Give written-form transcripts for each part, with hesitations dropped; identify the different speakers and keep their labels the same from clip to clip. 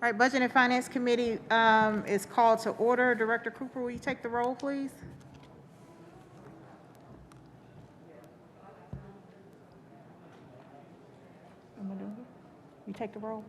Speaker 1: All right, Budget and Finance Committee is called to order. Director Cooper, will you take the roll, please? You take the roll?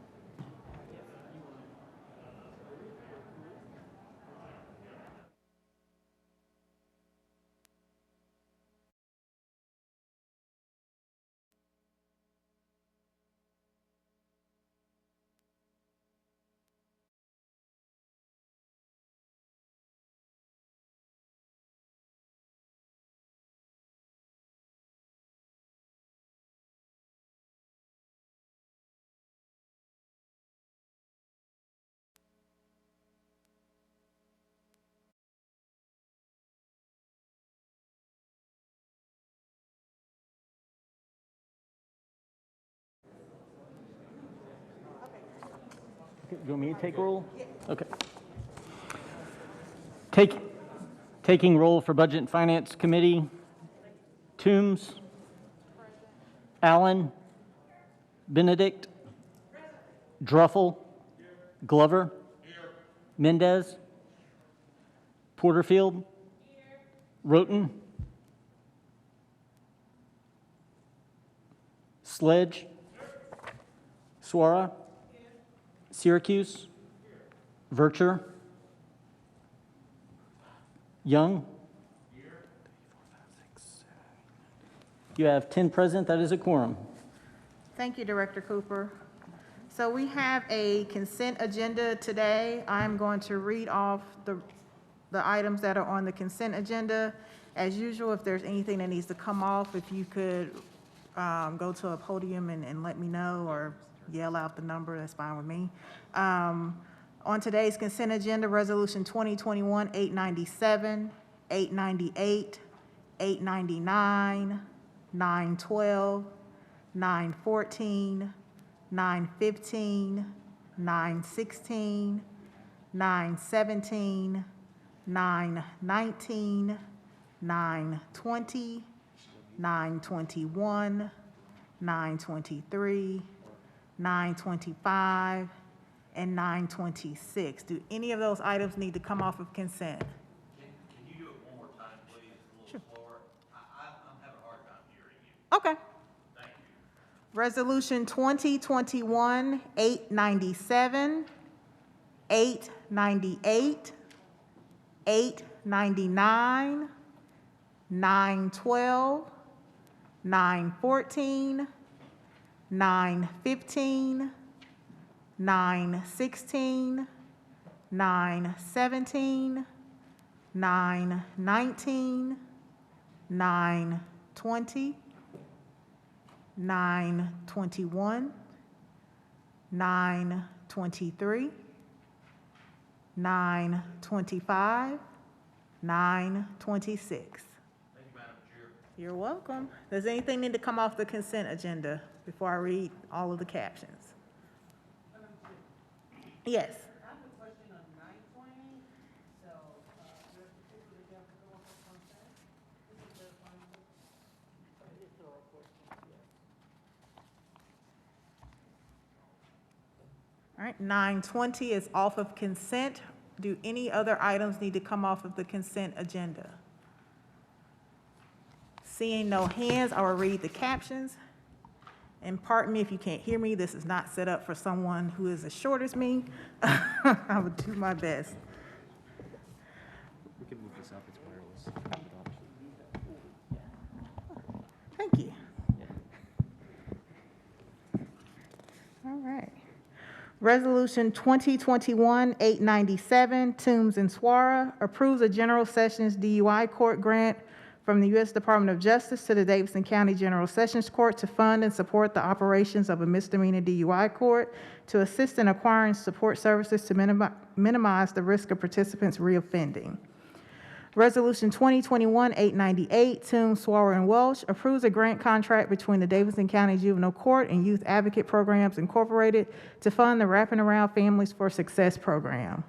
Speaker 2: You want me to take roll? Okay. Taking roll for Budget and Finance Committee. Toombs. Allen. Benedict. Druffel. Glover. Mendez. Porterfield. Roten. Sledge. Suara. Syracuse. Vercher. Young. You have 10 present. That is a quorum.
Speaker 1: Thank you, Director Cooper. So we have a consent agenda today. I'm going to read off the items that are on the consent agenda. As usual, if there's anything that needs to come off, if you could go to a podium and let me know, or yell out the number, that's fine with me. On today's consent agenda, Resolution 2021-897, 898, 899, 912, 914, 915, 916, 917, 919, 920, 921, 923, 925, and 926. Do any of those items need to come off of consent?
Speaker 3: Can you do it one more time, please? A little slower. I'm having a hard time hearing you.
Speaker 1: Okay.
Speaker 3: Thank you.
Speaker 1: Resolution 2021-897, 898, 899, 912, 914, 915, 916, 917, 919, 920, 921, 923, 925, 926.
Speaker 3: Thank you, Madam Chair.
Speaker 1: You're welcome. Does anything need to come off the consent agenda before I read all of the captions? Yes.
Speaker 4: I have a question on 920, so, there's a particular example going on that. This is the final. It's a question, yes.
Speaker 1: All right, 920 is off of consent. Do any other items need to come off of the consent agenda? Seeing no hands, I will read the captions. And pardon me if you can't hear me, this is not set up for someone who is as short as me. I will do my best.
Speaker 5: We can move this up, it's wireless.
Speaker 1: Thank you. All right. Resolution 2021-897, Toombs and Suara, approves a General Sessions DUI Court grant from the U.S. Department of Justice to the Davidson County General Sessions Court to fund and support the operations of a misdemeanor DUI court, to assist in acquiring support services to minimize the risk of participants reoffending. Resolution 2021-898, Toombs, Suara, and Welsh, approves a grant contract between the Davidson County Juvenile Court and Youth Advocate Programs Incorporated to fund the Wrapping Around Families for Success program.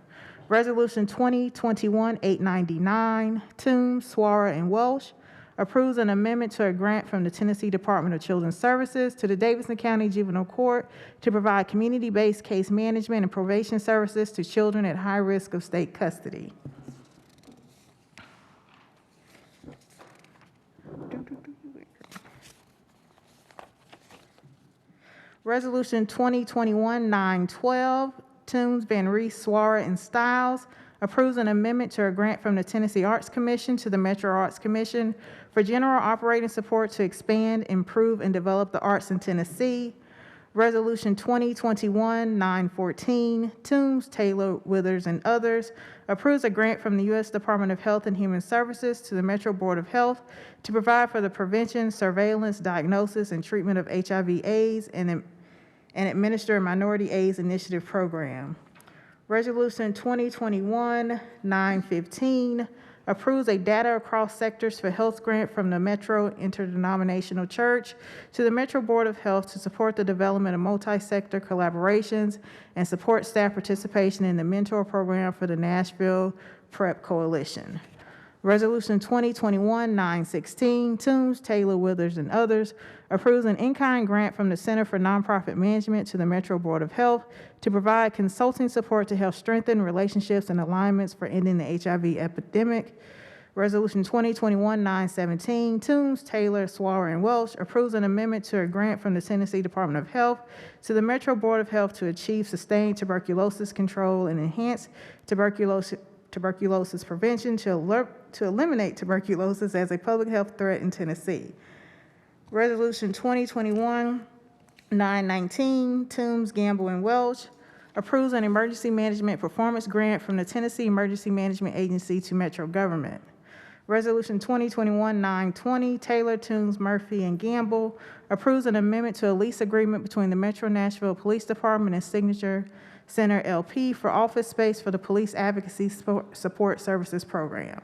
Speaker 1: Resolution 2021-899, Toombs, Suara, and Welsh, approves an amendment to a grant from the Tennessee Department of Children's Services to the Davidson County Juvenile Court to provide community-based case management and probation services to children at high risk of state custody. Resolution 2021-912, Toombs, Van Reese, Swara, and Stiles approves an amendment to a grant from the Tennessee Arts Commission to the Metro Arts Commission for general operating support to expand, improve, and develop the arts in Tennessee. Resolution 2021-914, Toombs, Taylor, Withers, and others approves a grant from the U.S. Department of Health and Human Services to the Metro Board of Health to provide for the prevention, surveillance, diagnosis, and treatment of HIV/AIDS and administer a Minority AIDS Initiative program. Resolution 2021-915 approves a data across sectors for health grant from the Metro Interdenominational Church to the Metro Board of Health to support the development of multi-sector collaborations and support staff participation in the mentor program for the Nashville PrEP Coalition. Resolution 2021-916, Toombs, Taylor, Withers, and others approves an in-kind grant from the Center for Nonprofit Management to the Metro Board of Health to provide consulting support to help strengthen relationships and alignments for ending the HIV epidemic. Resolution 2021-917, Toombs, Taylor, Swallow, and Welch approves an amendment to a grant from the Tennessee Department of Health to the Metro Board of Health to achieve sustained tuberculosis control and enhance tuberculosis prevention to eliminate tuberculosis as a public health threat in Tennessee. Resolution 2021-919, Toombs, Gamble, and Welch approves an emergency management performance grant from the Tennessee Emergency Management Agency to Metro government. Resolution 2021-920, Taylor, Toombs, Murphy, and Gamble approves an amendment to a lease agreement between the Metro Nashville Police Department and Signature Center LP for office space for the Police Advocacy Support Services Program.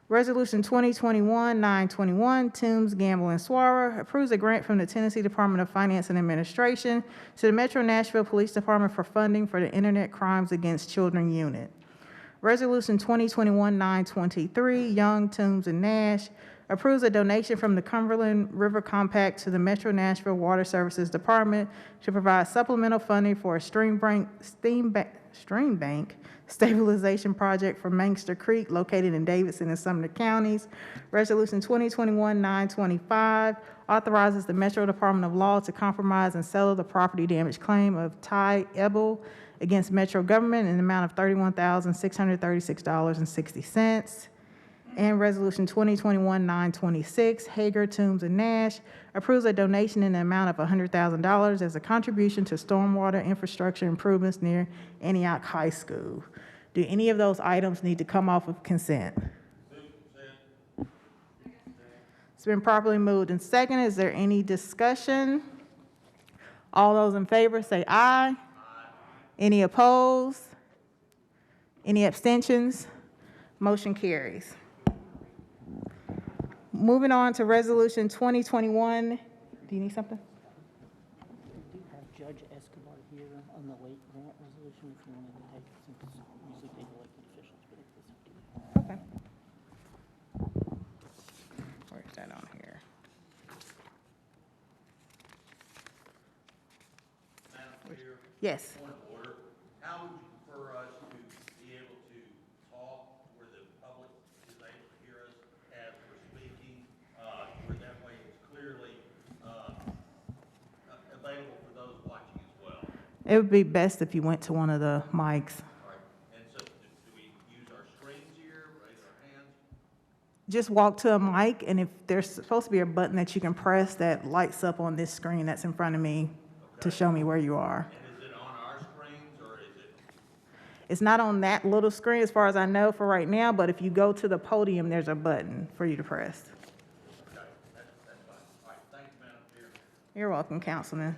Speaker 1: Resolution 2021-921, Toombs, Gamble, and Swara approves a grant from the Tennessee Department of Finance and Administration to the Metro Nashville Police Department for funding for the Internet Crimes Against Children Unit. Resolution 2021-923, Young, Toombs, and Nash approves a donation from the Cumberland River Compact to the Metro Nashville Water Services Department to provide supplemental funding for a stream bank stabilization project for Mangster Creek located in Davidson and Sumner counties. Resolution 2021-925 authorizes the Metro Department of Law to compromise and settle the property damage claim of Ty Ebel against Metro government in the amount of $31,636.60. And Resolution 2021-926, Hager, Toombs, and Nash approves a donation in the amount of $100,000 as a contribution to stormwater infrastructure improvements near Antioch High School. Do any of those items need to come off of consent? It's been properly moved and seconded. Is there any discussion? All those in favor say aye. Any opposed? Any abstentions? Motion carries. Moving on to Resolution 2021. Do you need something?
Speaker 5: We do have Judge Escobar here on the late grant resolution if you wanted to take, since usually take elected officials, but it's up to you.
Speaker 1: Okay. Where's that on here?
Speaker 3: Madam Chair,
Speaker 1: Yes.
Speaker 3: point of order, how would you prefer us to be able to talk where the public is able to hear us as we're speaking, where that way it's clearly, available for those watching as well?
Speaker 1: It would be best if you went to one of the mics.
Speaker 3: All right, and so do we use our screens here, raise our hands?
Speaker 1: Just walk to a mic, and if there's supposed to be a button that you can press that lights up on this screen that's in front of me to show me where you are.
Speaker 3: And is it on our screens or is it?
Speaker 1: It's not on that little screen as far as I know for right now, but if you go to the podium, there's a button for you to press.
Speaker 3: Okay, that's fine. All right, thank you, Madam Chair.
Speaker 1: You're welcome, Councilman.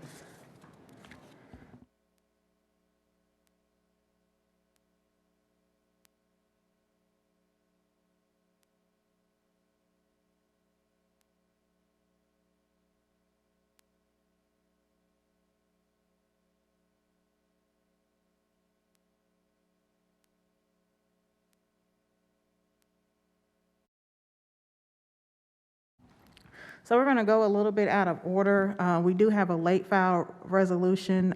Speaker 1: So we're going to go a little bit out of order. We do have a late file resolution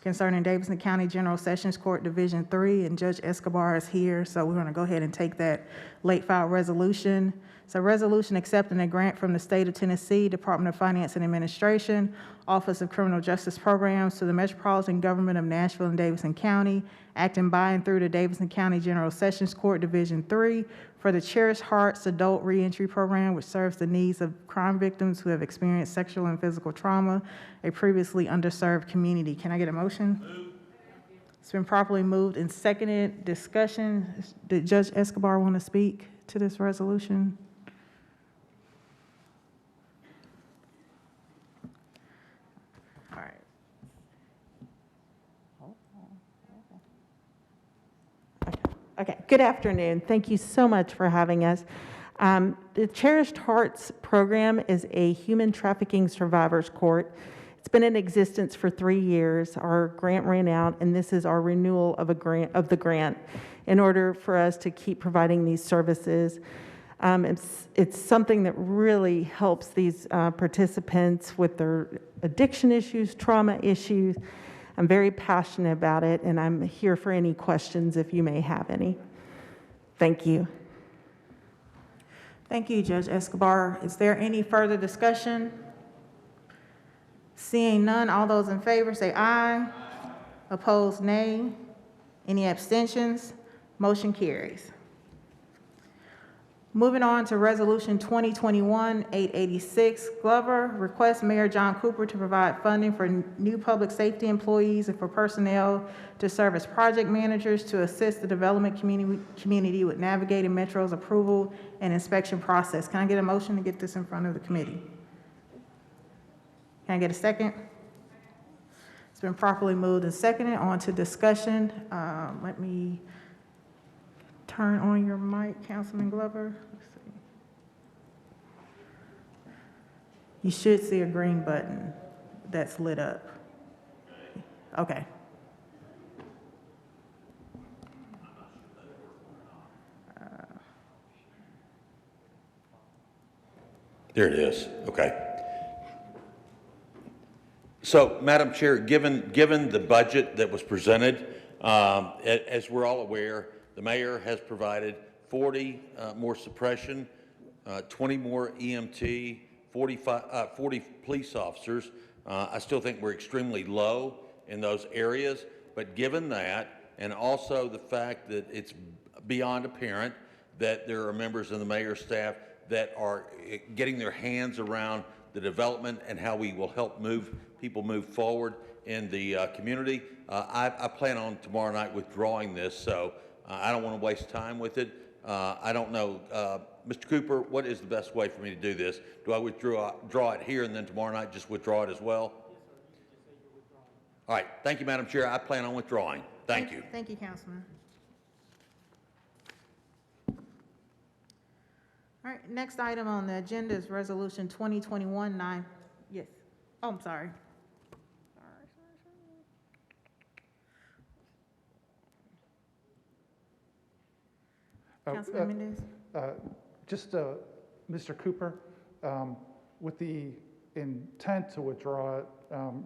Speaker 1: concerning Davidson County General Sessions Court Division 3, and Judge Escobar is here, so we're going to go ahead and take that late file resolution. So resolution accepting a grant from the State of Tennessee Department of Finance and Administration, Office of Criminal Justice Programs to the Metropolitan Government of Nashville and Davidson County, acting by and through the Davidson County General Sessions Court Division 3 for the Cherished Hearts Adult Reentry Program, which serves the needs of crime victims who have experienced sexual and physical trauma, a previously underserved community. Can I get a motion? Move. It's been properly moved and seconded. Discussion. Did Judge Escobar want to speak to this resolution? All right.
Speaker 6: Okay, good afternoon. Thank you so much for having us. The Cherished Hearts program is a human trafficking survivors court. It's been in existence for 3 years. Our grant ran out, and this is our renewal of the grant in order for us to keep providing these services. It's something that really helps these participants with their addiction issues, trauma issues. I'm very passionate about it, and I'm here for any questions if you may have any. Thank you.
Speaker 1: Thank you, Judge Escobar. Is there any further discussion? Seeing none, all those in favor say aye. Opposed, nay. Any abstentions? Motion carries. Moving on to Resolution 2021-886, Glover requests Mayor John Cooper to provide funding for new public safety employees and for personnel to serve as project managers to assist the development community with navigating Metro's approval and inspection process. Can I get a motion to get this in front of the committee? Can I get a second? It's been properly moved and seconded. On to discussion. Let me turn on your mic, Councilman Glover. Let's see. You should see a green button that's lit up. Okay.
Speaker 3: There it is. Okay. So, Madam Chair, given the budget that was presented, as we're all aware, the mayor has provided 40 more suppression, 20 more EMT, 40 police officers. I still think we're extremely low in those areas, but given that, and also the fact that it's beyond apparent that there are members of the mayor's staff that are getting their hands around the development and how we will help people move forward in the community. I plan on tomorrow night withdrawing this, so I don't want to waste time with it. I don't know, Mr. Cooper, what is the best way for me to do this? Do I draw it here and then tomorrow night just withdraw it as well? All right, thank you, Madam Chair. I plan on withdrawing. Thank you.
Speaker 1: Thank you, Councilman. All right, next item on the agenda is Resolution 2021-9. Yes. Oh, I'm sorry. Councilman Mendez?
Speaker 7: Mr. Cooper, with the intent to withdraw it,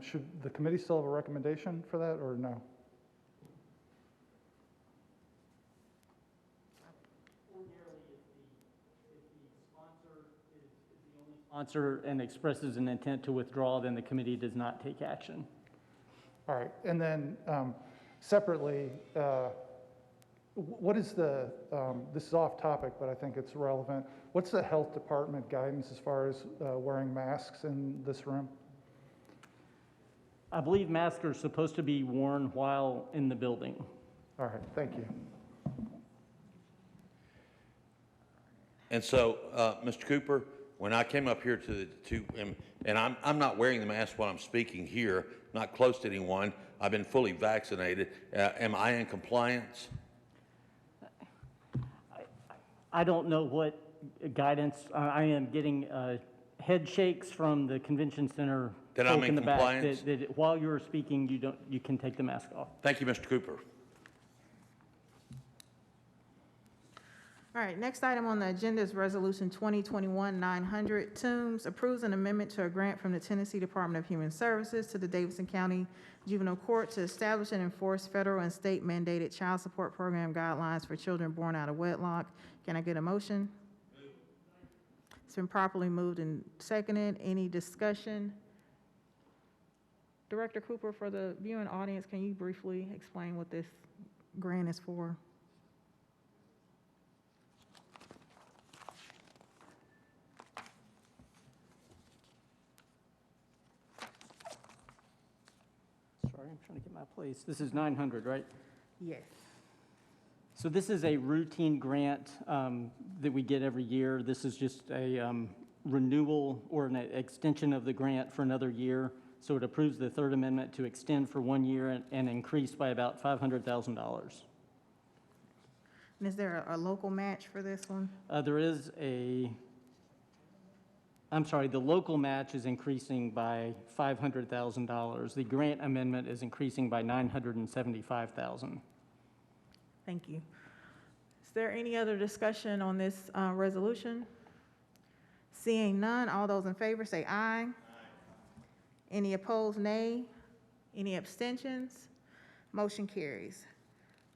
Speaker 7: should the committee still have a recommendation for that, or no?
Speaker 2: Sponsor and expresses an intent to withdraw, then the committee does not take action.
Speaker 7: All right, and then separately, what is the, this is off topic, but I think it's relevant. What's the health department guidance as far as wearing masks in this room?
Speaker 2: I believe masks are supposed to be worn while in the building.
Speaker 7: All right, thank you.
Speaker 3: And so, Mr. Cooper, when I came up here and I'm not wearing the mask while I'm speaking here, not close to anyone, I've been fully vaccinated. Am I in compliance?
Speaker 2: I don't know what guidance, I am getting head shakes from the convention center
Speaker 3: That I'm
Speaker 2: folk
Speaker 3: in
Speaker 2: in the back
Speaker 3: compliance?
Speaker 2: that while you're speaking, you can take the mask off.
Speaker 3: Thank you, Mr. Cooper.
Speaker 1: All right, next item on the agenda is Resolution 2021-900, Toombs, approves an amendment to a grant from the Tennessee Department of Human Services to the Davidson County Juvenile Court to establish and enforce federal and state mandated child support program guidelines for children born out of wedlock. Can I get a motion? It's been properly moved and seconded. Any discussion? Director Cooper, for the viewing audience, can you briefly explain what this grant is for?
Speaker 2: Sorry, I'm trying to get my place. This is 900, right?
Speaker 1: Yes.
Speaker 2: So this is a routine grant that we get every year. This is just a renewal or an extension of the grant for another year. So it approves the third amendment to extend for 1 year and increase by about $500,000.
Speaker 1: And is there a local match for this one?
Speaker 2: There is the local match is increasing by $500,000. The grant amendment is increasing by $975,000.
Speaker 1: Thank you. Is there any other discussion on this resolution? Seeing none, all those in favor say aye. Any opposed, nay. Any abstentions? Motion carries.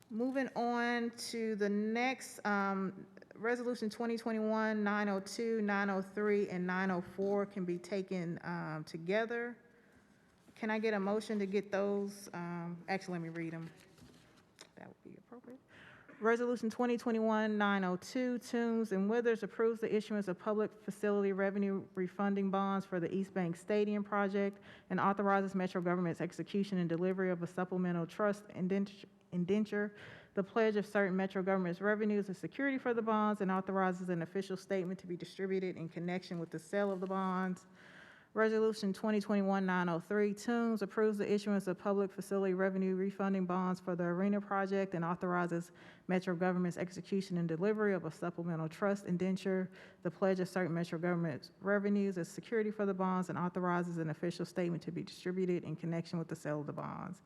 Speaker 1: Moving on to the next, Resolution 2021-902, 903, and 904 can be taken together. Can I get a motion to get those? Actually, let me read them. That would be appropriate. Resolution 2021-902, Toombs and Withers approves the issuance of public facility revenue refunding bonds for the East Bank Stadium project and authorizes Metro government's execution and delivery of a supplemental trust indenture, the pledge of certain Metro government's revenues as security for the bonds, and authorizes an official statement to be distributed in connection with the sale of the bonds. Resolution 2021-903, Toombs approves the issuance of public facility revenue refunding bonds for the arena project and authorizes Metro government's execution and delivery of a supplemental trust indenture, the pledge of certain Metro government's revenues as security for the bonds, and authorizes an official statement to be distributed in connection with the sale of the bonds.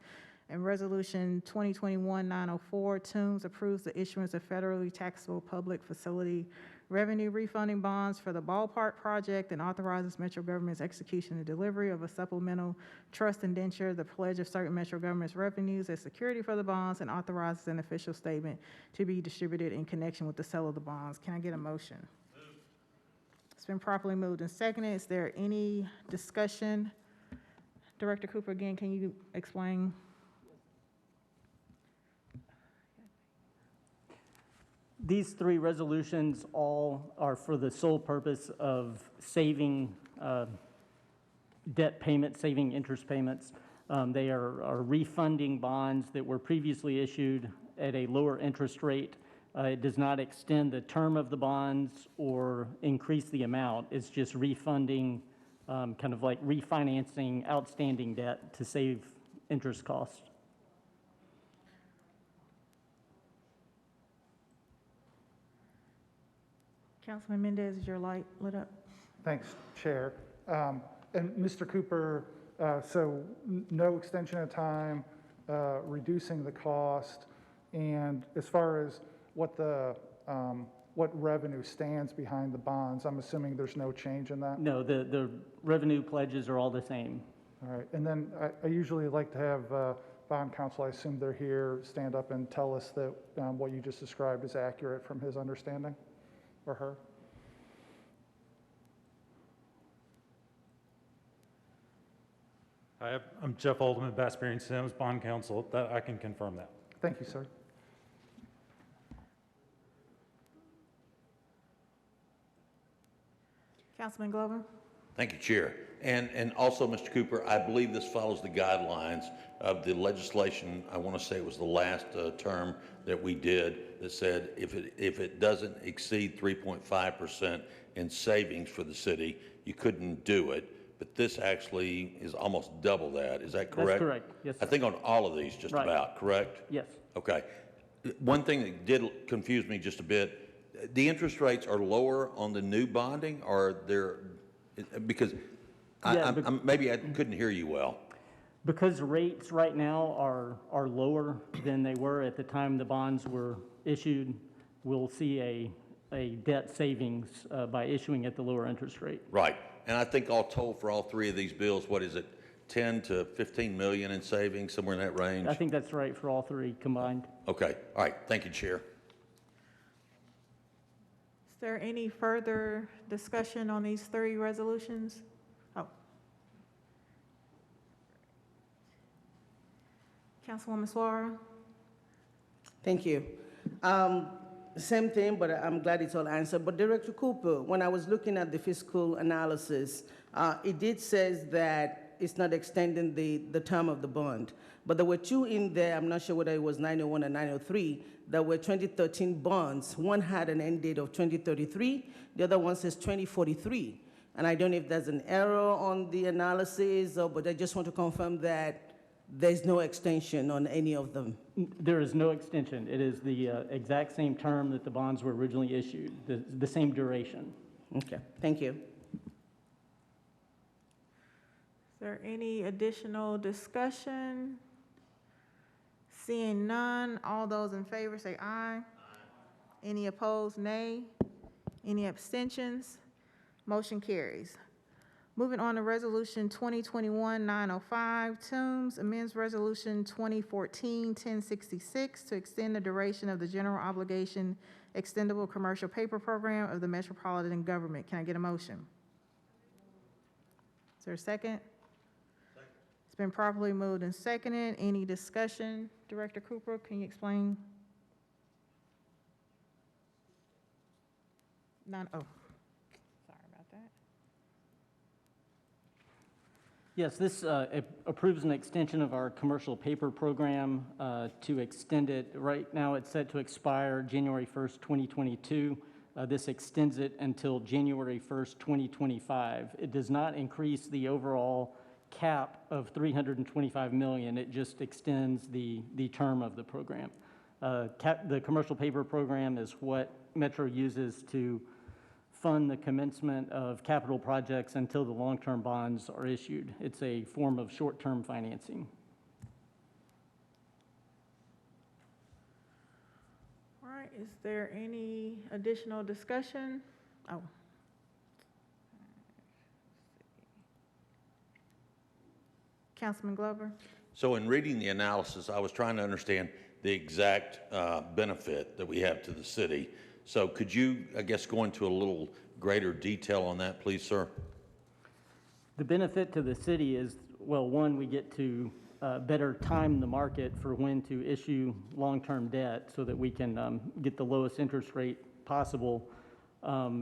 Speaker 1: And Resolution 2021-904, Toombs approves the issuance of federally taxable public facility revenue refunding bonds for the ballpark project and authorizes Metro government's execution and delivery of a supplemental trust indenture, the pledge of certain Metro government's revenues as security for the bonds, and authorizes an official statement to be distributed in connection with the sale of the bonds. Can I get a motion? It's been properly moved and seconded. Is there any discussion? Director Cooper, again, can you explain?
Speaker 2: These three resolutions all are for the sole purpose of saving debt payments, saving interest payments. They are refunding bonds that were previously issued at a lower interest rate. It does not extend the term of the bonds or increase the amount. It's just refunding, kind of like refinancing outstanding debt to save interest costs.
Speaker 1: Councilman Mendez, is your light lit up?
Speaker 7: Thanks, Chair. And Mr. Cooper, so no extension of time, reducing the cost, and as far as what the what revenue stands behind the bonds, I'm assuming there's no change in that?
Speaker 2: No, the revenue pledges are all the same.
Speaker 7: All right, and then I usually like to have bond counsel, I assume they're here, stand up and tell us that what you just described is accurate from his understanding, or her?
Speaker 8: Hi, I'm Jeff Alderman, Bass, Berry & Sims, bond counsel. I can confirm that.
Speaker 7: Thank you, sir.
Speaker 1: Councilman Glover?
Speaker 3: Thank you, Chair. And also, Mr. Cooper, I believe this follows the guidelines of the legislation, I want to say it was the last term that we did, that said if it doesn't exceed 3.5% in savings for the city, you couldn't do it. But this actually is almost double that. Is that correct?
Speaker 2: That's correct, yes,
Speaker 3: I
Speaker 2: sir.
Speaker 3: think on all of these, just
Speaker 2: Right.
Speaker 3: about, correct?
Speaker 2: Yes.
Speaker 3: Okay. One thing that did confuse me just a bit, the interest rates are lower on the new bonding, or they're, because
Speaker 2: Yeah,
Speaker 3: maybe I couldn't hear you well.
Speaker 2: Because rates right now are lower than they were at the time the bonds were issued, we'll see a debt savings by issuing at the lower interest rate.
Speaker 3: Right. And I think all told for all three of these bills, what is it, 10 to 15 million in savings, somewhere in that range?
Speaker 2: I think that's right for all three combined.
Speaker 3: Okay. All right. Thank you, Chair.
Speaker 1: Is there any further discussion on these three resolutions? Oh. Councilwoman Suara?
Speaker 4: Thank you. Same thing, but I'm glad it's all answered. But Director Cooper, when I was looking at the fiscal analysis, it did says that it's not extending the term of the bond. But there were two in there, I'm not sure whether it was 901 or 903, that were 2013 bonds. One had an end date of 2033, the other one says 2043. And I don't know if there's an error on the analysis, but I just want to confirm that there's no extension on any of them.
Speaker 2: There is no extension. It is the exact same term that the bonds were originally issued, the same duration.
Speaker 4: Okay, thank you.
Speaker 1: Is there any additional discussion? Seeing none, all those in favor say aye. Any opposed, nay. Any abstentions? Motion carries. Moving on to Resolution 2021-905, Toombs amends Resolution 2014-1066 to extend the duration of the general obligation extendable commercial paper program of the Metropolitan Government. Can I get a motion? Is there a second? It's been properly moved and seconded. Any discussion? Director Cooper, can you explain? None, oh, sorry about that.
Speaker 2: Yes, this approves an extension of our commercial paper program to extend it. Right now, it's set to expire January 1st, 2022. This extends it until January 1st, 2025. It does not increase the overall cap of $325 million. It just extends the term of the program. The commercial paper program is what Metro uses to fund the commencement of capital projects until the long-term bonds are issued. It's a form of short-term financing.
Speaker 1: All right, is there any additional discussion? Oh. Councilman Glover?
Speaker 3: So in reading the analysis, I was trying to understand the exact benefit that we have to the city. So could you, I guess, go into a little greater detail on that, please, sir?
Speaker 2: The benefit to the city is, well, one, we get to better time the market for when to issue long-term debt so that we can get the lowest interest rate possible.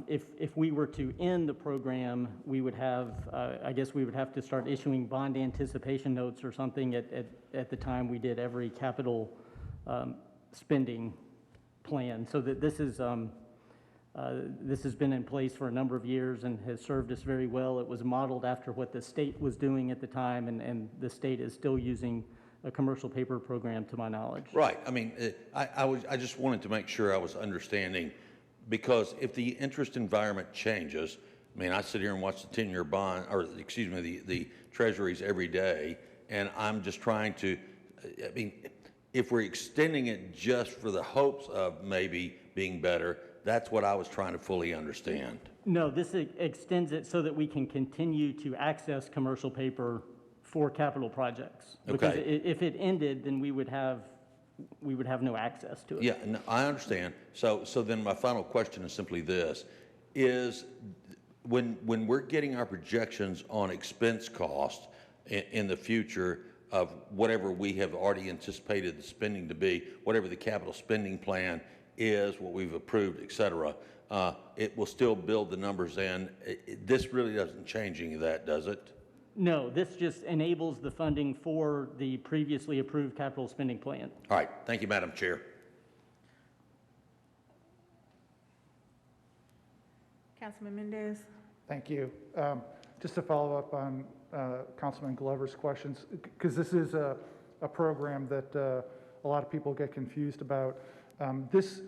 Speaker 2: If we were to end the program, we would have, I guess we would have to start issuing bond anticipation notes or something at the time we did every capital spending plan. So that this has been in place for a number of years and has served us very well. It was modeled after what the state was doing at the time, and the state is still using a commercial paper program, to my knowledge.
Speaker 3: Right. I mean, I just wanted to make sure I was understanding, because if the interest environment changes, I mean, I sit here and watch the 10-year bond, or excuse me, the treasuries every day, and I'm just trying to, I mean, if we're extending it just for the hopes of maybe being better, that's what I was trying to fully understand.
Speaker 2: No, this extends it so that we can continue to access commercial paper for capital projects. Because
Speaker 3: Okay.
Speaker 2: if it ended, then we would have no access to it.
Speaker 3: Yeah, no, I understand. So then my final question is simply this: is when we're getting our projections on expense costs in the future of whatever we have already anticipated the spending to be, whatever the capital spending plan is, what we've approved, et cetera, it will still build the numbers in. This really doesn't change any of that, does it?
Speaker 2: No, this just enables the funding for the previously approved capital spending plan.
Speaker 3: All right. Thank you, Madam Chair.
Speaker 1: Councilman Mendez?
Speaker 7: Thank you. Just to follow up on Councilman Glover's questions, because this is a program that a lot of people get confused about. This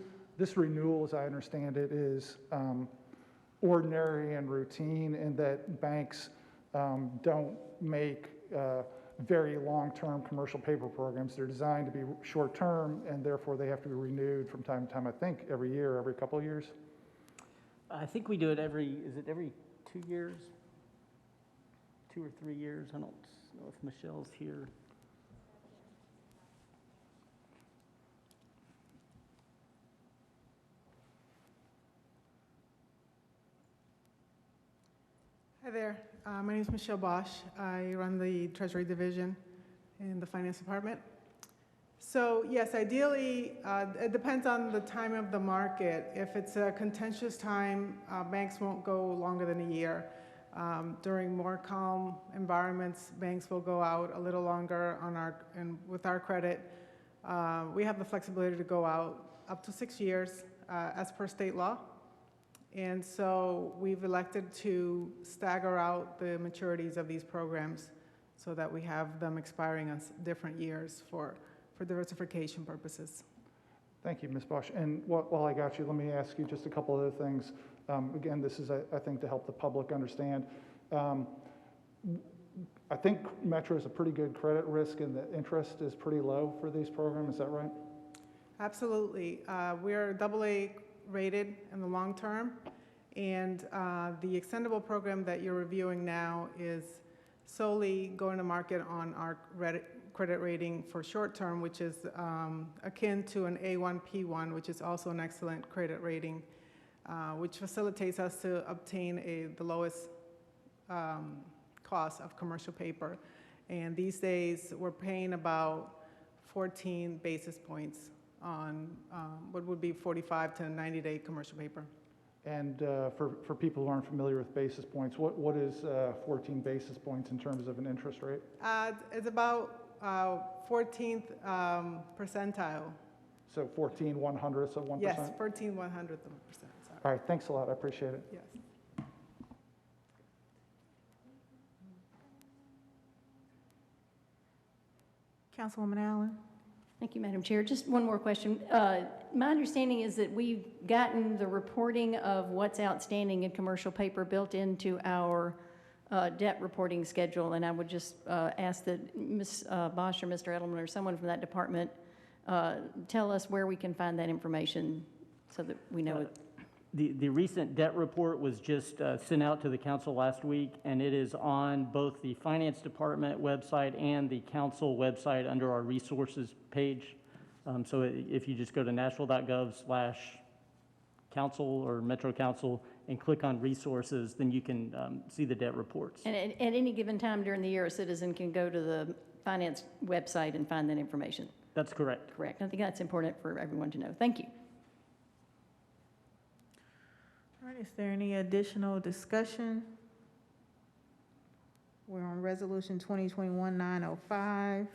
Speaker 7: renewal, as I understand it, is ordinary and routine in that banks don't make very long-term commercial paper programs. They're designed to be short-term, and therefore they have to be renewed from time to time, I think, every year, every couple of years.
Speaker 2: I think we do it is it every 2 years? 2 or 3 years? I don't know if Michelle's here.
Speaker 9: Hi there. My name is Michelle Bosch. I run the Treasury Division in the Finance Department. So yes, ideally, it depends on the time of the market. If it's a contentious time, banks won't go longer than a year. During more calm environments, banks will go out a little longer with our credit. We have the flexibility to go out up to 6 years as per state law. And so we've elected to stagger out the maturities of these programs so that we have them expiring on different years for diversification purposes.
Speaker 7: Thank you, Ms. Bosch. And while I got you, let me ask you just a couple other things. Again, this is, I think, to help the public understand. I think Metro is a pretty good credit risk, and the interest is pretty low for these programs. Is that right?
Speaker 9: Absolutely. We're AA rated in the long term, and the extendable program that you're reviewing now is solely going to market on our credit rating for short term, which is akin to an A1/P1, which is also an excellent credit rating, which facilitates us to obtain the lowest cost of commercial paper. And these days, we're paying about 14 basis points on what would be 45 to 90-day commercial paper.
Speaker 7: And for people who aren't familiar with basis points, what is 14 basis points in terms of an interest rate?
Speaker 9: It's about 14th percentile.
Speaker 7: So 14/100ths of 1%?
Speaker 9: Yes, 14/100th of a percent. Sorry.
Speaker 7: All right, thanks a lot. I appreciate it.
Speaker 9: Yes.
Speaker 1: Councilwoman Allen?
Speaker 10: Thank you, Madam Chair. Just one more question. My understanding is that we've gotten the reporting of what's outstanding in commercial paper built into our debt reporting schedule, and I would just ask that Ms. Bosch or Mr. Edelman or someone from that department tell us where we can find that information so that we know it.
Speaker 2: The recent debt report was just sent out to the council last week, and it is on both the Finance Department website and the council website under our resources page. So if you just go to nashville.gov/council or Metro Council and click on resources, then you can see the debt reports.
Speaker 10: And at any given time during the year, a citizen can go to the Finance website and find that information.
Speaker 2: That's correct.
Speaker 10: Correct. I think that's important for everyone to know. Thank you.
Speaker 1: All right, is there any additional discussion? We're on Resolution 2021-905.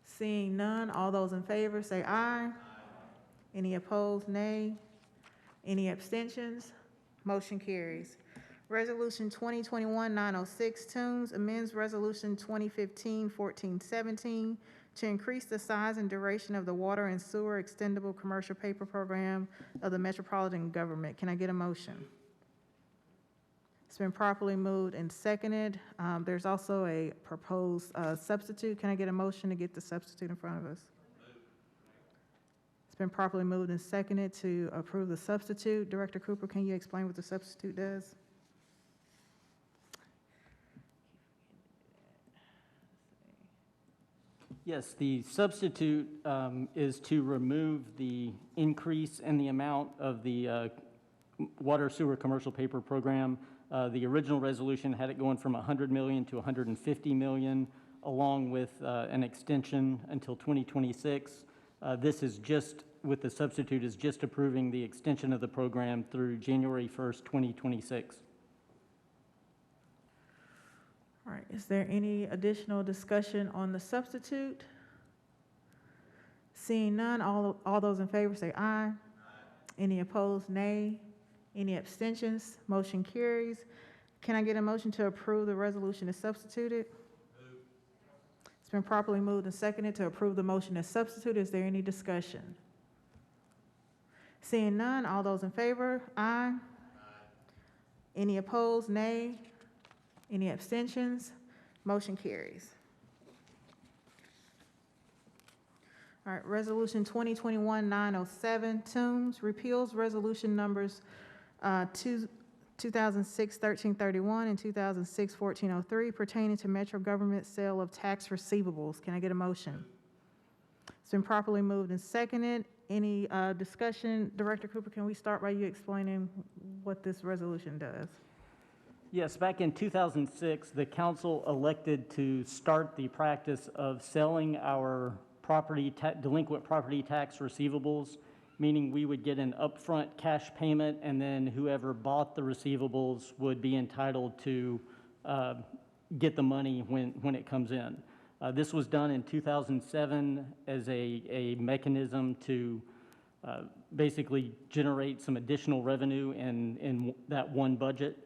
Speaker 1: Seeing none, all those in favor say aye. Any opposed, nay. Any abstentions? Motion carries. Resolution 2021-906, Tunes, amends Resolution 2015-1417 to increase the size and duration of the water and sewer extendable commercial paper program of the Metropolitan government. Can I get a motion? It's been properly moved and seconded. There's also a proposed substitute. Can I get a motion to get the substitute in front of us? It's been properly moved and seconded to approve the substitute. Director Cooper, can you explain what the substitute does?
Speaker 2: Yes, the substitute is to remove the increase in the amount of the water sewer commercial paper program. The original resolution had it going from $100 million to $150 million, along with an extension until 2026. This is just, with the substitute, is just approving the extension of the program through January 1st, 2026.
Speaker 1: All right, is there any additional discussion on the substitute? Seeing none, all those in favor say aye. Any opposed, nay. Any abstentions? Motion carries. Can I get a motion to approve the resolution as substituted? It's been properly moved and seconded to approve the motion as substituted. Is there any discussion? Seeing none, all those in favor, aye. Any opposed, nay. Any abstentions? Motion carries. All right, Resolution 2021-907, Toombs, repeals resolution numbers 2006-1331 and 2006-1403 pertaining to Metro government sale of tax receivables. Can I get a motion? It's been properly moved and seconded. Any discussion? Director Cooper, can we start by you explaining what this resolution does?
Speaker 2: Yes, back in 2006, the council elected to start the practice of selling our delinquent property tax receivables, meaning we would get an upfront cash payment, and then whoever bought the receivables would be entitled to get the money when it comes in. This was done in 2007 as a mechanism to basically generate some additional revenue in that one budget.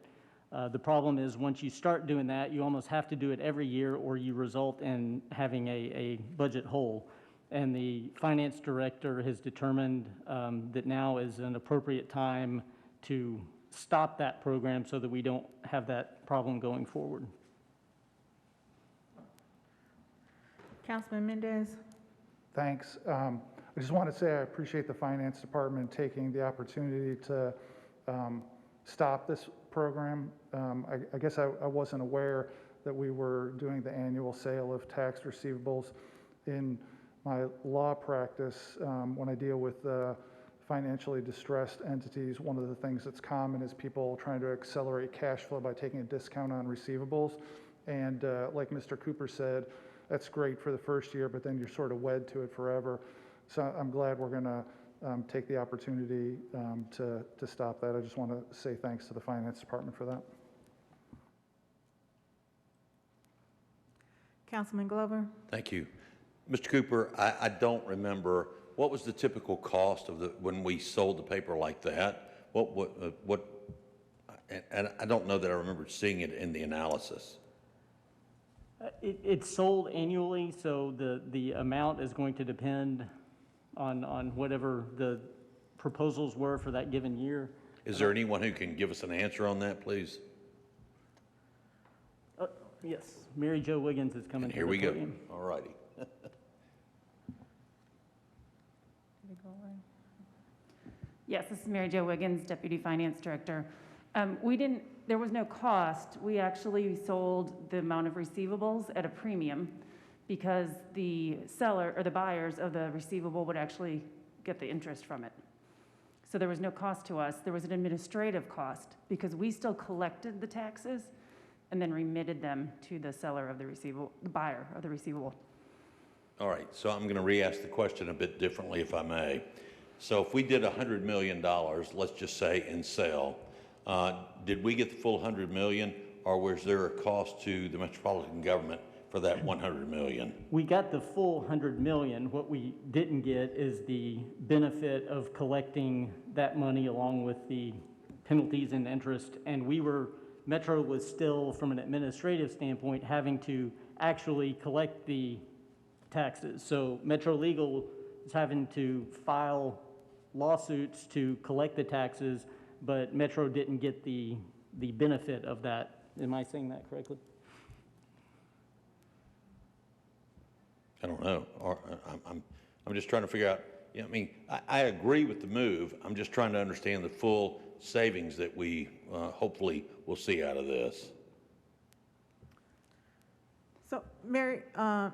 Speaker 2: The problem is once you start doing that, you almost have to do it every year or you result in having a budget hole. And the finance director has determined that now is an appropriate time to stop that program so that we don't have that problem going forward.
Speaker 1: Councilman Mendez?
Speaker 7: Thanks. I just want to say I appreciate the Finance Department taking the opportunity to stop this program. I guess I wasn't aware that we were doing the annual sale of tax receivables. In my law practice, when I deal with financially distressed entities, one of the things that's common is people trying to accelerate cash flow by taking a discount on receivables. And like Mr. Cooper said, that's great for the first year, but then you're sort of wed to it forever. So I'm glad we're going to take the opportunity to stop that. I just want to say thanks to the Finance Department for that.
Speaker 1: Councilman Glover?
Speaker 3: Thank you. Mr. Cooper, I don't remember, what was the typical cost of when we sold the paper like that? And I don't know that I remember seeing it in the analysis.
Speaker 2: It's sold annually, so the amount is going to depend on whatever the proposals were for that given year.
Speaker 3: Is there anyone who can give us an answer on that, please?
Speaker 2: Yes, Mary Jo Wiggins is coming
Speaker 3: And
Speaker 2: to
Speaker 3: here
Speaker 2: the
Speaker 3: we go.
Speaker 2: podium.
Speaker 3: All righty.
Speaker 11: Yes, this is Mary Jo Wiggins, Deputy Finance Director. There was no cost. We actually sold the amount of receivables at a premium because the seller or the buyers of the receivable would actually get the interest from it. So there was no cost to us. There was an administrative cost because we still collected the taxes and then remitted them to the seller of the receivable, the buyer of the receivable.
Speaker 3: All right, so I'm going to re-ask the question a bit differently, if I may. So if we did $100 million, let's just say in sale, did we get the full $100 million, or was there a cost to the Metropolitan government for that $100 million?
Speaker 2: We got the full $100 million. What we didn't get is the benefit of collecting that money along with the penalties and interest. And Metro was still, from an administrative standpoint, having to actually collect the taxes. So Metro Legal is having to file lawsuits to collect the taxes, but Metro didn't get the benefit of that. Am I saying that correctly?
Speaker 3: I don't know. Or, I'm just trying to figure out, I mean, I agree with the move. I'm just trying to understand the full savings that we hopefully will see out of this.
Speaker 1: So, Mary,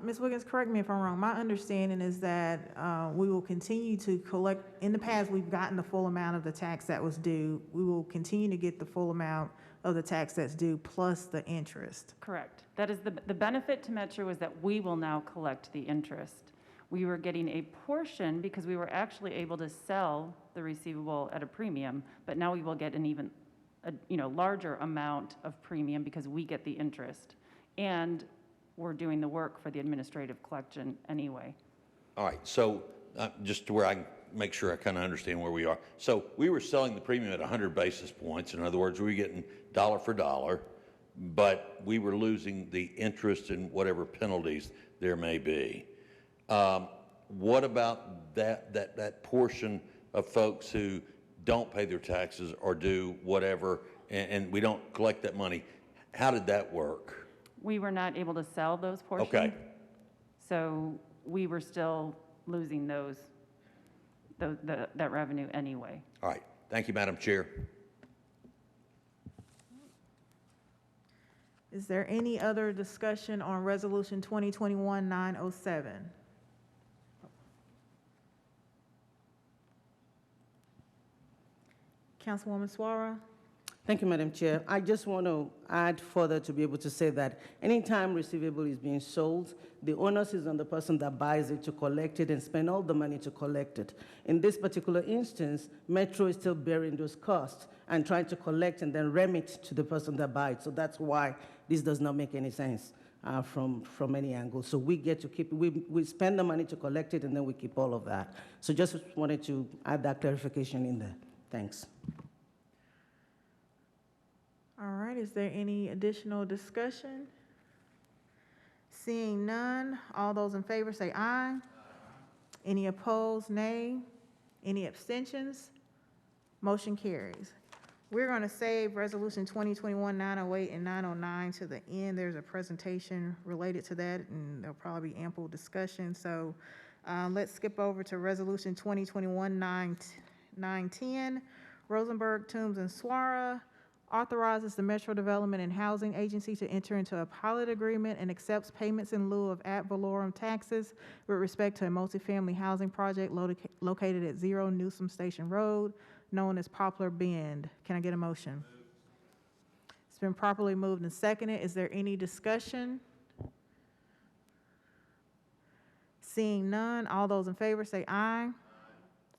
Speaker 1: Ms. Wiggins, correct me if I'm wrong. My understanding is that we will continue to collect. In the past, we've gotten the full amount of the tax that was due. We will continue to get the full amount of the tax that's due plus the interest.
Speaker 11: Correct. That is the benefit to Metro is that we will now collect the interest. We were getting a portion because we were actually able to sell the receivable at a premium, but now we will get an even larger amount of premium because we get the interest. And we're doing the work for the administrative collection anyway.
Speaker 3: All right, so just to where I can make sure I kind of understand where we are. So we were selling the premium at 100 basis points. In other words, we were getting dollar for dollar, but we were losing the interest in whatever penalties there may be. What about that portion of folks who don't pay their taxes or do whatever, and we don't collect that money? How did that work?
Speaker 11: We were not able to sell those portions.
Speaker 3: Okay.
Speaker 11: So we were still losing that revenue anyway.
Speaker 3: All right. Thank you, Madam Chair.
Speaker 1: Is there any other discussion on Resolution 2021-907? Councilwoman Suara?
Speaker 4: Thank you, Madam Chair. I just want to add further to be able to say that anytime receivable is being sold, the onus is on the person that buys it to collect it and spend all the money to collect it. In this particular instance, Metro is still bearing those costs and trying to collect and then remit to the person that buys it. So that's why this does not make any sense from any angle. So we get to keep, we spend the money to collect it and then we keep all of that. So just wanted to add that clarification in there. Thanks.
Speaker 1: All right, is there any additional discussion? Seeing none, all those in favor say aye. Any opposed, nay. Any abstentions? Motion carries. We're going to save Resolution 2021-908 and 909 to the end. There's a presentation related to that, and there'll probably be ample discussion. So let's skip over to Resolution 2021-910. Rosenberg, Toombs, and Suara authorizes the Metro Development and Housing Agency to enter into a pilot agreement and accepts payments in lieu of ad valorem taxes with respect to a multifamily housing project located at 0 Newsom Station Road, known as Poplar Bend. Can I get a motion? It's been properly moved and seconded. Is there any discussion? Seeing none, all those in favor say aye.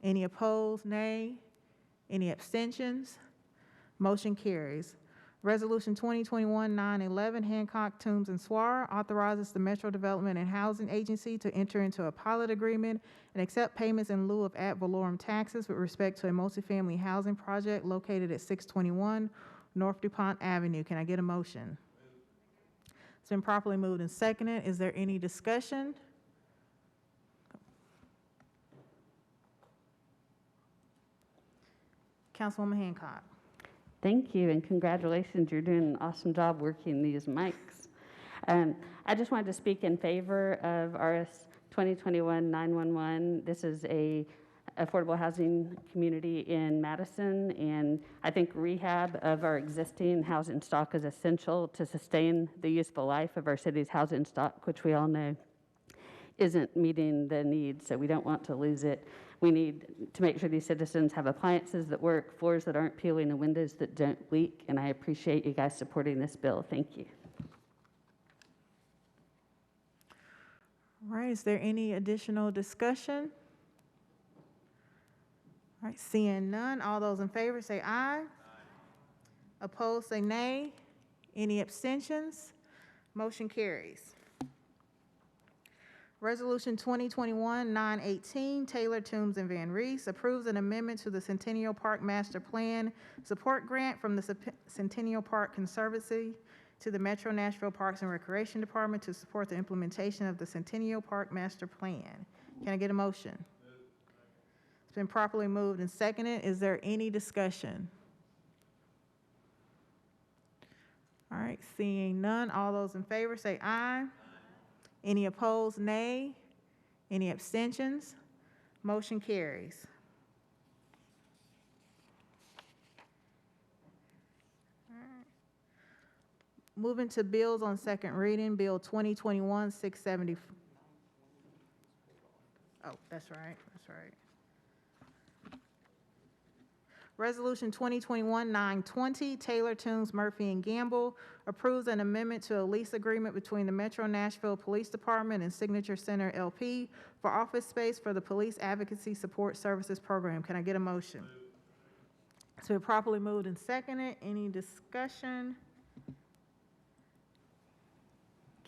Speaker 1: Any opposed, nay. Any abstentions? Motion carries. Resolution 2021-911, Hancock, Toombs, and Suara authorizes the Metro Development and Housing Agency to enter into a pilot agreement and accept payments in lieu of ad valorem taxes with respect to a multifamily housing project located at 621 North DuPont Avenue. Can I get a motion? It's been properly moved and seconded. Is there any discussion? Councilwoman Hancock.
Speaker 12: Thank you, and congratulations. You're doing an awesome job working these mics. I just wanted to speak in favor of RS 2021-911. This is a affordable housing community in Madison, and I think rehab of our existing housing stock is essential to sustain the useful life of our city's housing stock, which we all know isn't meeting the needs, so we don't want to lose it. We need to make sure these citizens have appliances that work, floors that aren't peeling, and windows that don't leak, and I appreciate you guys supporting this bill. Thank you.
Speaker 1: All right, is there any additional discussion? All right, seeing none, all those in favor say aye. Opposed say nay. Any abstentions? Motion carries. Resolution 2021-918, Taylor, Toombs, and Van Reese approves an amendment to the Centennial Park Master Plan support grant from the Centennial Park Conservancy to the Metro Nashville Parks and Recreation Department to support the implementation of the Centennial Park Master Plan. Can I get a motion? It's been properly moved and seconded. Is there any discussion? All right, seeing none, all those in favor say aye. Any opposed, nay. Any abstentions? Motion carries. All right. Moving to bills on second reading, Bill 2021-670. Oh, that's right, that's right. Resolution 2021-920, Taylor, Toombs, Murphy, and Gamble approves an amendment to a lease agreement between the Metro Nashville Police Department and Signature Center LP for office space for the Police Advocacy Support Services Program. Can I get a motion? It's been properly moved and seconded. Any discussion?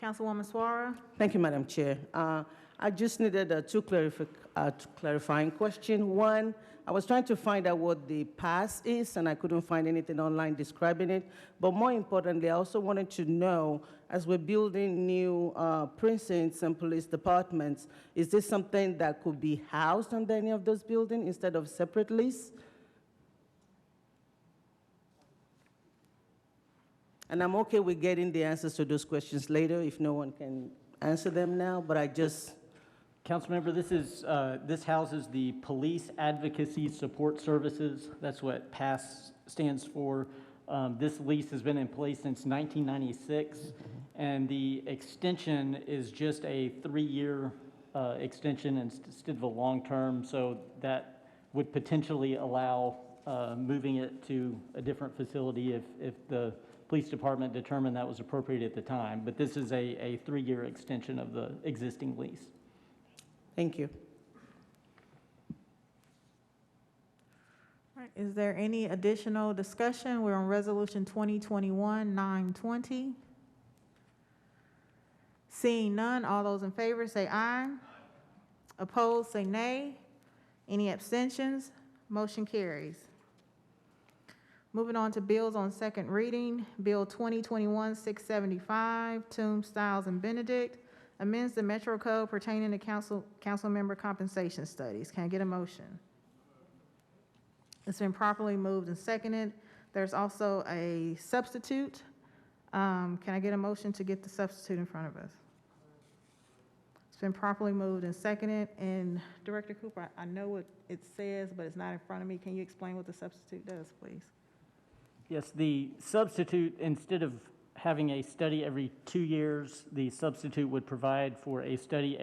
Speaker 1: Councilwoman Suara?
Speaker 4: Thank you, Madam Chair. I just needed two clarifying questions. One, I was trying to find out what the pass is, and I couldn't find anything online describing it. But more importantly, I also wanted to know, as we're building new precincts and police departments, is this something that could be housed under any of those buildings instead of separate lease? And I'm okay with getting the answers to those questions later if no one can answer them now, but I just
Speaker 2: Councilmember, this houses the Police Advocacy Support Services. That's what PASS stands for. This lease has been in place since 1996, and the extension is just a 3-year extension instead of a long-term, so that would potentially allow moving it to a different facility if the police department determined that was appropriate at the time. But this is a 3-year extension of the existing lease.
Speaker 4: Thank you.
Speaker 1: All right, is there any additional discussion? We're on Resolution 2021-920. Seeing none, all those in favor say aye. Opposed, say nay. Any abstentions? Motion carries. Moving on to bills on second reading. Bill 2021-675, Toombs, Stiles, and Benedict, amends the Metro Code pertaining to council member compensation studies. Can I get a motion? It's been properly moved and seconded. There's also a substitute. Can I get a motion to get the substitute in front of us? It's been properly moved and seconded. And Director Cooper, I know what it says, but it's not in front of me. Can you explain what the substitute does, please?
Speaker 2: Yes, the substitute, instead of having a study every 2 years, the substitute would provide for a study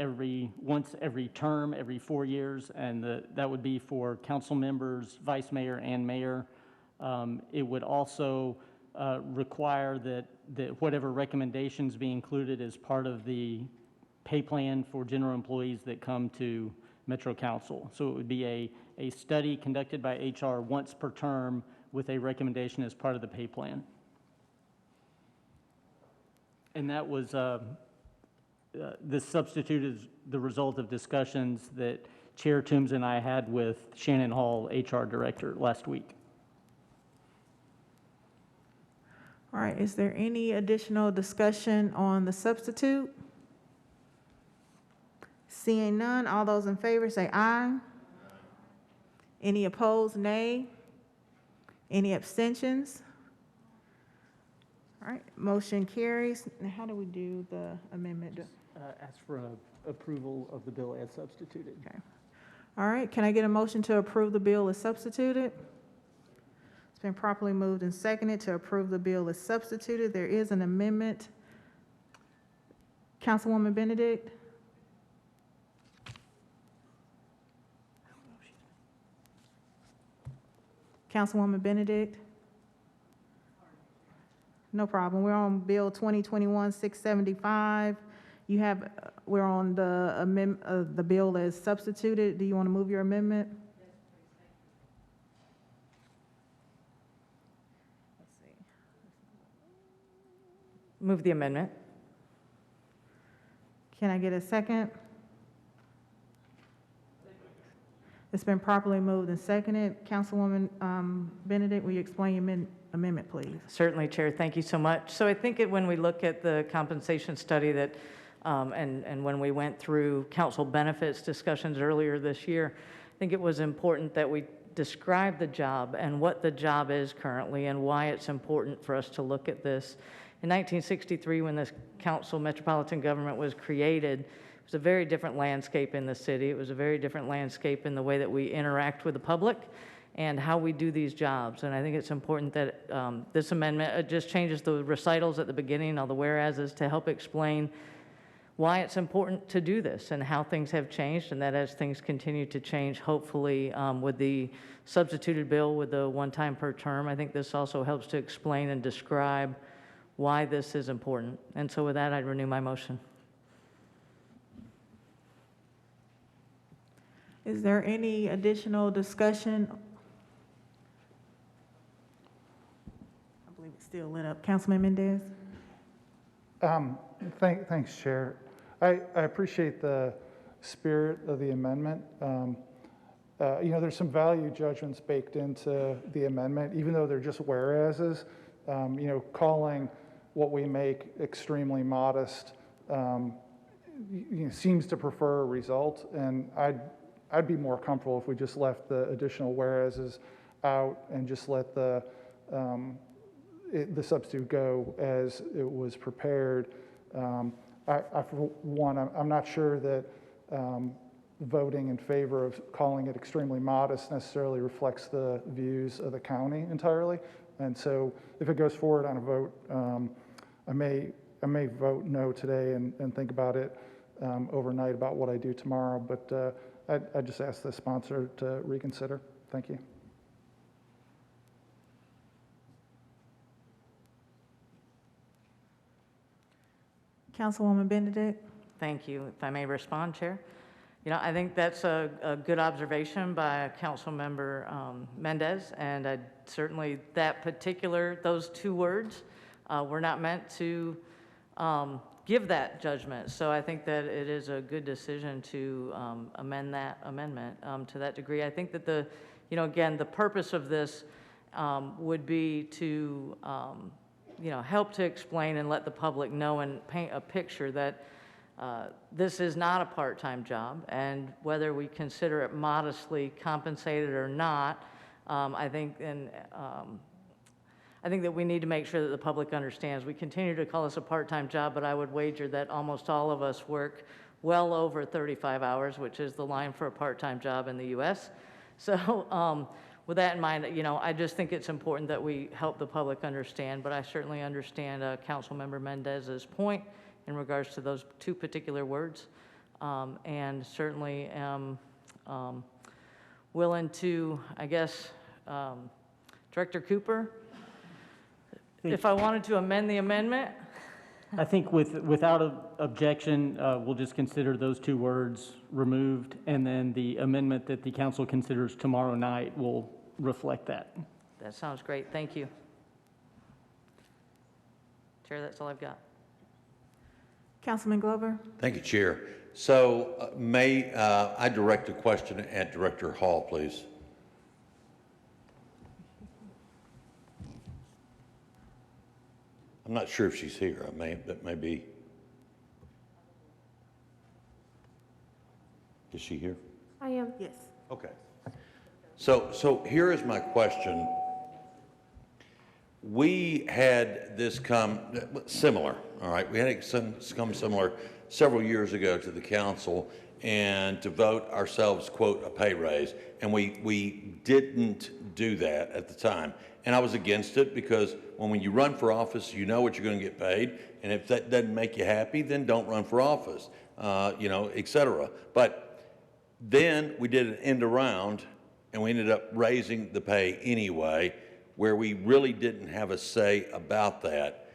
Speaker 2: once every term, every 4 years, and that would be for council members, vice mayor, and mayor. It would also require that whatever recommendations be included as part of the pay plan for general employees that come to Metro Council. So it would be a study conducted by HR once per term with a recommendation as part of the pay plan. And that was, this substitute is the result of discussions that Chair Toombs and I had with Shannon Hall, HR Director, last week.
Speaker 1: All right, is there any additional discussion on the substitute? Seeing none, all those in favor say aye. Any opposed, nay. Any abstentions? All right, motion carries. Now, how do we do the amendment?
Speaker 2: Ask for approval of the bill as substituted.
Speaker 1: Okay. All right, can I get a motion to approve the bill as substituted? It's been properly moved and seconded to approve the bill as substituted. There is an amendment. Councilwoman Benedict? Councilwoman Benedict? No problem. We're on Bill 2021-675. We're on the bill as substituted. Do you want to move your amendment? Let's see.
Speaker 13: Move the amendment.
Speaker 1: Can I get a second? It's been properly moved and seconded. Councilwoman Benedict, will you explain your amendment, please?
Speaker 13: Certainly, Chair. Thank you so much. So I think when we look at the compensation study that, and when we went through council benefits discussions earlier this year, I think it was important that we describe the job and what the job is currently and why it's important for us to look at this. In 1963, when this council metropolitan government was created, it was a very different landscape in the city. It was a very different landscape in the way that we interact with the public and how we do these jobs. And I think it's important that this amendment just changes the recitals at the beginning, all the whereases, to help explain why it's important to do this and how things have changed, and that as things continue to change, hopefully with the substituted bill with the one time per term, I think this also helps to explain and describe why this is important. And so with that, I renew my motion.
Speaker 1: Is there any additional discussion? I believe it's still lit up. Councilman Mendez?
Speaker 7: Thanks, Chair. I appreciate the spirit of the amendment. There's some value judgments baked into the amendment, even though they're just whereases. Calling what we make extremely modest seems to prefer a result, and I'd be more comfortable if we just left the additional whereases out and just let the substitute go as it was prepared. For one, I'm not sure that voting in favor of calling it extremely modest necessarily reflects the views of the county entirely. And so if it goes forward on a vote, I may vote no today and think about it overnight about what I do tomorrow, but I just ask the sponsor to reconsider. Thank you.
Speaker 1: Councilwoman Benedict?
Speaker 13: Thank you. If I may respond, Chair. You know, I think that's a good observation by Councilmember Mendez, and certainly those two words were not meant to give that judgment. So I think that it is a good decision to amend that amendment to that degree. I think that again, the purpose of this would be to, help to explain and let the public know and paint a picture that this is not a part-time job, and whether we consider it modestly compensated or not, I think that we need to make sure that the public understands. We continue to call this a part-time job, but I would wager that almost all of us work well over 35 hours, which is the line for a part-time job in the U.S. So with that in mind, I just think it's important that we help the public understand, but I certainly understand Councilmember Mendez's point in regards to those two particular words, and certainly am willing to, I guess, Director Cooper, if I wanted to amend the amendment.
Speaker 2: I think without objection, we'll just consider those two words removed, and then the amendment that the council considers tomorrow night will reflect that.
Speaker 13: That sounds great. Thank you. Chair, that's all I've got.
Speaker 1: Councilman Glover?
Speaker 3: Thank you, Chair. So may I direct a question at Director Hall, please? I'm not sure if she's here. That may be. Is she here?
Speaker 9: I am.
Speaker 1: Yes.
Speaker 3: Okay. So here is my question. We had this come similar, all right? We had it come similar several years ago to the council and to vote ourselves, quote, a pay raise. And we didn't do that at the time. And I was against it because when you run for office, you know what you're going to get paid. And if that doesn't make you happy, then don't run for office, et cetera. But then we did an end around and we ended up raising the pay anyway, where we really didn't have a say about that.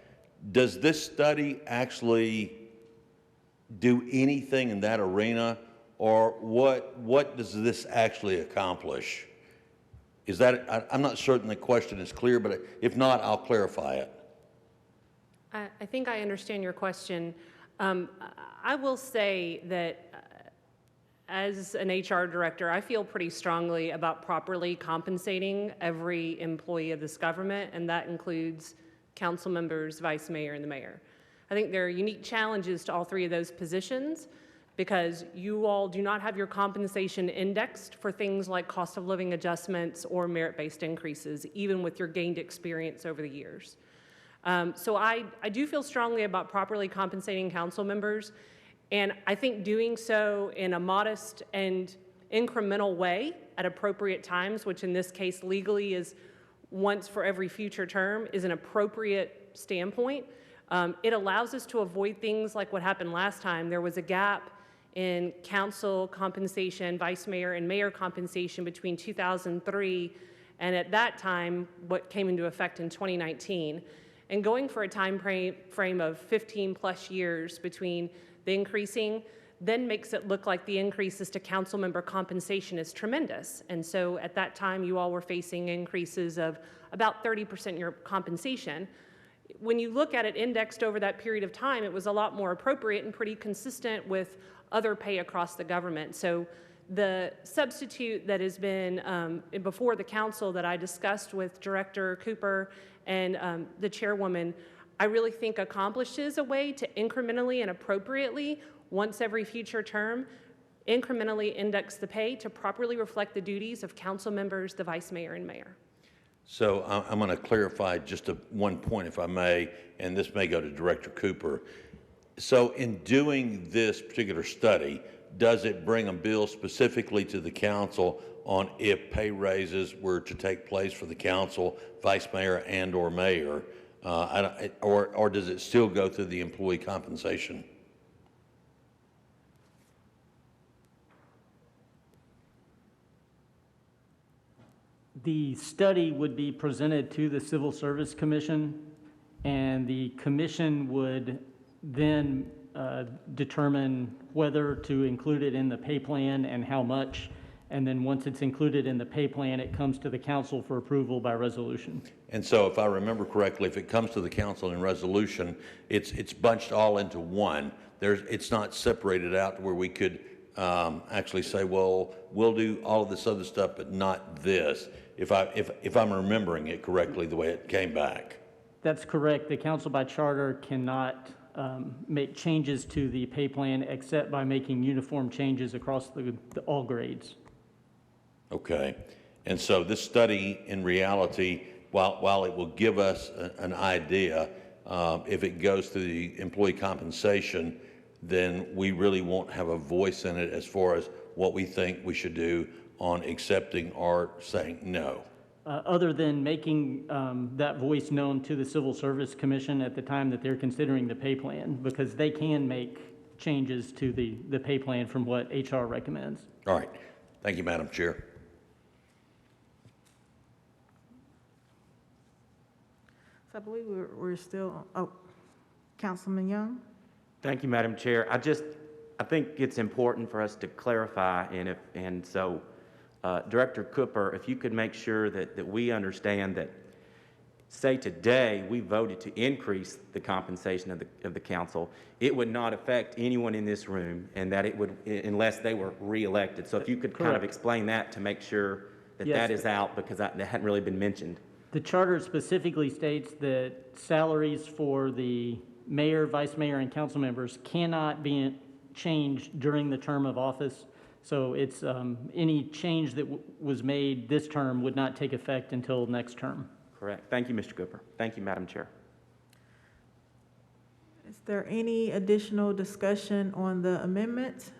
Speaker 3: Does this study actually do anything in that arena, or what does this actually accomplish? Is that, I'm not certain the question is clear, but if not, I'll clarify it.
Speaker 14: I think I understand your question. I will say that as an HR director, I feel pretty strongly about properly compensating every employee of this government, and that includes council members, vice mayor, and the mayor. I think there are unique challenges to all three of those positions because you all do not have your compensation indexed for things like cost of living adjustments or merit-based increases, even with your gained experience over the years. So I do feel strongly about properly compensating council members, and I think doing so in a modest and incremental way at appropriate times, which in this case legally is once for every future term, is an appropriate standpoint. It allows us to avoid things like what happened last time. There was a gap in council compensation, vice mayor and mayor compensation between 2003 and at that time what came into effect in 2019. And going for a time frame of 15 plus years between the increasing then makes it look like the increases to council member compensation is tremendous. And so at that time, you all were facing increases of about 30% in your compensation. When you look at it indexed over that period of time, it was a lot more appropriate and pretty consistent with other pay across the government. So the substitute that has been before the council that I discussed with Director Cooper and the chairwoman, I really think accomplishes a way to incrementally and appropriately, once every future term, incrementally index the pay to properly reflect the duties of council members, the vice mayor, and mayor.
Speaker 3: So I'm going to clarify just one point, if I may, and this may go to Director Cooper. So in doing this particular study, does it bring a bill specifically to the council on if pay raises were to take place for the council, vice mayor, and/or mayor? Or does it still go through the employee compensation?
Speaker 2: The study would be presented to the Civil Service Commission, and the commission would then determine whether to include it in the pay plan and how much. And then once it's included in the pay plan, it comes to the council for approval by resolution.
Speaker 3: And so if I remember correctly, if it comes to the council in resolution, it's bunched all into one. It's not separated out to where we could actually say, well, we'll do all of this other stuff, but not this, if I'm remembering it correctly, the way it came back.
Speaker 2: That's correct. The council by charter cannot make changes to the pay plan except by making uniform changes across all grades.
Speaker 3: Okay. And so this study, in reality, while it will give us an idea, if it goes through the employee compensation, then we really won't have a voice in it as far as what we think we should do on accepting or saying no.
Speaker 2: Other than making that voice known to the Civil Service Commission at the time that they're considering the pay plan, because they can make changes to the pay plan from what HR recommends.
Speaker 3: All right. Thank you, Madam Chair.
Speaker 1: So I believe we're still, Councilman Young?
Speaker 15: Thank you, Madam Chair. I think it's important for us to clarify, and so Director Cooper, if you could make sure that we understand that, say today we voted to increase the compensation of the council, it would not affect anyone in this room, and that it would, unless they were reelected. So if you could kind of explain that to make sure that that is out, because that hadn't really been mentioned.
Speaker 2: The charter specifically states that salaries for the mayor, vice mayor, and council members cannot be changed during the term of office. So it's any change that was made this term would not take effect until next term.
Speaker 15: Correct. Thank you, Mr. Cooper. Thank you, Madam Chair.
Speaker 1: Is there any additional discussion on the amendment?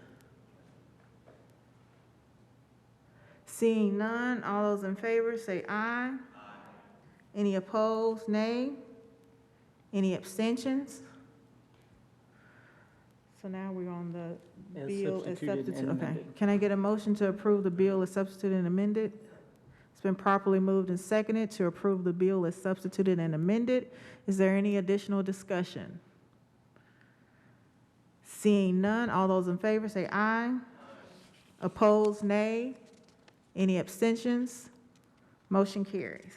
Speaker 1: Seeing none, all those in favor say aye. Any opposed, nay? Any abstentions? So now we're on the bill as substituted. Okay. Can I get a motion to approve the bill as substituted and amended? It's been properly moved and seconded to approve the bill as substituted and amended. Is there any additional discussion? Seeing none, all those in favor say aye. Opposed, nay? Any abstentions? Motion carries.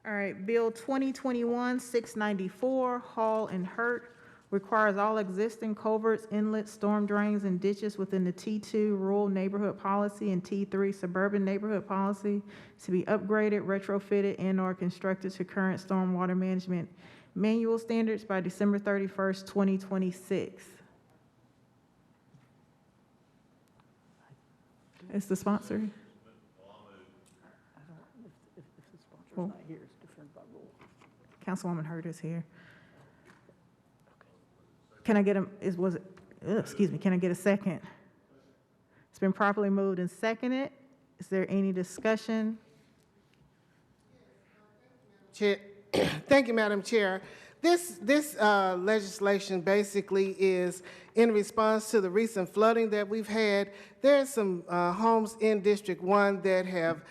Speaker 1: All right, Bill 2021-694, Hall and Hurt, requires all existing culverts, inlets, storm drains, and ditches within the T2 Rural Neighborhood Policy and T3 Suburban Neighborhood Policy to be upgraded, retrofitted, and/or constructed to current stormwater management manual standards by December 31st, 2026. Is the sponsor? Well, Councilwoman Hurt is here. Can I get can I get a second? It's been properly moved and seconded. Is there any discussion?
Speaker 4: Chair, thank you, Madam Chair. This legislation basically is in response to the recent flooding that we've had. There's some homes in District 1 that have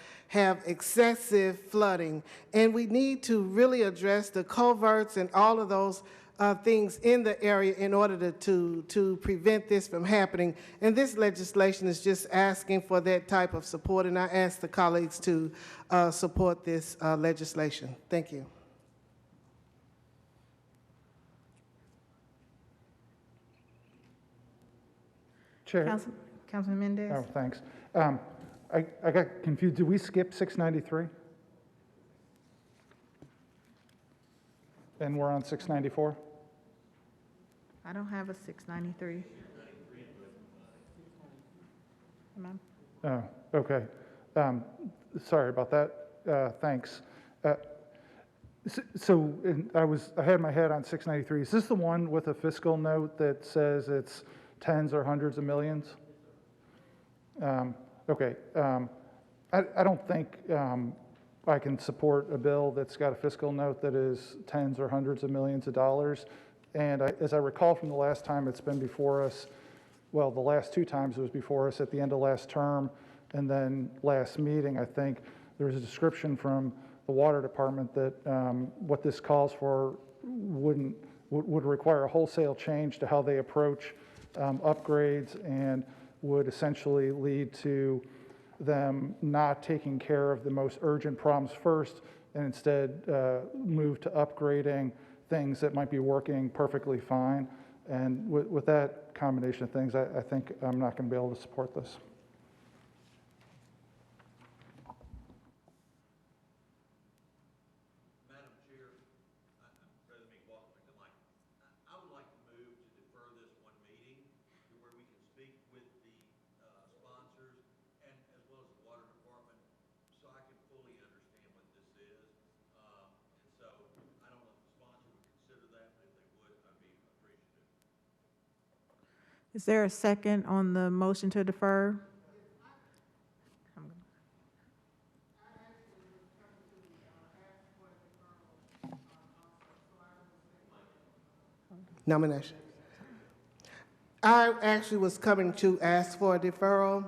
Speaker 4: excessive flooding, and we need to really address the culverts and all of those things in the area in order to prevent this from happening. And this legislation is just asking for that type of support, and I ask the colleagues to support this legislation. Thank you.
Speaker 7: Chair.
Speaker 1: Councilman Mendez?
Speaker 7: Oh, thanks. I got confused. Did we skip 693? And we're on 694?
Speaker 1: I don't have a 693. Am I?
Speaker 7: Oh, okay. Sorry about that. Thanks. I had my head on 693. Is this the one with a fiscal note that says it's tens or hundreds of millions? Okay. I don't think I can support a bill that's got a fiscal note that is tens or hundreds of millions of dollars. And as I recall from the last time it's been before us, well, the last two times it was before us at the end of last term and then last meeting, I think there was a description from the water department that what this calls for would require a wholesale change to how they approach upgrades and would essentially lead to them not taking care of the most urgent problems first and instead move to upgrading things that might be working perfectly fine. And with that combination of things, I think I'm not going to be able to support this.
Speaker 3: Madam Chair, rather than me walking back the mic, I would like to move to defer this one meeting to where we can speak with the sponsors and as well as the water department so I can fully understand what this is. And so I don't know if the sponsor would consider that, but if they would, I'd be appreciative.
Speaker 1: Is there a second on the motion to defer?
Speaker 4: Nomination. I actually was coming to ask for a deferral,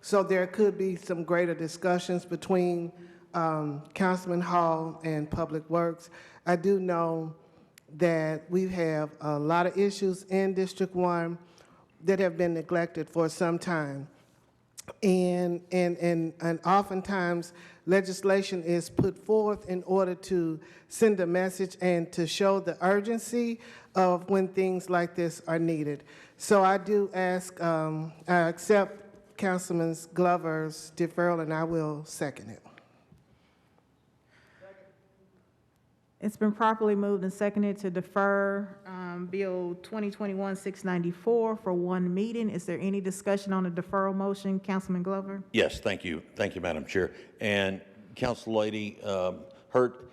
Speaker 4: so there could be some greater discussions between Councilman Hall and Public Works. I do know that we have a lot of issues in District 1 that have been neglected for some time. And oftentimes legislation is put forth in order to send a message and to show the urgency of when things like this are needed. So I do ask, I accept Councilman Glover's deferral and I will second it.
Speaker 1: It's been properly moved and seconded to defer Bill 2021-694 for one meeting. Is there any discussion on the deferral motion? Councilman Glover?
Speaker 3: Yes, thank you. Thank you, Madam Chair. And Council Lady Hurt,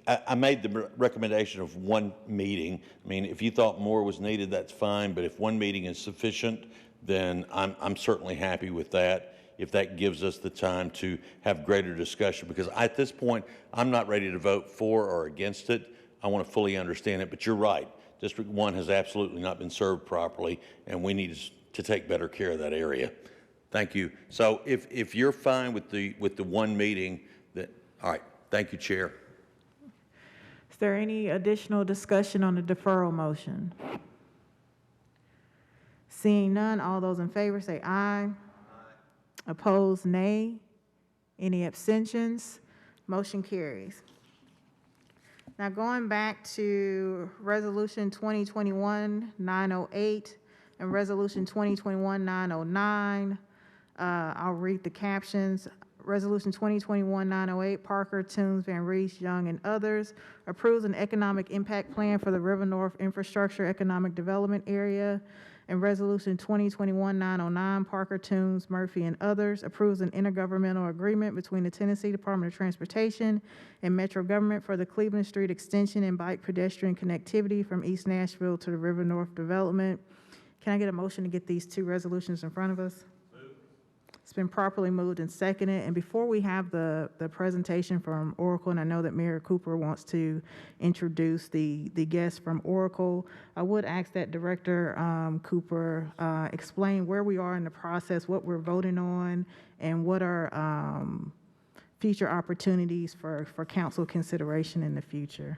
Speaker 3: I made the recommendation of one meeting. I mean, if you thought more was needed, that's fine, but if one meeting is sufficient, then I'm certainly happy with that, if that gives us the time to have greater discussion, because at this point, I'm not ready to vote for or against it. I want to fully understand it, but you're right. District 1 has absolutely not been served properly, and we need to take better care of that area. Thank you. So if you're fine with the one meeting, all right. Thank you, Chair.
Speaker 1: Is there any additional discussion on the deferral motion? Seeing none, all those in favor say aye. Aye. Opposed, nay. Any abstentions? Motion carries. Now going back to Resolution 2021-908 and Resolution 2021-909, I'll read the captions. Resolution 2021-908, Parker, Toombs, Van Rees, Young, and others, approves an economic impact plan for the River North Infrastructure Economic Development Area. And Resolution 2021-909, Parker, Toombs, Murphy, and others, approves an intergovernmental agreement between the Tennessee Department of Transportation and Metro Government for the Cleveland Street Extension and bike pedestrian connectivity from East Nashville to the River North Development. Can I get a motion to get these two resolutions in front of us? It's been properly moved and seconded. And before we have the presentation from Oracle, and I know that Mayor Cooper wants to introduce the guest from Oracle, I would ask that Director Cooper explain where we are in the process, what we're voting on, and what are future opportunities for council consideration in the future.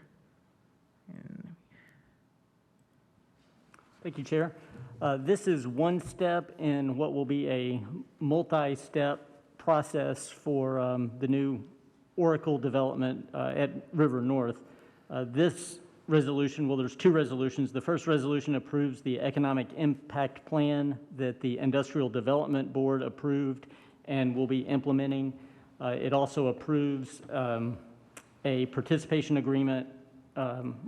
Speaker 2: Thank you, Chair. This is one step in what will be a multi-step process for the new Oracle development at River North. This resolution, well, there's two resolutions. The first resolution approves the economic impact plan that the Industrial Development Board approved and will be implementing. It also approves a participation agreement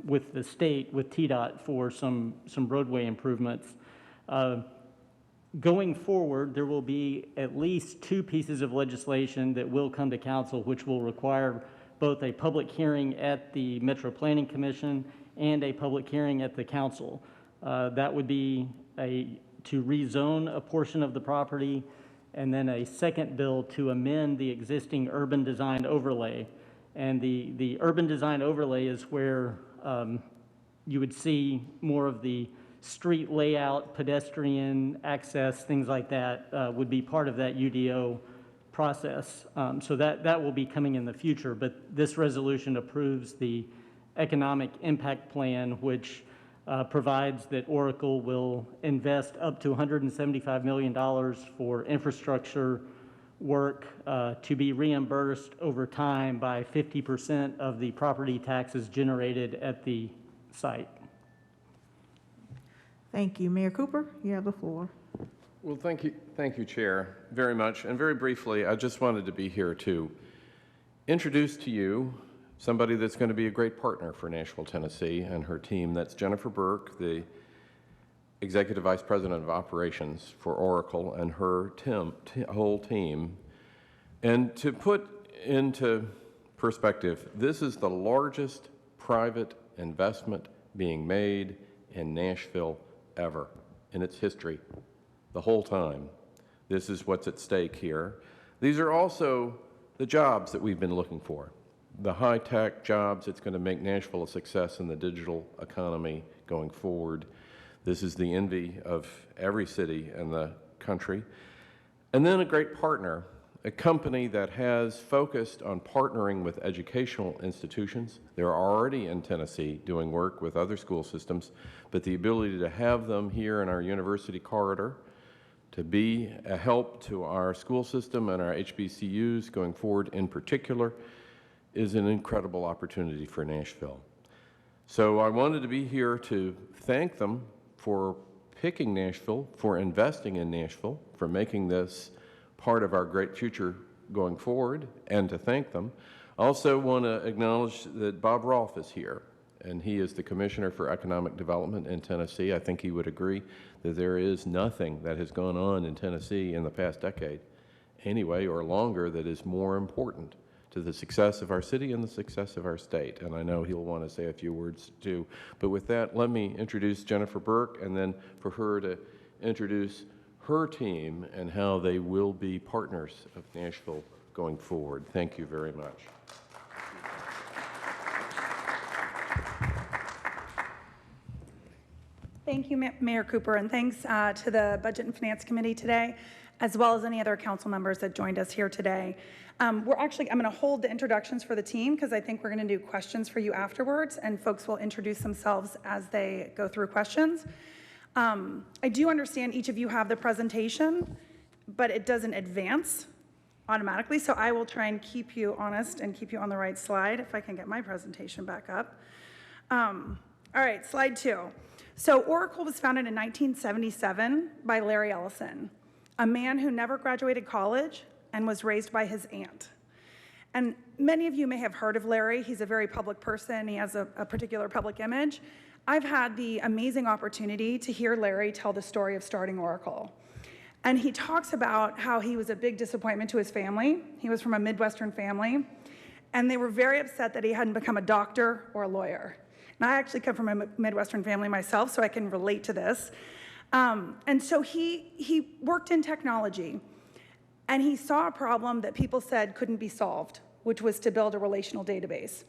Speaker 2: with the state, with TDOT, for some roadway improvements. Going forward, there will be at least two pieces of legislation that will come to council, which will require both a public hearing at the Metro Planning Commission and a public hearing at the council. That would be a to rezone a portion of the property, and then a second bill to amend the existing urban design overlay. And the urban design overlay is where you would see more of the street layout, pedestrian access, things like that would be part of that UDO process. So that will be coming in the future, but this resolution approves the economic impact plan, which provides that Oracle will invest up to $175 million for infrastructure work to be reimbursed over time by 50% of the property taxes generated at the site.
Speaker 1: Thank you. Mayor Cooper, you have the floor.
Speaker 16: Well, thank you, Chair, very much. And very briefly, I just wanted to be here to introduce to you somebody that's going to be a great partner for Nashville, Tennessee, and her team. That's Jennifer Burke, the Executive Vice President of Operations for Oracle, and her whole team. And to put into perspective, this is the largest private investment being made in Nashville ever in its history, the whole time. This is what's at stake here. These are also the jobs that we've been looking for, the high-tech jobs that's going to make Nashville a success in the digital economy going forward. This is the envy of every city in the country. And then a great partner, a company that has focused on partnering with educational institutions. They're already in Tennessee doing work with other school systems, but the ability to have them here in our university corridor to be a help to our school system and our HBCUs going forward in particular is an incredible opportunity for Nashville. So I wanted to be here to thank them for picking Nashville, for investing in Nashville, for making this part of our great future going forward, and to thank them. I also want to acknowledge that Bob Rolfe is here, and he is the Commissioner for Economic Development in Tennessee. I think he would agree that there is nothing that has gone on in Tennessee in the past decade, anyway, or longer, that is more important to the success of our city and the success of our state. And I know he'll want to say a few words too. But with that, let me introduce Jennifer Burke, and then for her to introduce her team and how they will be partners of Nashville going forward. Thank you very much.
Speaker 17: Thank you, Mayor Cooper, and thanks to the Budget and Finance Committee today, as well as any other council members that joined us here today. I'm going to hold the introductions for the team because I think we're going to do questions for you afterwards, and folks will introduce themselves as they go through questions. I do understand each of you have the presentation, but it doesn't advance automatically, so I will try and keep you honest and keep you on the right slide if I can get my presentation back up. All right, slide 2. So Oracle was founded in 1977 by Larry Ellison, a man who never graduated college and was raised by his aunt. And many of you may have heard of Larry. He's a very public person. He has a particular public image. I've had the amazing opportunity to hear Larry tell the story of starting Oracle. And he talks about how he was a big disappointment to his family. He was from a Midwestern family, and they were very upset that he hadn't become a doctor or a lawyer. And I actually come from a Midwestern family myself, so I can relate to this. And so he worked in technology, and he saw a problem that people said couldn't be solved, which was to build a relational database.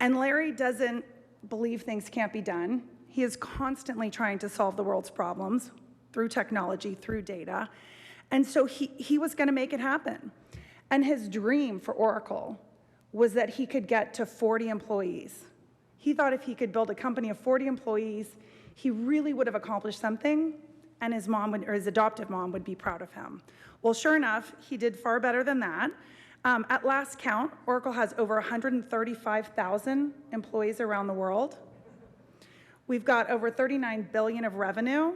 Speaker 17: And Larry doesn't believe things can't be done. He is constantly trying to solve the world's problems through technology, through data. And so he was going to make it happen. And his dream for Oracle was that he could get to 40 employees. He thought if he could build a company of 40 employees, he really would have accomplished something, and his mom would, or his adoptive mom would be proud of him. Well, sure enough, he did far better than that. At last count, Oracle has over 135,000 employees around the world. We've got over $39 billion of revenue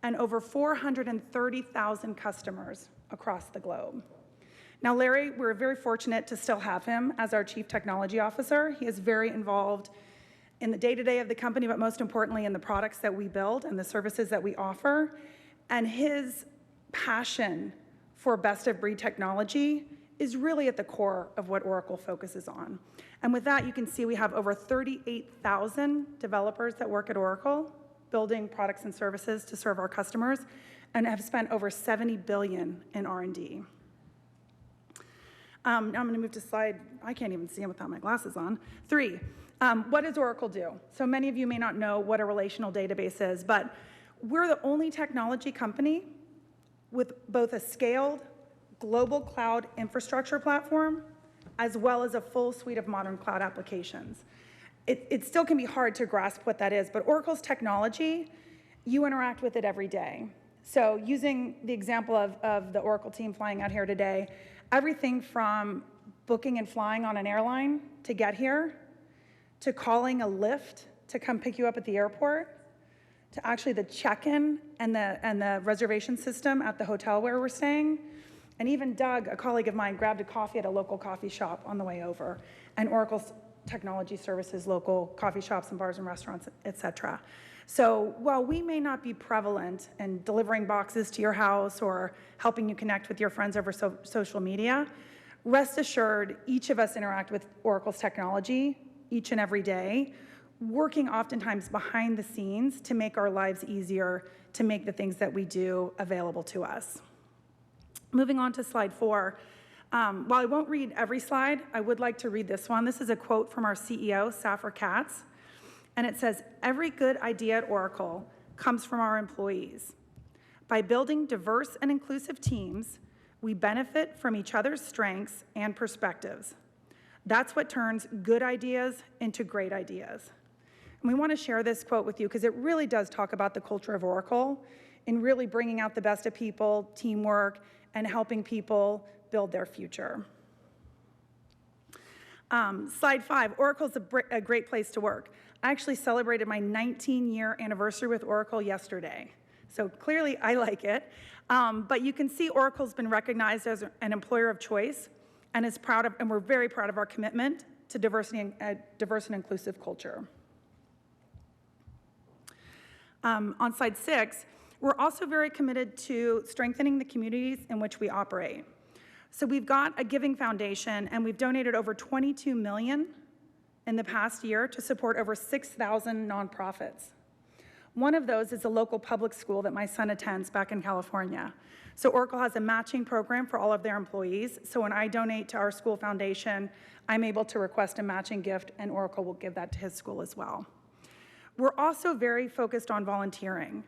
Speaker 17: and over 430,000 customers across the globe. Now, Larry, we're very fortunate to still have him as our Chief Technology Officer. He is very involved in the day-to-day of the company, but most importantly in the products that we build and the services that we offer. And his passion for best-of-breed technology is really at the core of what Oracle focuses on. And with that, you can see we have over 38,000 developers that work at Oracle, building products and services to serve our customers, and have spent over $70 billion in R&D. Now I'm going to move to slide, I can't even see them without my glasses on. 3, what does Oracle do? So many of you may not know what a relational database is, but we're the only technology company with both a scaled global cloud infrastructure platform as well as a full suite of modern cloud applications. It still can be hard to grasp what that is, but Oracle's technology, you interact with it every day. So using the example of the Oracle team flying out here today, everything from booking and flying on an airline to get here, to calling a Lyft to come pick you up at the airport, to actually the check-in and the reservation system at the hotel where we're staying. And even Doug, a colleague of mine, grabbed a coffee at a local coffee shop on the way over, and Oracle's technology services local coffee shops and bars and restaurants, et cetera. So while we may not be prevalent in delivering boxes to your house or helping you connect with your friends over social media, rest assured each of us interact with Oracle's technology each and every day, working oftentimes behind the scenes to make our lives easier, to make the things that we do available to us. Moving on to slide 4. While I won't read every slide, I would like to read this one. This is a quote from our CEO, Safra Katz, and it says, "Every good idea at Oracle comes from our employees. By building diverse and inclusive teams, we benefit from each other's strengths and perspectives. That's what turns good ideas into great ideas." And we want to share this quote with you because it really does talk about the culture of Oracle in really bringing out the best of people, teamwork, and helping people build their future. Slide 5, Oracle's a great place to work. I actually celebrated my 19-year anniversary with Oracle yesterday. So clearly I like it. But you can see Oracle's been recognized as an employer of choice and we're very proud of our commitment to diverse and inclusive culture. On slide 6, we're also very committed to strengthening the communities in which we operate. So we've got a giving foundation, and we've donated over $22 million in the past year to support over 6,000 nonprofits. One of those is a local public school that my son attends back in California. So Oracle has a matching program for all of their employees. So when I donate to our school foundation, I'm able to request a matching gift, and Oracle will give that to his school as well. We're also very focused on volunteering.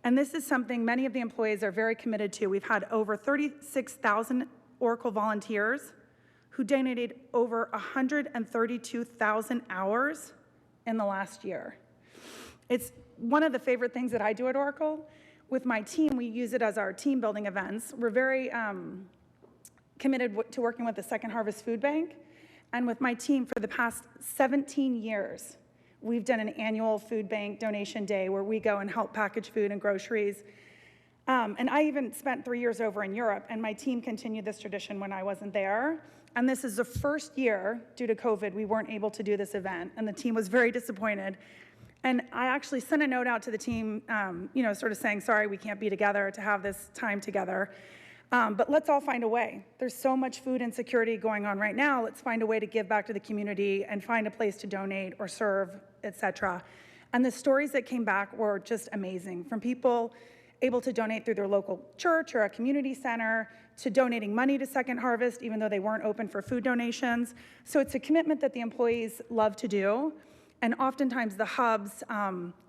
Speaker 17: And this is something many of the employees are very committed to. We've had over 36,000 Oracle volunteers who donated over 132,000 hours in the last year. It's one of the favorite things that I do at Oracle. With my team, we use it as our team building events. We're very committed to working with the Second Harvest Food Bank. And with my team for the past 17 years, we've done an annual food bank donation day where we go and help package food and groceries. And I even spent 3 years over in Europe, and my team continued this tradition when I wasn't there. And this is the first year, due to COVID, we weren't able to do this event, and the team was very disappointed. And I actually sent a note out to the team, sort of saying, sorry, we can't be together to have this time together. But let's all find a way. There's so much food insecurity going on right now. Let's find a way to give back to the community and find a place to donate or serve, et cetera. And the stories that came back were just amazing, from people able to donate through their local church or a community center, to donating money to Second Harvest, even though they weren't open for food donations. So it's a commitment that the employees love to do. And oftentimes the hubs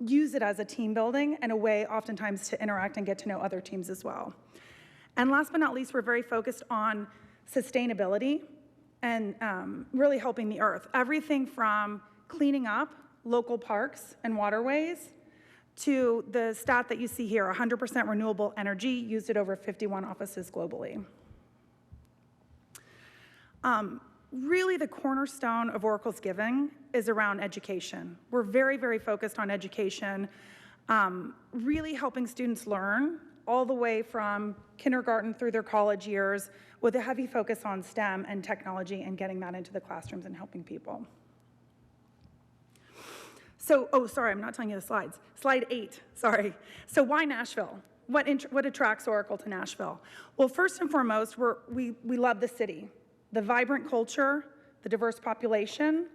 Speaker 17: use it as a team building and a way oftentimes to interact and get to know other teams as well. And last but not least, we're very focused on sustainability and really helping the earth. Everything from cleaning up local parks and waterways to the stat that you see here, 100% renewable energy used at over 51 offices globally. Really, the cornerstone of Oracle's giving is around education. We're very, very focused on education, really helping students learn all the way from kindergarten through their college years, with a heavy focus on STEM and technology and getting that into the classrooms and helping people. So, sorry, I'm not telling you the slides. Slide 8, sorry. So why Nashville? What attracts Oracle to Nashville? Well, first and foremost, we love the city, the vibrant culture, the diverse population,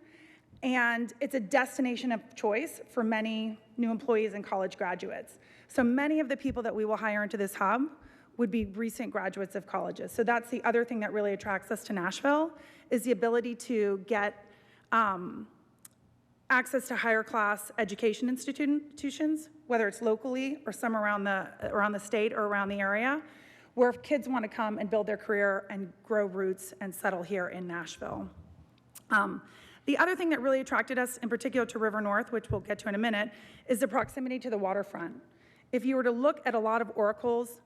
Speaker 17: and it's a destination of choice for many new employees and college graduates. So many of the people that we will hire into this hub would be recent graduates of colleges. So that's the other thing that really attracts us to Nashville, is the ability to get access to higher class education institutions, whether it's locally or some around the state or around the area, where kids want to come and build their career and grow roots and settle here in Nashville. The other thing that really attracted us, in particular to River North, which we'll get to in a minute, is the proximity to the waterfront. If you were to look at a lot of Oracle's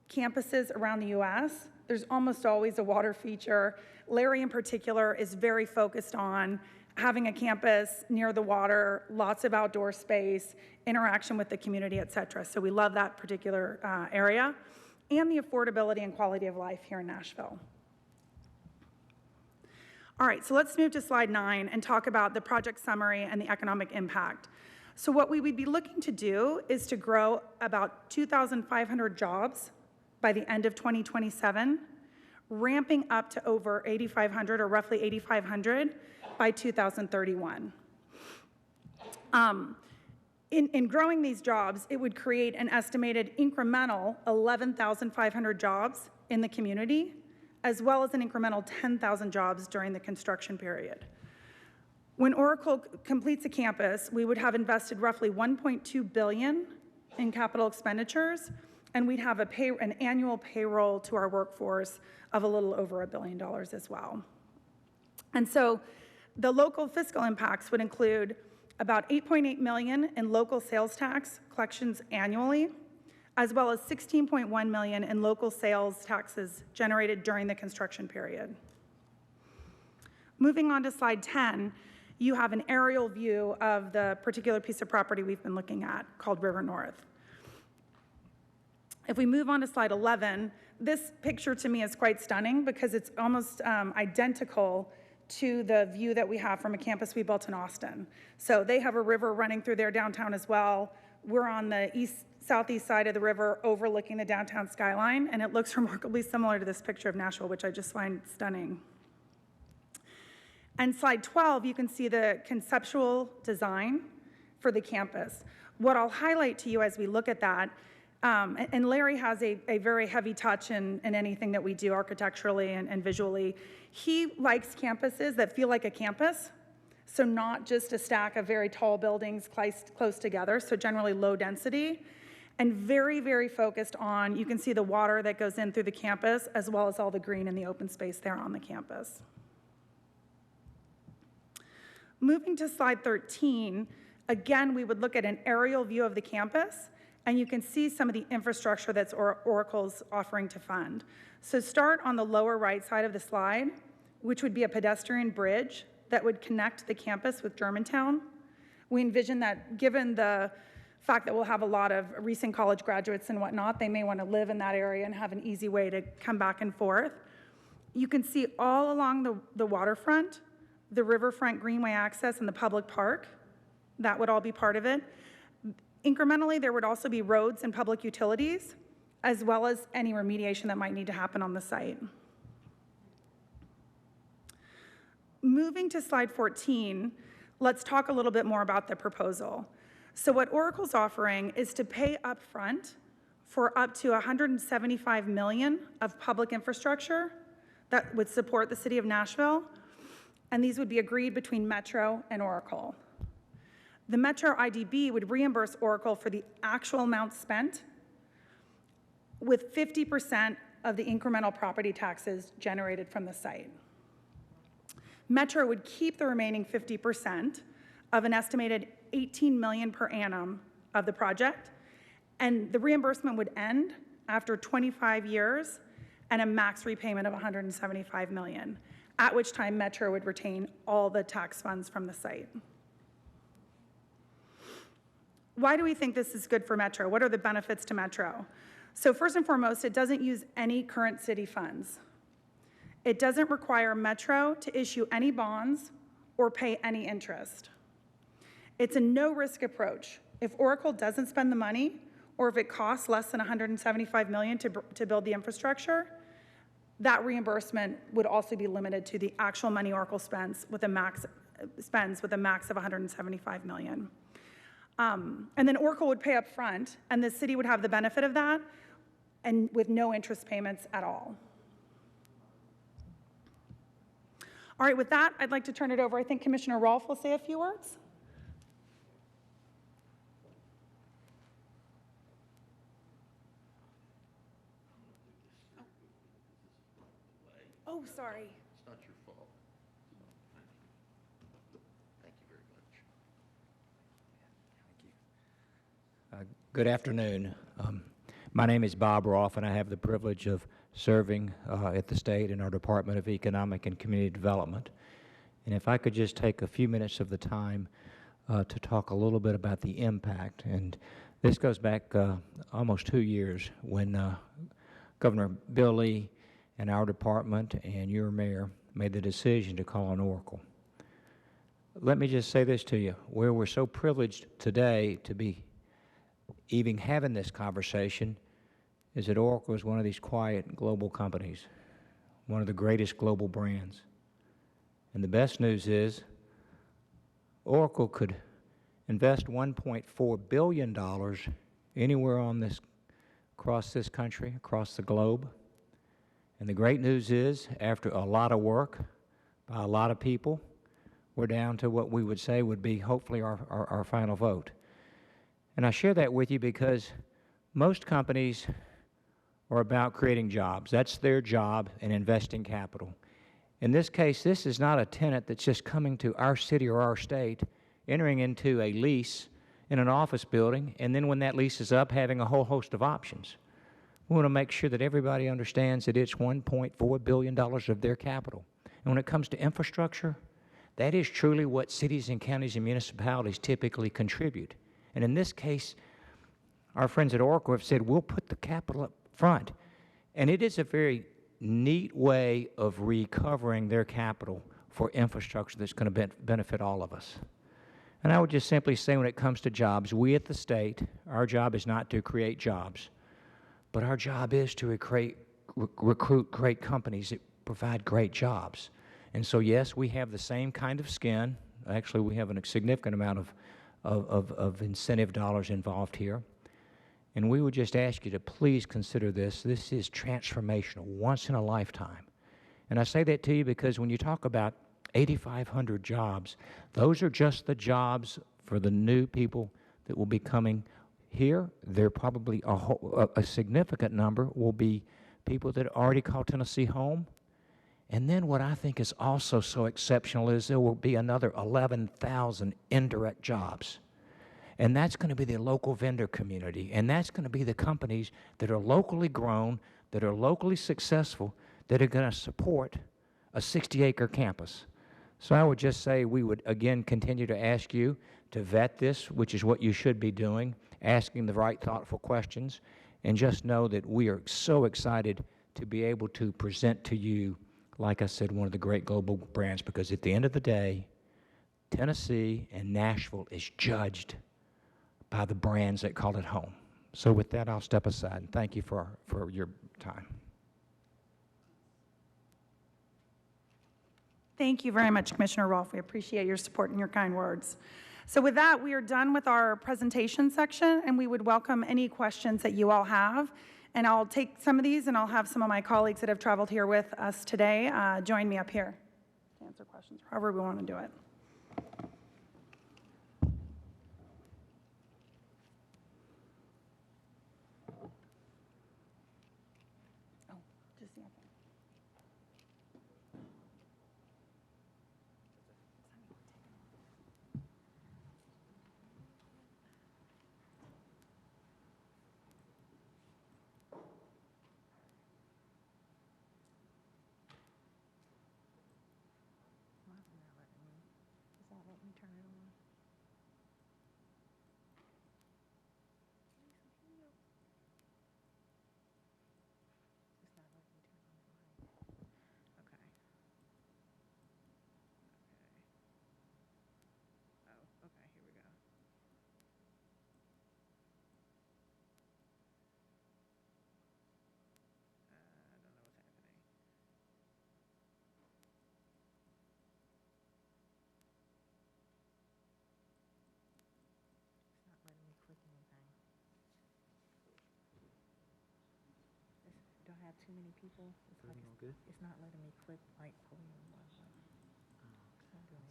Speaker 17: campuses around the US, there's almost always a water feature. Larry in particular is very focused on having a campus near the water, lots of outdoor space, interaction with the community, et cetera. So we love that particular area, and the affordability and quality of life here in Nashville. All right, so let's move to slide 9 and talk about the project summary and the economic impact. So what we would be looking to do is to grow about 2,500 jobs by the end of 2027, ramping up to over 8,500 or roughly 8,500 by 2031. In growing these jobs, it would create an estimated incremental 11,500 jobs in the community, as well as an incremental 10,000 jobs during the construction period. When Oracle completes a campus, we would have invested roughly $1.2 billion in capital expenditures, and we'd have an annual payroll to our workforce of a little over $1 billion as well. And so the local fiscal impacts would include about $8.8 million in local sales tax collections annually, as well as $16.1 million in local sales taxes generated during the construction period. Moving on to slide 10, you have an aerial view of the particular piece of property we've been looking at called River North. If we move on to slide 11, this picture to me is quite stunning because it's almost identical to the view that we have from a campus we built in Austin. So they have a river running through their downtown as well. We're on the southeast side of the river overlooking the downtown skyline, and it looks remarkably similar to this picture of Nashville, which I just find stunning. And slide 12, you can see the conceptual design for the campus. What I'll highlight to you as we look at that, and Larry has a very heavy touch in anything that we do architecturally and visually. He likes campuses that feel like a campus, so not just a stack of very tall buildings close together, so generally low density, and very, very focused on, you can see the water that goes in through the campus, as well as all the green and the open space there on the campus. Moving to slide 13, again, we would look at an aerial view of the campus, and you can see some of the infrastructure that's Oracle's offering to fund. So start on the lower right side of the slide, which would be a pedestrian bridge that would connect the campus with Germantown. We envision that given the fact that we'll have a lot of recent college graduates and whatnot, they may want to live in that area and have an easy way to come back and forth. You can see all along the waterfront, the riverfront greenway access and the public park. That would all be part of it. Incrementally, there would also be roads and public utilities, as well as any remediation that might need to happen on the site. Moving to slide 14, let's talk a little bit more about the proposal. So what Oracle's offering is to pay upfront for up to $175 million of public infrastructure that would support the city of Nashville, and these would be agreed between Metro and Oracle. The Metro IDB would reimburse Oracle for the actual amount spent, with 50% of the incremental property taxes generated from the site. Metro would keep the remaining 50% of an estimated $18 million per annum of the project, and the reimbursement would end after 25 years and a max repayment of $175 million, at which time Metro would retain all the tax funds from the site. Why do we think this is good for Metro? What are the benefits to Metro? So first and foremost, it doesn't use any current city funds. It doesn't require Metro to issue any bonds or pay any interest. It's a no-risk approach. If Oracle doesn't spend the money, or if it costs less than $175 million to build the infrastructure, that reimbursement would also be limited to the actual money Oracle spends with a max of $175 million. And then Oracle would pay up front, and the city would have the benefit of that, and with no interest payments at all. All right, with that, I'd like to turn it over. I think Commissioner Rolfe will say a few words. Oh, sorry.
Speaker 3: It's not your fault. Thank you very much.
Speaker 18: Good afternoon. My name is Bob Rolfe, and I have the privilege of serving at the state in our Department of Economic and Community Development. And if I could just take a few minutes of the time to talk a little bit about the impact. And this goes back almost 2 years when Governor Bill Lee and our department and your mayor made the decision to call on Oracle. Let me just say this to you. Where we're so privileged today to be even having this conversation is that Oracle is one of these quiet global companies, one of the greatest global brands. And the best news is Oracle could invest $1.4 billion anywhere on this, across this country, across the globe. And the great news is, after a lot of work by a lot of people, we're down to what we would say would be hopefully our final vote. And I share that with you because most companies are about creating jobs. That's their job in investing capital. In this case, this is not a tenant that's just coming to our city or our state, entering into a lease in an office building, and then when that lease is up, having a whole host of options. We want to make sure that everybody understands that it's $1.4 billion of their capital. And when it comes to infrastructure, that is truly what cities and counties and municipalities typically contribute. And in this case, our friends at Oracle have said, we'll put the capital up front. And it is a very neat way of recovering their capital for infrastructure that's going to benefit all of us. And I would just simply say when it comes to jobs, we at the state, our job is not to create jobs. But our job is to recruit great companies that provide great jobs. And so, yes, we have the same kind of skin. Actually, we have a significant amount of incentive dollars involved here. And we would just ask you to please consider this. This is transformational, once in a lifetime. And I say that to you because when you talk about 8,500 jobs, those are just the jobs for the new people that will be coming here. There probably a significant number will be people that already call Tennessee home. And then what I think is also so exceptional is there will be another 11,000 indirect jobs. And that's going to be the local vendor community. And that's going to be the companies that are locally grown, that are locally successful, that are going to support a 60-acre campus. So I would just say we would, again, continue to ask you to vet this, which is what you should be doing, asking the right thoughtful questions, and just know that we are so excited to be able to present to you, like I said, one of the great global brands, because at the end of the day, Tennessee and Nashville is judged by the brands that call it home. So with that, I'll step aside, and thank you for your time.
Speaker 17: Thank you very much, Commissioner Rolfe. We appreciate your support and your kind words. So with that, we are done with our presentation section, and we would welcome any questions that you all have. And I'll take some of these, and I'll have some of my colleagues that have traveled here with us today join me up here to answer questions, however we want to do it. Oh, just a second.
Speaker 1: have too many people. It's like it's not letting me click like podium. It's not doing anything. Did I do something?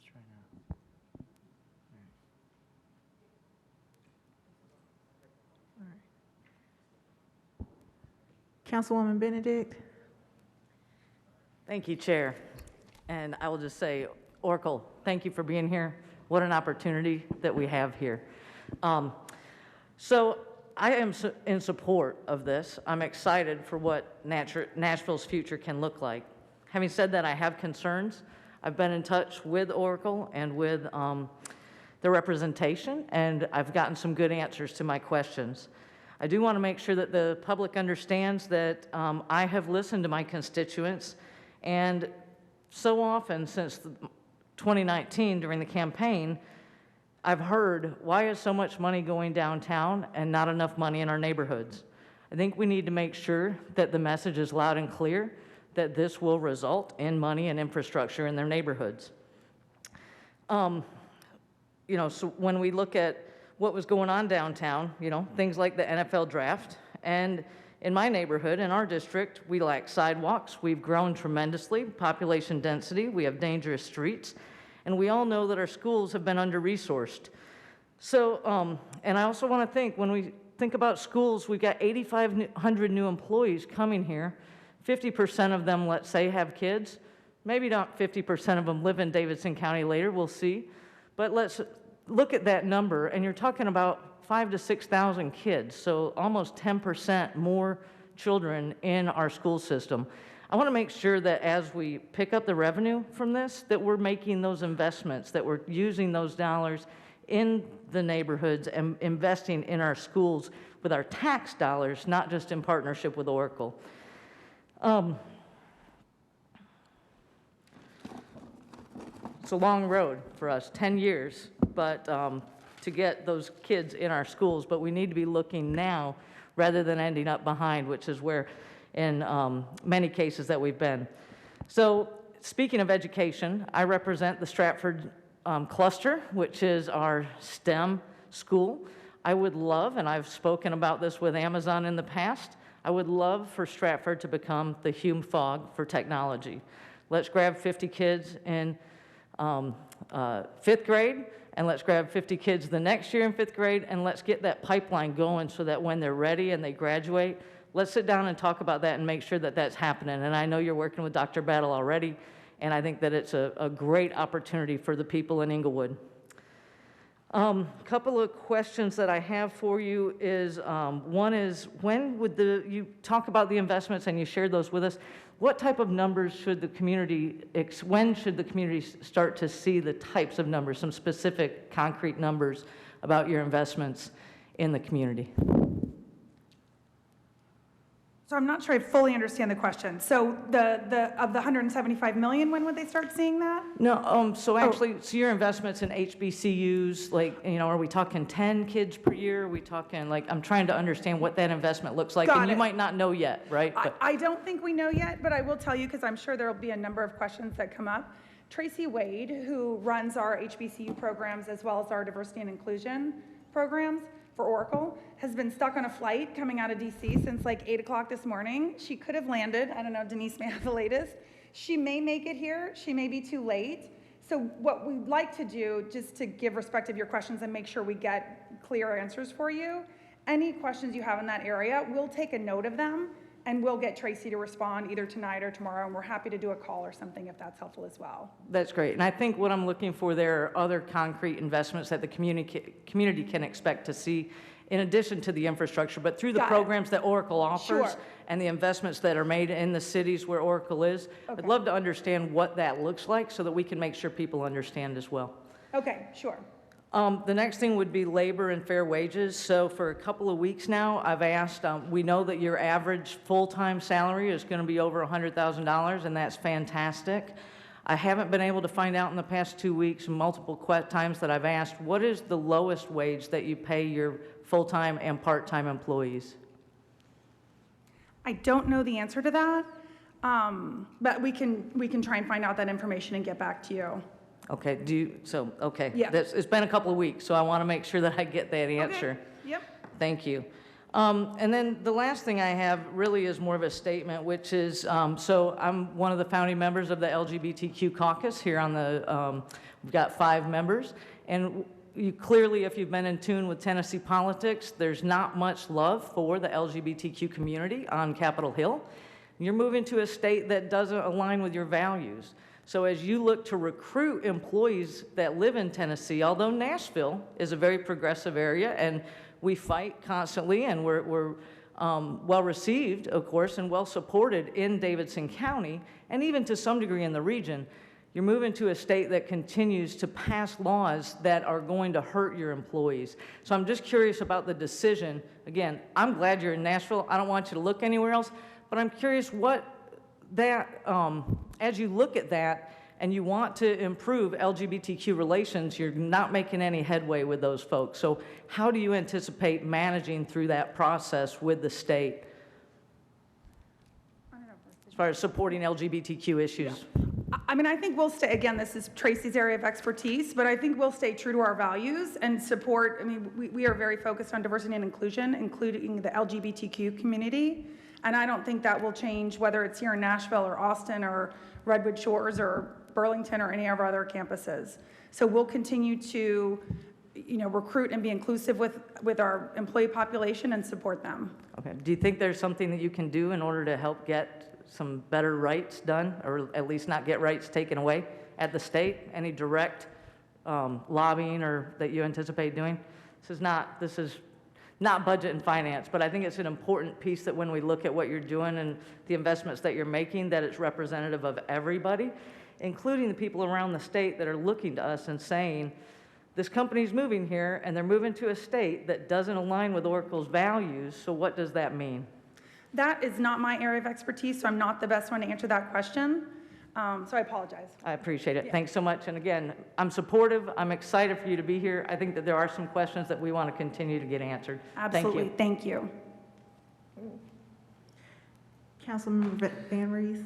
Speaker 1: Let's try now. All right. Councilwoman Benedict?
Speaker 13: Thank you, Chair. And I will just say, Oracle, thank you for being here. What an opportunity that we have here. So I am in support of this. I'm excited for what Nashville's future can look like. Having said that, I have concerns. I've been in touch with Oracle and with the representation, and I've gotten some good answers to my questions. I do want to make sure that the public understands that I have listened to my constituents, and so often since 2019 during the campaign, I've heard, why is so much money going downtown and not enough money in our neighborhoods? I think we need to make sure that the message is loud and clear that this will result in money and infrastructure in their neighborhoods. So when we look at what was going on downtown, things like the NFL draft, and in my neighborhood, in our district, we lack sidewalks. We've grown tremendously, population density, we have dangerous streets, and we all know that our schools have been under-resourced. So, and I also want to think, when we think about schools, we've got 8,500 new employees coming here. 50% of them, let's say, have kids. Maybe not 50% of them live in Davidson County later, we'll see. But let's look at that number, and you're talking about 5,000 to 6,000 kids, so almost 10% more children in our school system. I want to make sure that as we pick up the revenue from this, that we're making those investments, that we're using those dollars in the neighborhoods and investing in our schools with our tax dollars, not just in partnership with Oracle. It's a long road for us, 10 years, but to get those kids in our schools, but we need to be looking now rather than ending up behind, which is where in many cases that we've been. So speaking of education, I represent the Stratford cluster, which is our STEM school. I would love, and I've spoken about this with Amazon in the past, I would love for Stratford to become the Hume Fog for technology. Let's grab 50 kids in 5th grade, and let's grab 50 kids the next year in 5th grade, and let's get that pipeline going so that when they're ready and they graduate, let's sit down and talk about that and make sure that that's happening. And I know you're working with Dr. Battle already, and I think that it's a great opportunity for the people in Inglewood. Couple of questions that I have for you is, one is, when would you talk about the investments and you shared those with us, what type of numbers should the community, when should the community start to see the types of numbers, some specific concrete numbers about your investments in the community?
Speaker 17: So I'm not sure I fully understand the question. So of the 175 million, when would they start seeing that?
Speaker 13: No, so actually, so your investments in HBCUs, like, are we talking 10 kids per year? Are we talking, like, I'm trying to understand what that investment looks like. And you might not know yet, right?
Speaker 17: I don't think we know yet, but I will tell you, because I'm sure there will be a number of questions that come up. Tracy Wade, who runs our HBCU programs as well as our diversity and inclusion programs for Oracle, has been stuck on a flight coming out of DC since like 8 o'clock this morning. She could have landed. I don't know, Denise may have the latest. She may make it here. She may be too late. So what we'd like to do, just to give respect of your questions and make sure we get clear answers for you, any questions you have in that area, we'll take a note of them and we'll get Tracy to respond either tonight or tomorrow, and we're happy to do a call or something if that's helpful as well.
Speaker 13: That's great. And I think what I'm looking for there are other concrete investments that the community can expect to see in addition to the infrastructure, but through the
Speaker 17: Got it.
Speaker 13: programs that Oracle offers
Speaker 17: Sure.
Speaker 13: and the investments that are made in the cities where Oracle is. I'd love to understand what that looks like so that we can make sure people understand as well.
Speaker 17: Okay, sure.
Speaker 13: The next thing would be labor and fair wages. So for a couple of weeks now, I've asked, we know that your average full-time salary is going to be over $100,000, and that's fantastic. I haven't been able to find out in the past 2 weeks, multiple times that I've asked, what is the lowest wage that you pay your full-time and part-time employees?
Speaker 17: I don't know the answer to that, but we can try and find out that information and get back to you.
Speaker 13: Okay, okay.
Speaker 17: Yeah.
Speaker 13: It's been a couple of weeks, so I want to make sure that I get that answer.
Speaker 17: Yep.
Speaker 13: Thank you. And then the last thing I have really is more of a statement, which is, so I'm one of the founding members of the LGBTQ caucus here on the, we've got 5 members, and you clearly, if you've been in tune with Tennessee politics, there's not much love for the LGBTQ community on Capitol Hill. You're moving to a state that doesn't align with your values. So as you look to recruit employees that live in Tennessee, although Nashville is a very progressive area and we fight constantly and we're well received, of course, and well supported in Davidson County and even to some degree in the region, you're moving to a state that continues to pass laws that are going to hurt your employees. So I'm just curious about the decision. Again, I'm glad you're in Nashville. I don't want you to look anywhere else, but I'm curious what that, as you look at that and you want to improve LGBTQ relations, you're not making any headway with those folks. So how do you anticipate managing through that process with the state as far as supporting LGBTQ issues?
Speaker 17: I mean, I think we'll stay, again, this is Tracy's area of expertise, but I think we'll stay true to our values and support, I mean, we are very focused on diversity and inclusion, including the LGBTQ community. And I don't think that will change whether it's here in Nashville or Austin or Redwood Shores or Burlington or any of our other campuses. So we'll continue to, recruit and be inclusive with our employee population and support them.
Speaker 13: Okay. Do you think there's something that you can do in order to help get some better rights done, or at least not get rights taken away at the state? Any direct lobbying or that you anticipate doing? This is not budget and finance, but I think it's an important piece that when we look at what you're doing and the investments that you're making, that it's representative of everybody, including the people around the state that are looking to us and saying, this company's moving here and they're moving to a state that doesn't align with Oracle's values, so what does that mean?
Speaker 17: That is not my area of expertise, so I'm not the best one to answer that question. So I apologize.
Speaker 13: I appreciate it.
Speaker 17: Yeah.
Speaker 13: Thanks so much. And again, I'm supportive. I'm excited for you to be here. I think that there are some questions that we want to continue to get answered.
Speaker 17: Absolutely. Thank you.
Speaker 1: Councilmember Van Rees.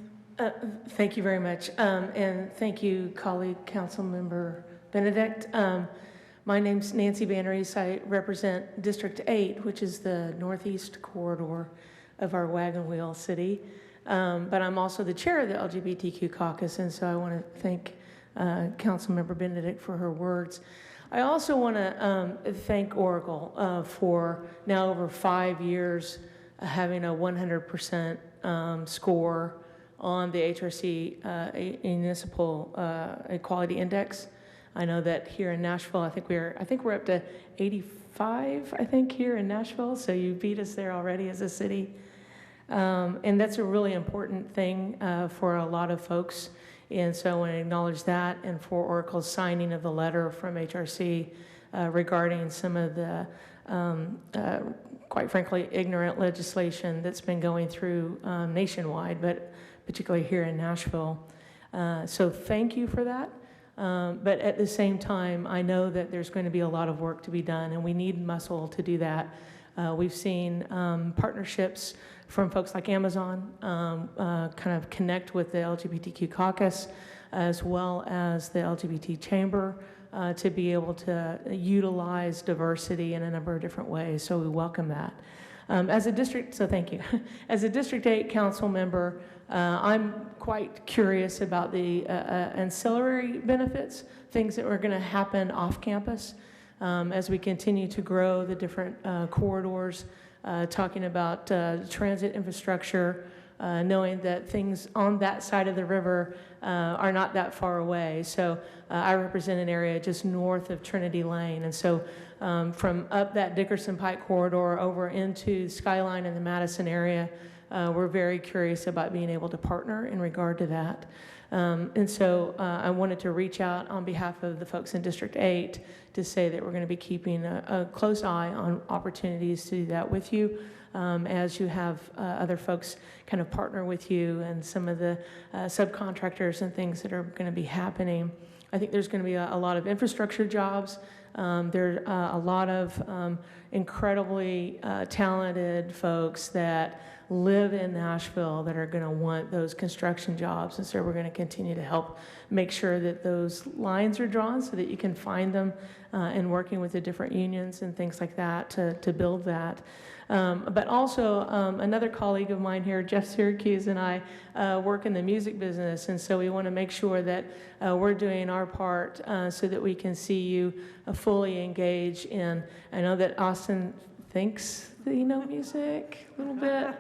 Speaker 19: Thank you very much. And thank you, colleague Councilmember Benedict. My name's Nancy Van Rees. I represent District 8, which is the northeast corridor of our wagon wheel city. But I'm also the chair of the LGBTQ caucus, and so I want to thank Councilmember Benedict for her words. I also want to thank Oracle for now over 5 years having a 100% score on the HRC Municipal Equality Index. I know that here in Nashville, I think we're up to 85, I think, here in Nashville, so you beat us there already as a city. And that's a really important thing for a lot of folks. And so I want to acknowledge that, and for Oracle's signing of the letter from HRC regarding some of the, quite frankly, ignorant legislation that's been going through nationwide, but particularly here in Nashville. So thank you for that. But at the same time, I know that there's going to be a lot of work to be done, and we need muscle to do that. We've seen partnerships from folks like Amazon kind of connect with the LGBTQ caucus, as well as the LGBT chamber, to be able to utilize diversity in a number of different ways. So we welcome that. As a district, so thank you. As a District 8 council member, I'm quite curious about the ancillary benefits, things that are going to happen off campus. as we continue to grow the different corridors, talking about transit infrastructure, knowing that things on that side of the river are not that far away. So I represent an area just north of Trinity Lane. And so from up that Dickerson Pike corridor over into Skyline and the Madison area, we're very curious about being able to partner in regard to that. And so I wanted to reach out on behalf of the folks in District 8 to say that we're going to be keeping a close eye on opportunities to do that with you, as you have other folks kind of partner with you and some of the subcontractors and things that are going to be happening. I think there's going to be a lot of infrastructure jobs. There are a lot of incredibly talented folks that live in Nashville that are going to want those construction jobs. And so we're going to continue to help make sure that those lines are drawn so that you can find them, and working with the different unions and things like that to build that. But also another colleague of mine here, Jeff Syracuse, and I work in the music business, and so we want to make sure that we're doing our part so that we can see you fully engage in. I know that Austin thinks that you know music a little bit,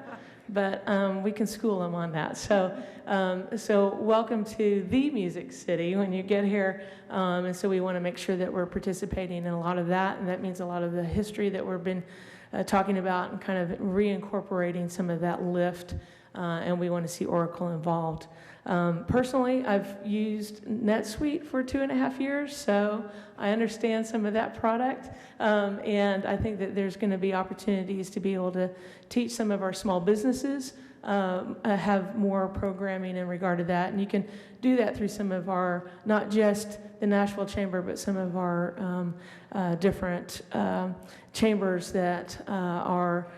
Speaker 19: but we can school him on that. So welcome to the Music City when you get here, and so we want to make sure that we're participating in a lot of that, and that means a lot of the history that we've been talking about and kind of reincorporating some of that lift, and we want to see Oracle involved. Personally, I've used NetSuite for 2.5 years, so I understand some of that product, and I think that there's going to be opportunities to be able to teach some of our small businesses, have more programming in regard to that, and you can do that through some of our, not just the Nashville Chamber, but some of our different chambers that are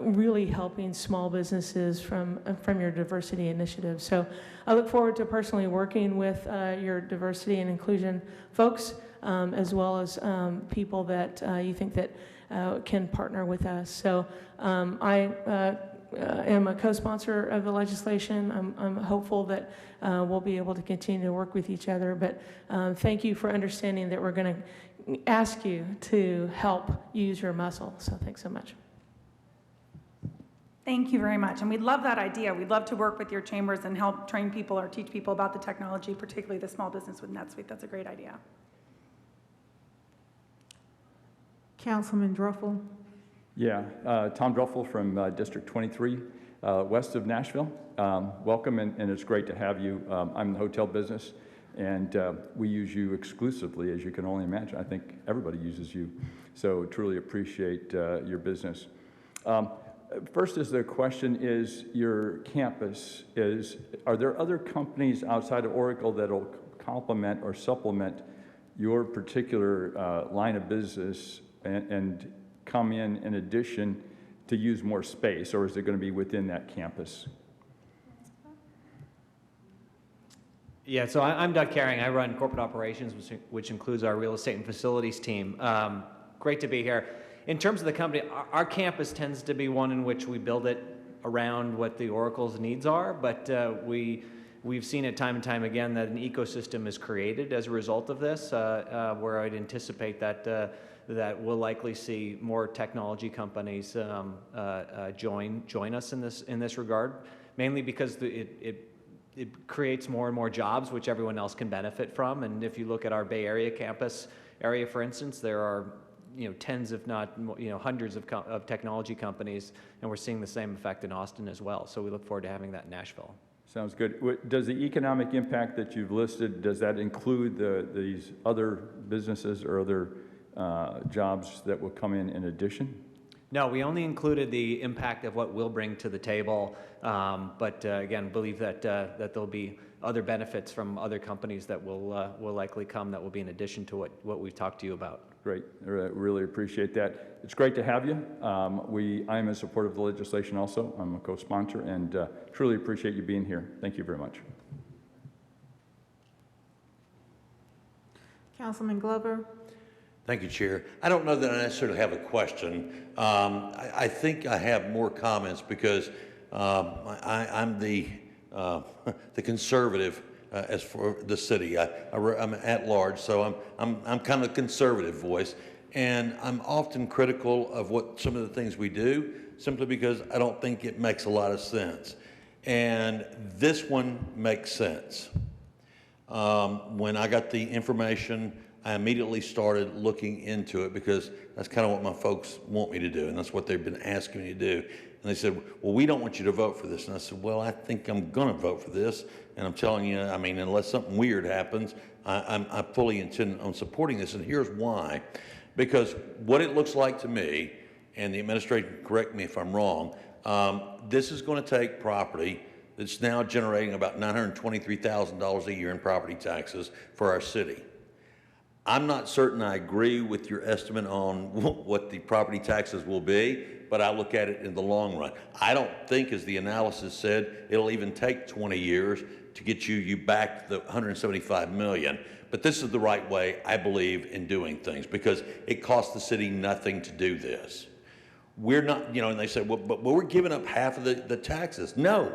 Speaker 19: really helping small businesses from your diversity initiative. So I look forward to personally working with your diversity and inclusion folks, as well as people that you think that can partner with us. So I am a co-sponsor of the legislation. I'm hopeful that we'll be able to continue to work with each other. But thank you for understanding that we're going to ask you to help use your muscle. So thanks so much.
Speaker 17: Thank you very much. And we'd love that idea. We'd love to work with your chambers and help train people or teach people about the technology, particularly the small business with NetSuite. That's a great idea.
Speaker 1: Councilman Druffel.
Speaker 20: Yeah, Tom Druffel from District 23, west of Nashville. Welcome, and it's great to have you. I'm in the hotel business, and we use you exclusively, as you can only imagine. I think everybody uses you, so truly appreciate your business. First is the question is, your campus are there other companies outside of Oracle that will complement or supplement your particular line of business and come in addition to use more space, or is it going to be within that campus?
Speaker 21: Yeah, so I'm Doug Caring. I run corporate operations, which includes our real estate and facilities team. Great to be here. In terms of the company, our campus tends to be one in which we build it around what the Oracle's needs are, but we've seen it time and time again that an ecosystem is created as a result of this, where I'd anticipate that that we'll likely see more technology companies join us in this regard, mainly because it creates more and more jobs, which everyone else can benefit from. And if you look at our Bay Area campus area, for instance, there are tens, if not hundreds of technology companies, and we're seeing the same effect in Austin as well. So we look forward to having that in Nashville.
Speaker 20: Sounds good. Does the economic impact that you've listed, does that include these other businesses or other jobs that will come in addition?
Speaker 21: No, we only included the impact of what we'll bring to the table, but again, believe that there'll be other benefits from other companies that will likely come that will be in addition to what we've talked to you about.
Speaker 20: Great, really appreciate that. It's great to have you. I'm in support of the legislation also. I'm a co-sponsor, and truly appreciate you being here. Thank you very much.
Speaker 1: Councilman Glover.
Speaker 3: Thank you, Chair. I don't know that I necessarily have a question. I think I have more comments because I'm the conservative as for the city. I'm at large, so I'm kind of a conservative voice, and I'm often critical of what some of the things we do, simply because I don't think it makes a lot of sense. And this one makes sense. When I got the information, I immediately started looking into it, because that's kind of what my folks want me to do, and that's what they've been asking me to do. And they said, well, we don't want you to vote for this. And I said, well, I think I'm going to vote for this. And I'm telling you, I mean, unless something weird happens, I fully intend on supporting this. And here's why. Because what it looks like to me, and the administration can correct me if I'm wrong, this is going to take property that's now generating about $923,000 a year in property taxes for our city. I'm not certain I agree with your estimate on what the property taxes will be, but I look at it in the long run. I don't think, as the analysis said, it'll even take 20 years to get you back the $175 million. But this is the right way, I believe, in doing things, because it costs the city nothing to do this. We're not, you know, and they say, well, but we're giving up half of the taxes. No,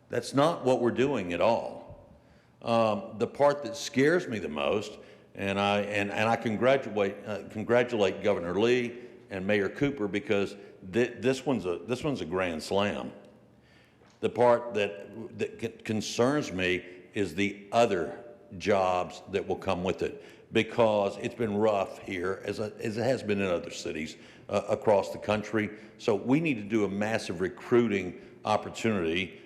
Speaker 3: that's not what we're doing at all. The part that scares me the most, and I congratulate Governor Lee and Mayor Cooper, because this one's a grand slam. The part that concerns me is the other jobs that will come with it, because it's been rough here, as it has been in other cities across the country. So we need to do a massive recruiting opportunity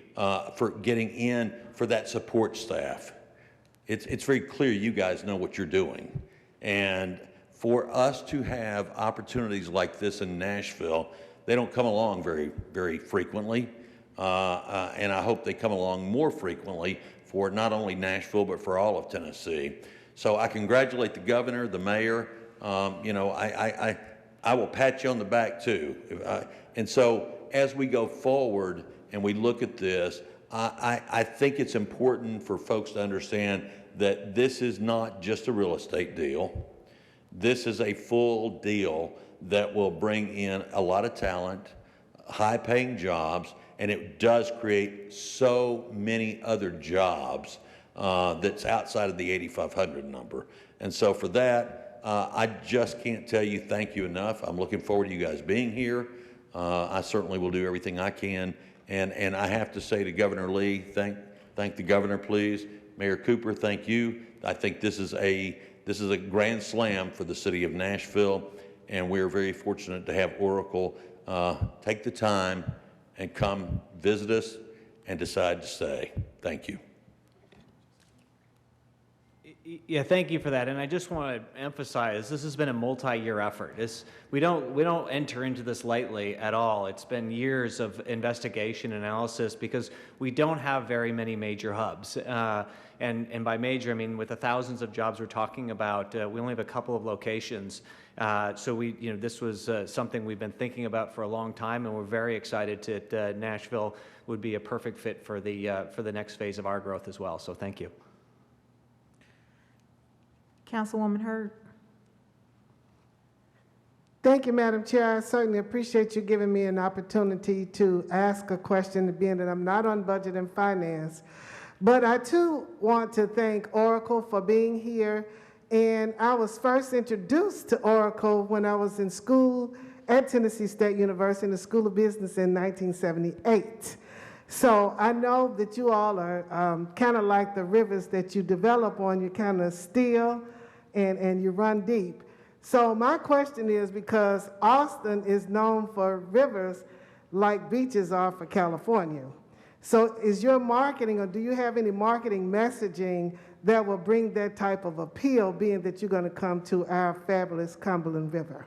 Speaker 3: for getting in for that support staff. It's very clear you guys know what you're doing. And for us to have opportunities like this in Nashville, they don't come along very, very frequently. And I hope they come along more frequently for not only Nashville, but for all of Tennessee. So I congratulate the governor, the mayor. You know, I will pat you on the back too. And so as we go forward and we look at this, I think it's important for folks to understand that this is not just a real estate deal. This is a full deal that will bring in a lot of talent, high-paying jobs, and it does create so many other jobs that's outside of the 8,500 number. And so for that, I just can't tell you thank you enough. I'm looking forward to you guys being here. I certainly will do everything I can. And I have to say to Governor Lee, thank the governor, please. Mayor Cooper, thank you. I think this is a grand slam for the city of Nashville, and we're very fortunate to have Oracle take the time and come visit us and decide to stay. Thank you.
Speaker 21: Yeah, thank you for that. And I just want to emphasize, this has been a multi-year effort. We don't enter into this lightly at all. It's been years of investigation, analysis, because we don't have very many major hubs. And by major, I mean with the thousands of jobs we're talking about, we only have a couple of locations. So this was something we've been thinking about for a long time, and we're very excited that Nashville would be a perfect fit for the next phase of our growth as well. So thank you.
Speaker 1: Councilwoman Hurd.
Speaker 5: Thank you, Madam Chair. I certainly appreciate you giving me an opportunity to ask a question, being that I'm not on budget and finance. But I too want to thank Oracle for being here. And I was first introduced to Oracle when I was in school at Tennessee State University in the School of Business in 1978. So I know that you all are kind of like the rivers that you develop on. You kind of still and you run deep. So my question is, because Austin is known for rivers like beaches are for California. So is your marketing, or do you have any marketing messaging that will bring that type of appeal, being that you're going to come to our fabulous Cumberland River?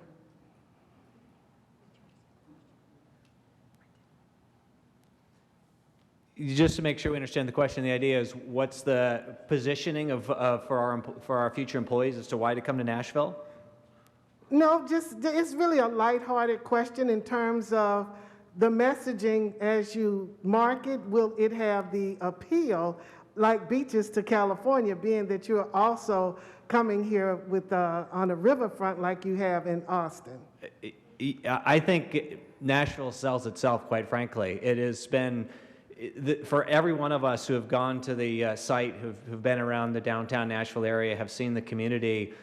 Speaker 21: Just to make sure we understand the question, the idea is, what's the positioning for our future employees as to why to come to Nashville?
Speaker 5: No, it's really a lighthearted question in terms of the messaging as you market. Will it have the appeal like beaches to California, being that you're also coming here with on a riverfront like you have in Austin?
Speaker 21: I think Nashville sells itself, quite frankly. for every one of us who have gone to the site, who've been around the downtown Nashville area, have seen the community,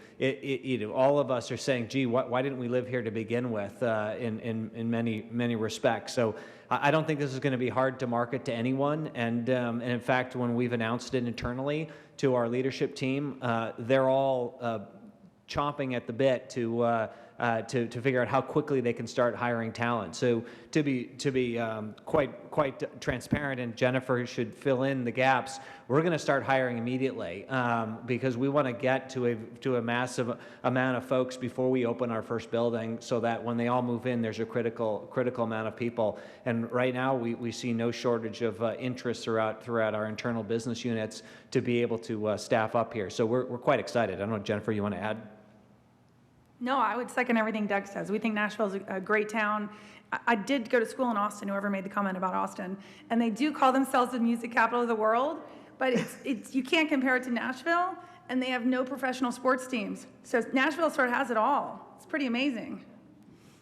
Speaker 21: all of us are saying, gee, why didn't we live here to begin with in many respects? So I don't think this is going to be hard to market to anyone. And in fact, when we've announced it internally to our leadership team, they're all chomping at the bit to figure out how quickly they can start hiring talent. So to be quite transparent, and Jennifer should fill in the gaps, we're going to start hiring immediately because we want to get to a massive amount of folks before we open our first building, so that when they all move in, there's a critical amount of people. And right now, we see no shortage of interest throughout our internal business units to be able to staff up here. So we're quite excited. I don't know, Jennifer, you want to add?
Speaker 17: No, I would second everything Doug says. We think Nashville's a great town. I did go to school in Austin, whoever made the comment about Austin, and they do call themselves the music capital of the world, but it's you can't compare it to Nashville, and they have no professional sports teams. So Nashville sort of has it all. It's pretty amazing.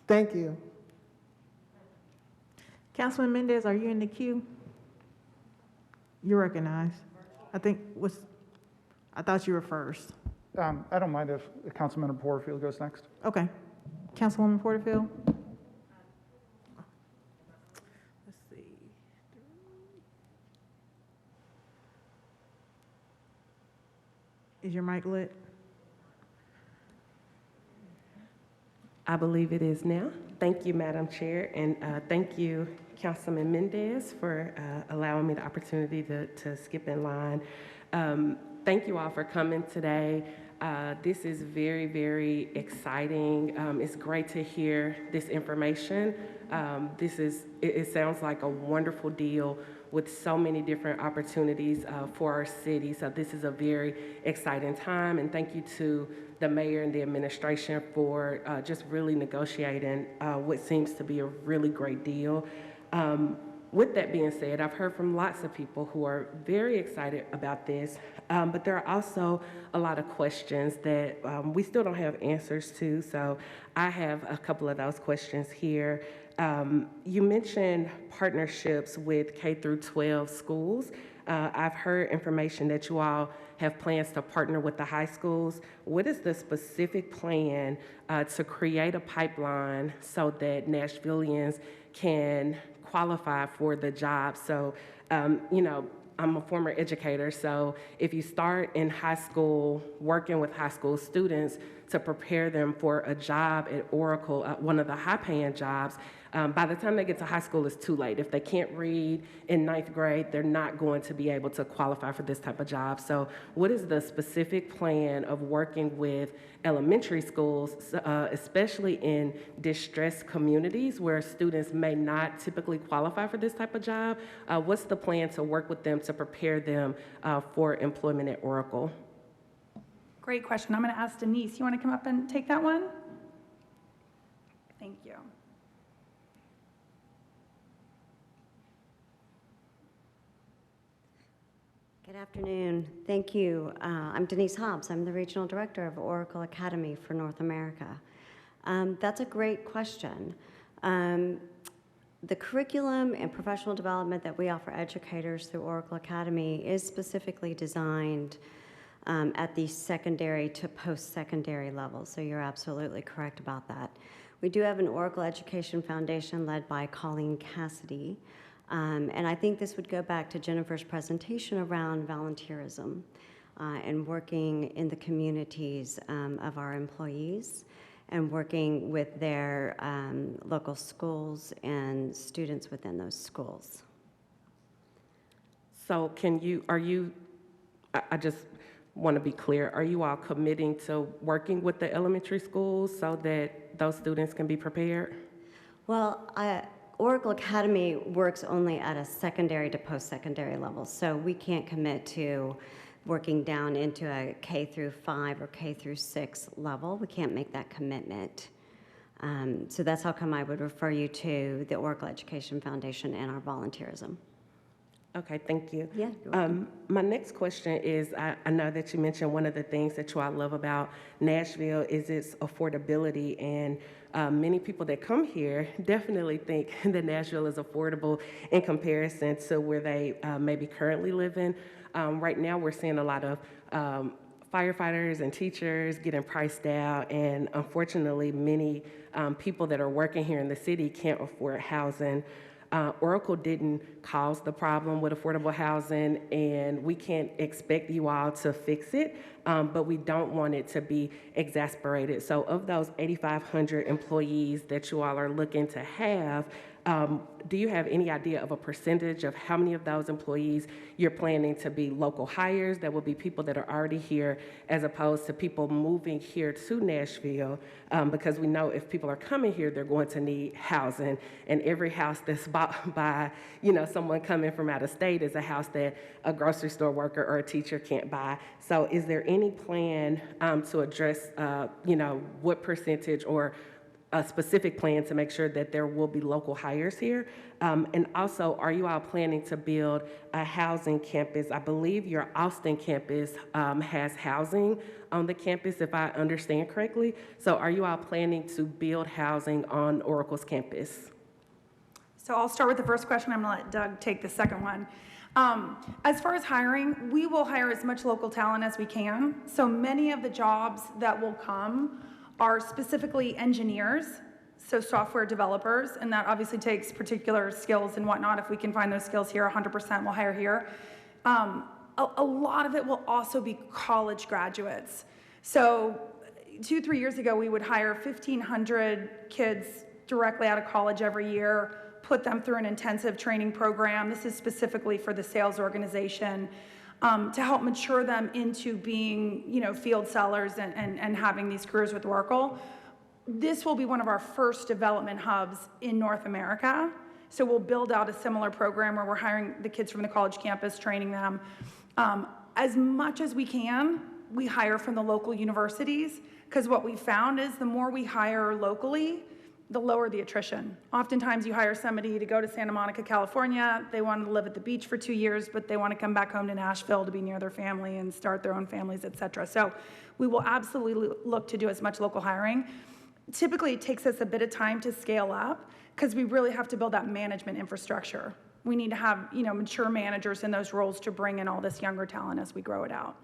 Speaker 5: Thank you.
Speaker 1: Councilman Mendez, are you in the queue? You're recognized. I thought you were first.
Speaker 7: I don't mind if Councilmember Porterfield goes next.
Speaker 1: Okay. Councilwoman Porterfield? Let's see. Is your mic lit?
Speaker 6: I believe it is now. Thank you, Madam Chair, and thank you, Councilman Mendez, for allowing me the opportunity to skip in line. Thank you all for coming today. This is very, very exciting. It's great to hear this information. It sounds like a wonderful deal with so many different opportunities for our city. So this is a very exciting time, and thank you to the mayor and the administration for just really negotiating what seems to be a really great deal. With that being said, I've heard from lots of people who are very excited about this, but there are also a lot of questions that we still don't have answers to, so I have a couple of those questions here. You mentioned partnerships with K through 12 schools. I've heard information that you all have plans to partner with the high schools. What is the specific plan to create a pipeline so that Nashvillians can qualify for the job? So, I'm a former educator, so if you start in high school working with high school students to prepare them for a job at Oracle, one of the high-paying jobs, by the time they get to high school, it's too late. If they can't read in 9th grade, they're not going to be able to qualify for this type of job. So what is the specific plan of working with elementary schools, especially in distressed communities where students may not typically qualify for this type of job? What's the plan to work with them to prepare them for employment at Oracle?
Speaker 17: Great question. I'm going to ask Denise. You want to come up and take that one? Thank you.
Speaker 22: Good afternoon. Thank you. I'm Denise Hobbs. I'm the Regional Director of Oracle Academy for North America. That's a great question. The curriculum and professional development that we offer educators through Oracle Academy is specifically designed at the secondary to post-secondary level, so you're absolutely correct about that. We do have an Oracle Education Foundation led by Colleen Cassidy, and I think this would go back to Jennifer's presentation around volunteerism and working in the communities of our employees and working with their local schools and students within those schools.
Speaker 6: So I just want to be clear, are you all committing to working with the elementary schools so that those students can be prepared?
Speaker 22: Well, Oracle Academy works only at a secondary to post-secondary level, so we can't commit to working down into a K through 5 or K through 6 level. We can't make that commitment. So that's how come I would refer you to the Oracle Education Foundation and our volunteerism.
Speaker 6: Okay, thank you.
Speaker 22: Yeah.
Speaker 6: My next question is, I know that you mentioned one of the things that you all love about Nashville is its affordability, and many people that come here definitely think that Nashville is affordable in comparison to where they maybe currently live in. Right now, we're seeing a lot of firefighters and teachers getting priced out, and unfortunately, many people that are working here in the city can't afford housing. Oracle didn't cause the problem with affordable housing, and we can't expect you all to fix it, but we don't want it to be exasperated. So of those 8,500 employees that you all are looking to have, do you have any idea of a percentage of how many of those employees you're planning to be local hires that will be people that are already here, as opposed to people moving here to Nashville? Because we know if people are coming here, they're going to need housing, and every house that's bought by, someone coming from out of state is a house that a grocery store worker or a teacher can't buy. So is there any plan to address, what percentage or a specific plan to make sure that there will be local hires here? And also, are you all planning to build a housing campus? I believe your Austin campus has housing on the campus, if I understand correctly. So are you all planning to build housing on Oracle's campus?
Speaker 17: So I'll start with the first question. I'm going to let Doug take the second one. As far as hiring, we will hire as much local talent as we can. So many of the jobs that will come are specifically engineers, so software developers, and that obviously takes particular skills and whatnot. If we can find those skills here, 100% we'll hire here. A lot of it will also be college graduates. So 2-3 years ago, we would hire 1,500 kids directly out of college every year, put them through an intensive training program. This is specifically for the sales organization, to help mature them into being, field sellers and having these careers with Oracle. This will be one of our first development hubs in North America. So we'll build out a similar program where we're hiring the kids from the college campus, training them. As much as we can, we hire from the local universities, because what we found is the more we hire locally, the lower the attrition. Oftentimes you hire somebody to go to Santa Monica, California, they want to live at the beach for 2 years, but they want to come back home to Nashville to be near their family and start their own families, et cetera. So we will absolutely look to do as much local hiring. Typically it takes us a bit of time to scale up, because we really have to build that management infrastructure. We need to have, mature managers in those roles to bring in all this younger talent as we grow it out.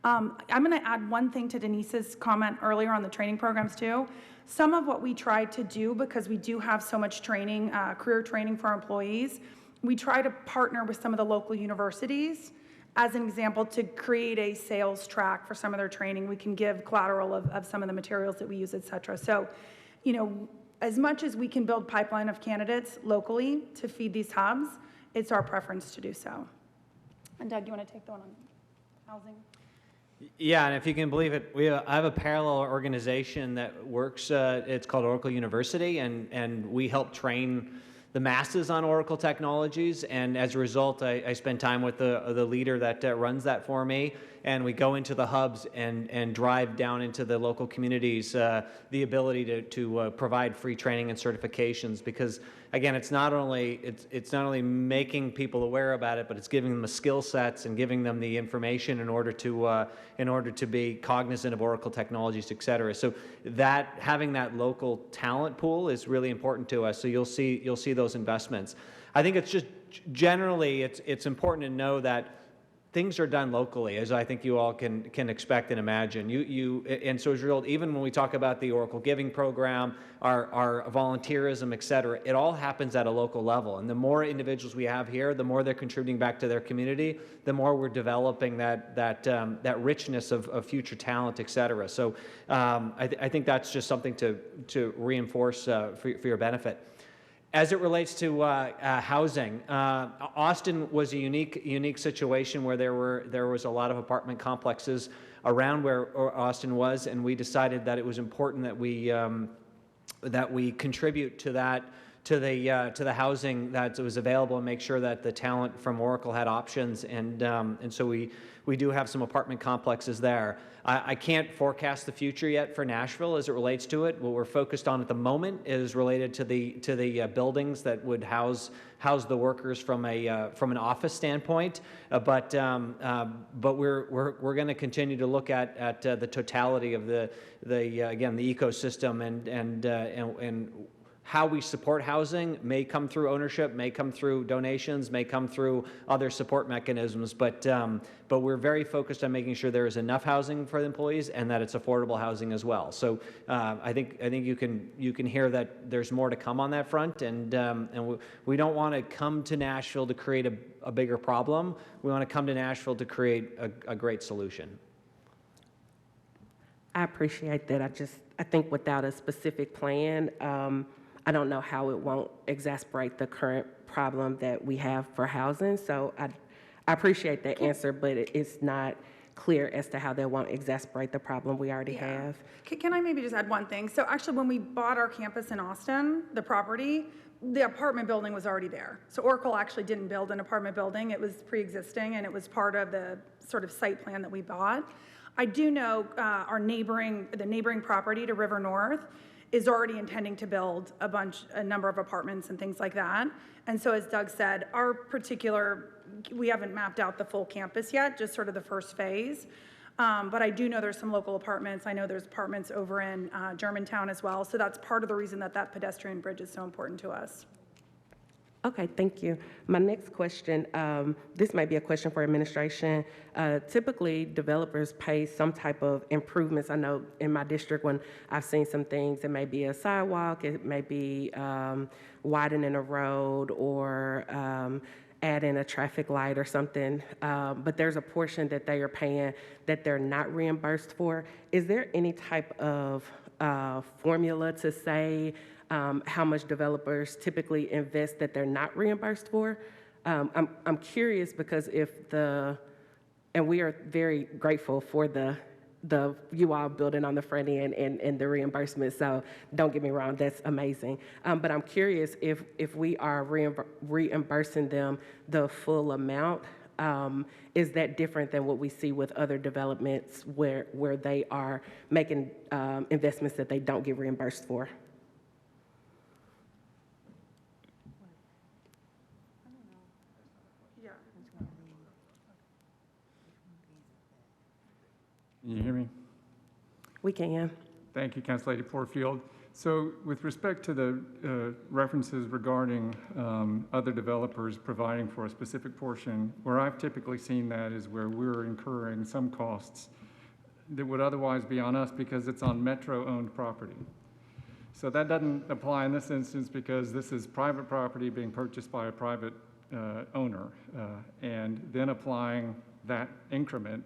Speaker 17: I'm going to add one thing to Denise's comment earlier on the training programs too. Some of what we try to do, because we do have so much training, career training for our employees, we try to partner with some of the local universities, as an example, to create a sales track for some of their training. We can give collateral of some of the materials that we use, et cetera. So, as much as we can build pipeline of candidates locally to feed these hubs, it's our preference to do so. And Doug, you want to take the one on housing?
Speaker 21: Yeah, and if you can believe it, I have a parallel organization that works, it's called Oracle University, and we help train the masses on Oracle technologies, and as a result, I spend time with the leader that runs that for me, and we go into the hubs and drive down into the local communities the ability to provide free training and certifications, because again, it's not only making people aware about it, but it's giving them the skill sets and giving them the information in order to be cognizant of Oracle technologies, et cetera. So that having that local talent pool is really important to us. So you'll see those investments. I think it's just generally it's important to know that things are done locally, as I think you all can expect and imagine. And so as a result, even when we talk about the Oracle Giving Program, our volunteerism, et cetera, it all happens at a local level. And the more individuals we have here, the more they're contributing back to their community, the more we're developing that richness of future talent, et cetera. So I think that's just something to reinforce for your benefit. As it relates to housing, Austin was a unique situation where there was a lot of apartment complexes around where Austin was, and we decided that it was important that we contribute to to the housing that was available and make sure that the talent from Oracle had options. And so we do have some apartment complexes there. I can't forecast the future yet for Nashville as it relates to it. What we're focused on at the moment is related to the buildings that would house the workers from an office standpoint. But we're going to continue to look at the totality of the ecosystem and how we support housing may come through ownership, may come through donations, may come through other support mechanisms, but we're very focused on making sure there is enough housing for the employees and that it's affordable housing as well. So I think you can hear that there's more to come on that front, and we don't want to come to Nashville to create a bigger problem. We want to come to Nashville to create a great solution.
Speaker 6: I appreciate that. I think without a specific plan, I don't know how it won't exacerbate the current problem that we have for housing. So I appreciate that answer, but it's not clear as to how that won't exacerbate the problem we already have.
Speaker 17: Can I maybe just add one thing? So actually, when we bought our campus in Austin, the property, the apartment building was already there. So Oracle actually didn't build an apartment building. It was pre-existing, and it was part of the sort of site plan that we bought. I do know the neighboring property to River North is already intending to build a number of apartments and things like that. And so as Doug said, we haven't mapped out the full campus yet, just sort of the first phase. But I do know there's some local apartments. I know there's apartments over in Germantown as well. So that's part of the reason that pedestrian bridge is so important to us.
Speaker 6: Okay, thank you. My next question, this might be a question for administration. Typically, developers pay some type of improvements. I know in my district when I've seen some things, it may be a sidewalk, it may be widening a road or adding a traffic light or something, but there's a portion that they are paying that they're not reimbursed for. Is there any type of formula to say how much developers typically invest that they're not reimbursed for? I'm curious because and we are very grateful for the you all building on the front end and the reimbursement, so don't get me wrong, that's amazing. But I'm curious if we are reimbursing them the full amount, is that different than what we see with other developments where they are making investments that they don't get reimbursed for?
Speaker 8: Can you hear me?
Speaker 6: We can.
Speaker 8: Thank you, Council Lady Porterfield. So with respect to the references regarding other developers providing for a specific portion, where I've typically seen that is where we're incurring some costs that would otherwise be on us because it's on Metro-owned property. So that doesn't apply in this instance because this is private property being purchased by a private owner, and then applying that increment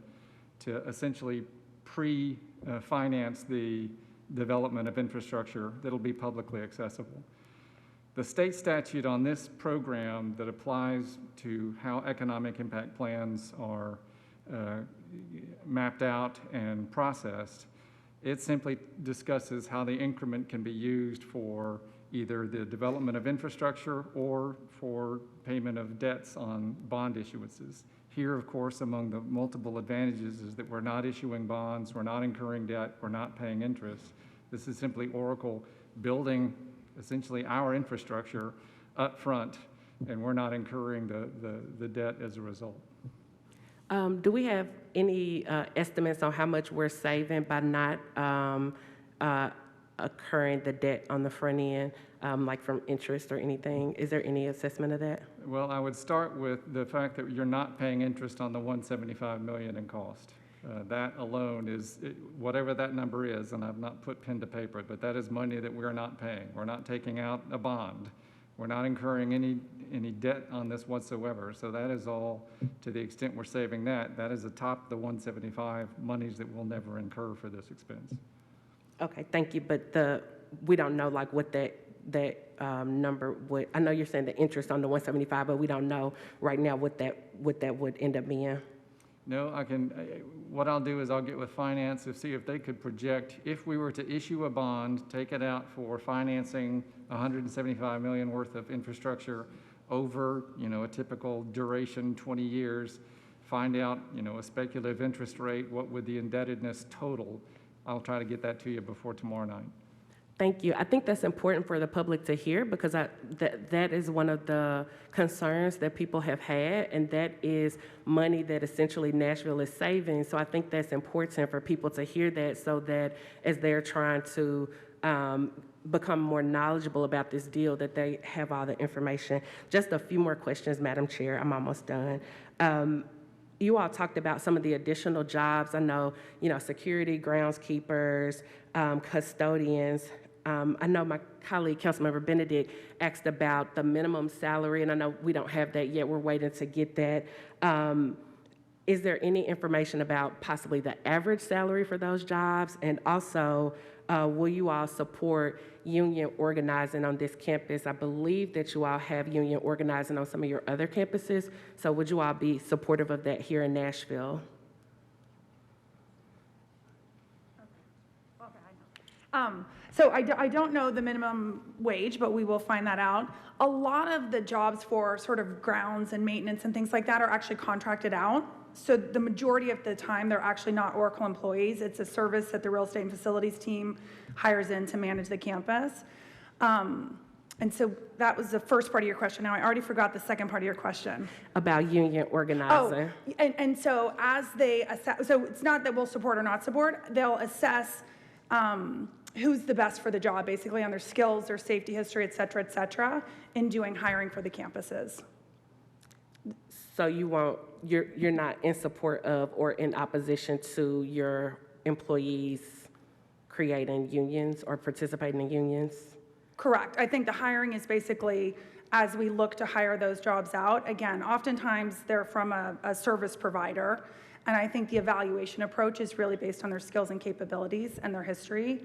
Speaker 8: to essentially pre-finance the development of infrastructure that'll be publicly accessible. The state statute on this program that applies to how economic impact plans are mapped out and processed, it simply discusses how the increment can be used for either the development of infrastructure or for payment of debts on bond issuances. Here, of course, among the multiple advantages is that we're not issuing bonds, we're not incurring debt, we're not paying interest. This is simply Oracle building essentially our infrastructure up front, and we're not incurring the debt as a result.
Speaker 6: Do we have any estimates on how much we're saving by not incurring the debt on the front end, like from interest or anything? Is there any assessment of that?
Speaker 8: Well, I would start with the fact that you're not paying interest on the $175 million in cost. That alone is, whatever that number is, and I've not put pen to paper, but that is money that we're not paying. We're not taking out a bond. We're not incurring any debt on this whatsoever. So that is all, to the extent we're saving that is atop the 175 monies that we'll never incur for this expense.
Speaker 6: Okay, thank you, but we don't know like what that number would, I know you're saying the interest on the 175, but we don't know right now what that would end up being.
Speaker 8: No, what I'll do is I'll get with finance to see if they could project, if we were to issue a bond, take it out for financing 175 million worth of infrastructure over, a typical duration, 20 years, find out, a speculative interest rate, what would the indebtedness total? I'll try to get that to you before tomorrow night.
Speaker 6: Thank you. I think that's important for the public to hear because that is one of the concerns that people have had, and that is money that essentially Nashville is saving. So I think that's important for people to hear that so that as they're trying to become more knowledgeable about this deal, that they have all the information. Just a few more questions, Madam Chair. I'm almost done. You all talked about some of the additional jobs. I know, security, groundskeepers, custodians. I know my colleague, Councilmember Benedict, asked about the minimum salary, and I know we don't have that yet. We're waiting to get that. Is there any information about possibly the average salary for those jobs? And also, will you all support union organizing on this campus? I believe that you all have union organizing on some of your other campuses. So would you all be supportive of that here in Nashville?
Speaker 17: So I don't know the minimum wage, but we will find that out. A lot of the jobs for sort of grounds and maintenance and things like that are actually contracted out. So the majority of the time, they're actually not Oracle employees. It's a service that the real estate and facilities team hires in to manage the campus. And so that was the first part of your question. Now, I already forgot the second part of your question.
Speaker 6: About union organizing.
Speaker 17: Oh, and so as they assess, so it's not that we'll support or not support, they'll assess who's the best for the job, basically on their skills, their safety history, et cetera, in doing hiring for the campuses.
Speaker 6: So you're not in support of or in opposition to your employees creating unions or participating in unions?
Speaker 17: Correct. I think the hiring is basically, as we look to hire those jobs out, again, oftentimes they're from a service provider, and I think the evaluation approach is really based on their skills and capabilities and their history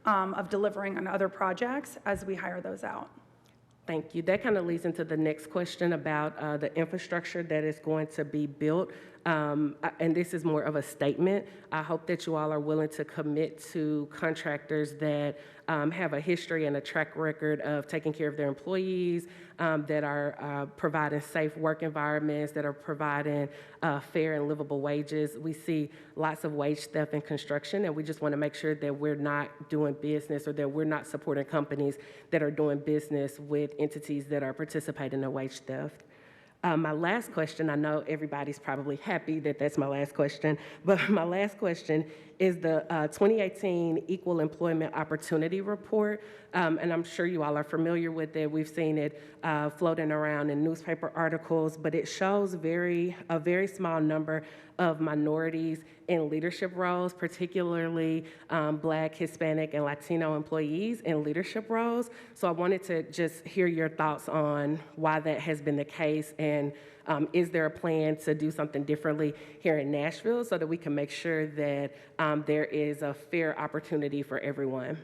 Speaker 17: of delivering on other projects as we hire those out.
Speaker 6: Thank you. That kind of leads into the next question about the infrastructure that is going to be built. And this is more of a statement. I hope that you all are willing to commit to contractors that have a history and a track record of taking care of their employees, that are providing safe work environments, that are providing fair and livable wages. We see lots of wage theft in construction, and we just want to make sure that we're not doing business or that we're not supporting companies that are doing business with entities that are participating in wage theft. My last question, I know everybody's probably happy that that's my last question, but my last question is the 2018 Equal Employment Opportunity Report, and I'm sure you all are familiar with it. We've seen it floating around in newspaper articles, but it shows a very small number of minorities in leadership roles, particularly Black, Hispanic, and Latino employees in leadership roles. So I wanted to just hear your thoughts on why that has been the case, and is there a plan to do something differently here in Nashville so that we can make sure that there is a fair opportunity for everyone?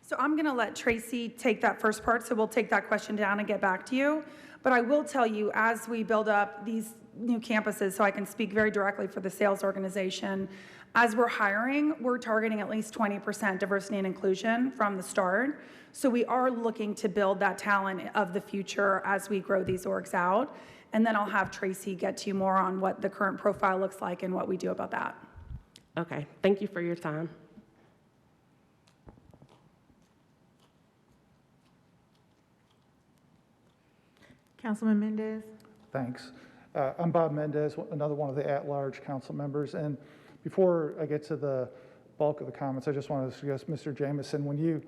Speaker 17: So I'm going to let Tracy take that first part, so we'll take that question down and get back to you. But I will tell you, as we build up these new campuses, so I can speak very directly for the sales organization, as we're hiring, we're targeting at least 20% diversity and inclusion from the start. So we are looking to build that talent of the future as we grow these orgs out. And then I'll have Tracy get to you more on what the current profile looks like and what we do about that.
Speaker 6: Okay, thank you for your time.
Speaker 1: Councilman Mendez.
Speaker 7: Thanks. I'm Bob Mendez, another one of the at-large council members. And before I get to the bulk of the comments, I just want to suggest, Mr. Jamison, when you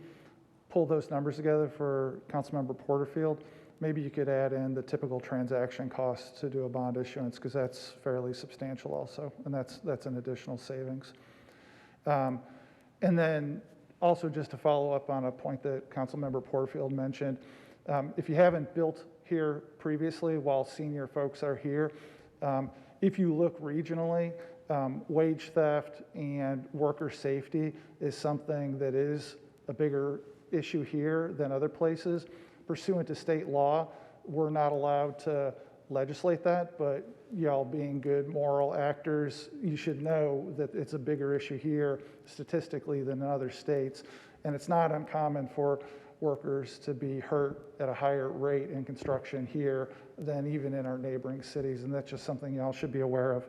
Speaker 7: pull those numbers together for Councilmember Porterfield, maybe you could add in the typical transaction costs to do a bond issuance, because that's fairly substantial also, and that's an additional savings. And then also, just to follow up on a point that Councilmember Porterfield mentioned, if you haven't built here previously while senior folks are here, if you look regionally, wage theft and worker safety is something that is a bigger issue here than other places. Pursuant to state law, we're not allowed to legislate that, but y'all being good moral actors, you should know that it's a bigger issue here statistically than in other states. And it's not uncommon for workers to be hurt at a higher rate in construction here than even in our neighboring cities, and that's just something y'all should be aware of.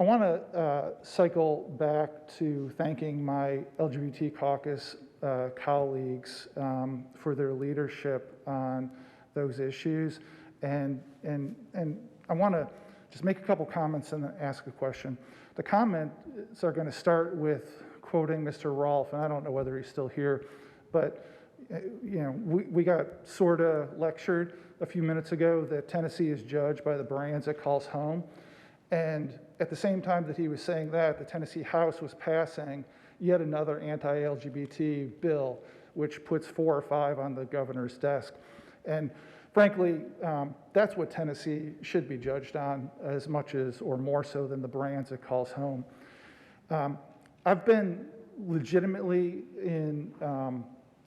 Speaker 7: I want to cycle back to thanking my LGBT caucus colleagues for their leadership on those issues, and I want to just make a couple comments and then ask a question. The comments are going to start with quoting Mr. Rolfe, and I don't know whether he's still here, but you know, we got sort of lectured a few minutes ago that Tennessee is judged by the brands it calls home, and at the same time that he was saying that, the Tennessee House was passing yet another anti-LGBT bill, which puts 4 or 5 on the governor's desk. And frankly, that's what Tennessee should be judged on as much as, or more so than the brands it calls home. I've been legitimately in,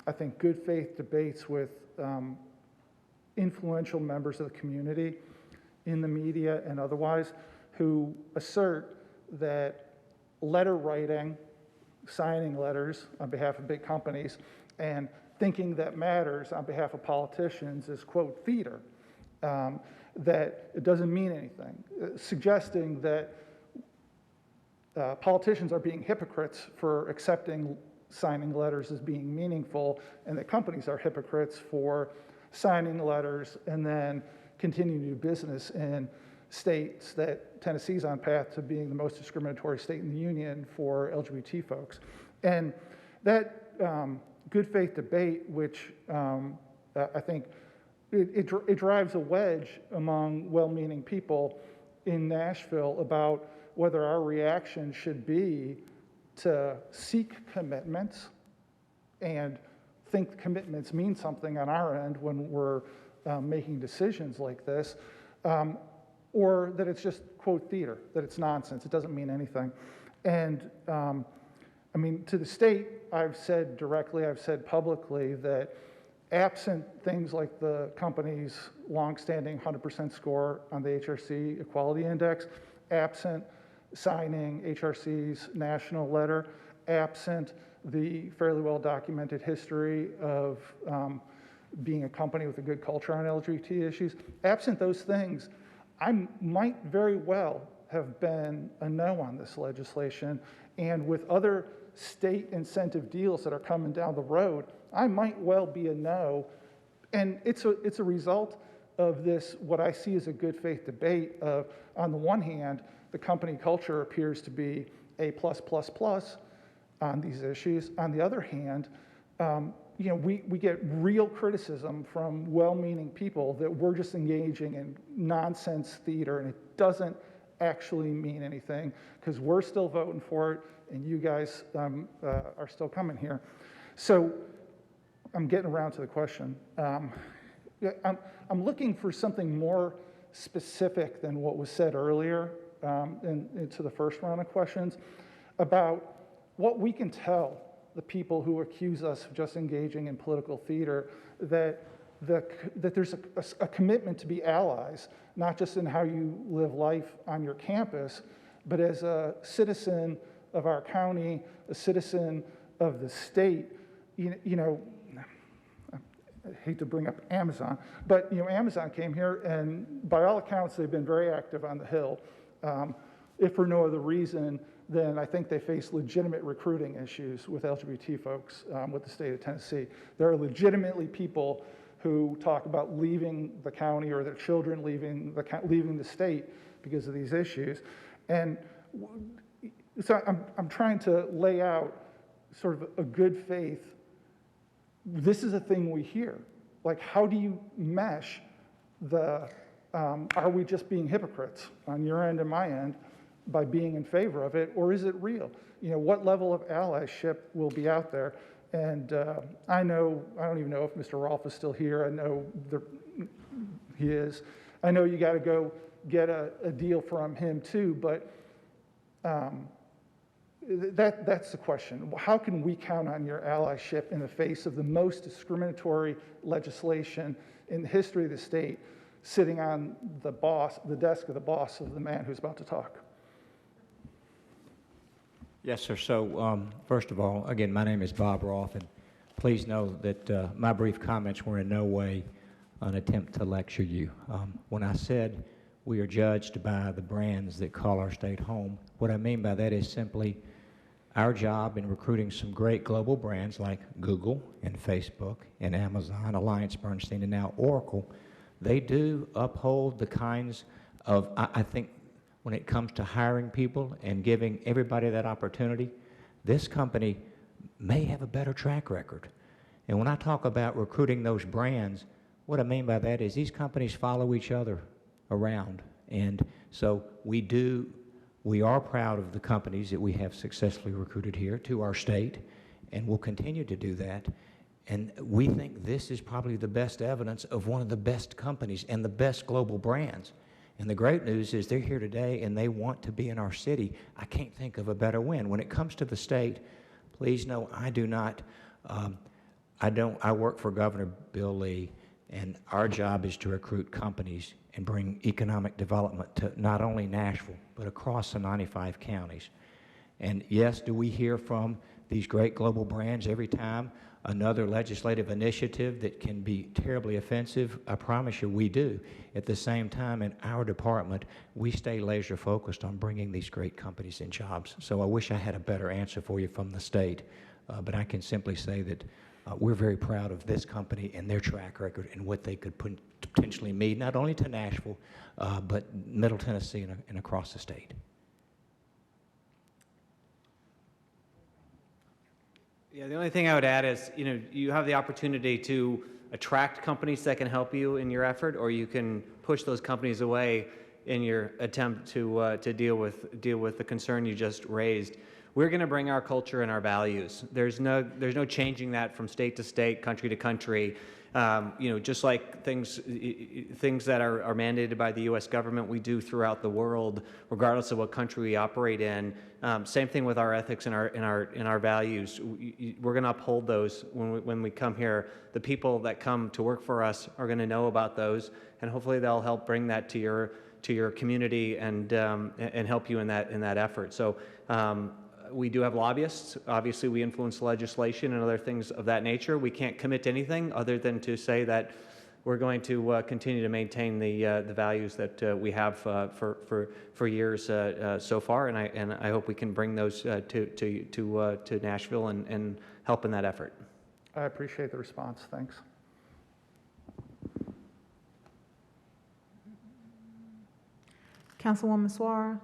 Speaker 7: I think, good faith debates with influential members of the community in the media and otherwise who assert that letter writing, signing letters on behalf of big companies, and thinking that matters on behalf of politicians is, quote, theater, that it doesn't mean anything, suggesting that politicians are being hypocrites for accepting signing letters as being meaningful, and that companies are hypocrites for signing letters and then continuing to do business in states that Tennessee's on path to being the most discriminatory state in the union for LGBT folks. And that good faith debate, which I think it drives a wedge among well-meaning people in Nashville about whether our reaction should be to seek commitments and think commitments mean something on our end when we're making decisions like this, or that it's just, quote, theater, that it's nonsense, it doesn't mean anything. And I mean, to the state, I've said directly, I've said publicly that absent things like the company's longstanding 100% score on the HRC Equality Index, absent signing HRC's national letter, absent the fairly well-documented history of being a company with a good culture on LGBT issues, absent those things, I might very well have been a no on this legislation, and with other state incentive deals that are coming down the road, I might well be a no. And it's a result of this, what I see as a good faith debate of, on the one hand, the company culture appears to be A+++ on these issues. On the other hand, you know, we get real criticism from well-meaning people that we're just engaging in nonsense theater and it doesn't actually mean anything because we're still voting for it and you guys are still coming here. So I'm getting around to the question. I'm looking for something more specific than what was said earlier into the first round of questions about what we can tell the people who accuse us of just engaging in political theater, that there's a commitment to be allies, not just in how you live life on your campus, but as a citizen of our county, a citizen of the state. You know, I hate to bring up Amazon, but you know, Amazon came here, and by all accounts, they've been very active on the Hill. If for no other reason, then I think they face legitimate recruiting issues with LGBT folks with the state of Tennessee. There are legitimately people who talk about leaving the county or their children leaving the state because of these issues. And so I'm trying to lay out sort of a good faith. This is a thing we hear. Like, how do you mesh the, are we just being hypocrites on your end and my end by being in favor of it, or is it real? You know, what level of allyship will be out there? And I don't even know if Mr. Rolfe is still here. I know he is. I know you got to go get a deal from him too, but that's the question. How can we count on your allyship in the face of the most discriminatory legislation in the history of the state sitting on the desk of the boss of the man who's about to talk.
Speaker 18: Yes, sir. So, first of all, again, my name is Bob Roth, and please know that my brief comments were in no way an attempt to lecture you. When I said we are judged by the brands that call our state home, what I mean by that is simply our job in recruiting some great global brands like Google and Facebook and Amazon, AllianceBernstein, and now Oracle. They do uphold the kinds of, I think, when it comes to hiring people and giving everybody that opportunity, this company may have a better track record. And when I talk about recruiting those brands, what I mean by that is these companies follow each other around. And so we are proud of the companies that we have successfully recruited here to our state, and we'll continue to do that. And we think this is probably the best evidence of one of the best companies and the best global brands. And the great news is they're here today and they want to be in our city. I can't think of a better win. When it comes to the state, please know I do not, I work for Governor Bill Lee, and our job is to recruit companies and bring economic development to not only Nashville, but across the 95 counties. And yes, do we hear from these great global brands every time another legislative initiative that can be terribly offensive? I promise you we do. At the same time, in our department, we stay laser focused on bringing these great companies and jobs. So I wish I had a better answer for you from the state, but I can simply say that we're very proud of this company and their track record and what they could potentially mean, not only to Nashville, but Middle Tennessee and across the state.
Speaker 21: Yeah, the only thing I would add is, you have the opportunity to attract companies that can help you in your effort, or you can push those companies away in your attempt to deal with the concern you just raised. We're going to bring our culture and our values. There's no changing that from state to state, country to country. Just like things that are mandated by the U.S. government, we do throughout the world, regardless of what country we operate in. Same thing with our ethics and our values. We're going to uphold those when we come here. The people that come to work for us are going to know about those, and hopefully they'll help bring that to your community and help you in that effort. So. We do have lobbyists. Obviously, we influence legislation and other things of that nature. We can't commit to anything other than to say that we're going to continue to maintain the values that we have for years so far, and I hope we can bring those to Nashville and help in that effort.
Speaker 7: I appreciate the response. Thanks.
Speaker 1: Councilwoman Suara.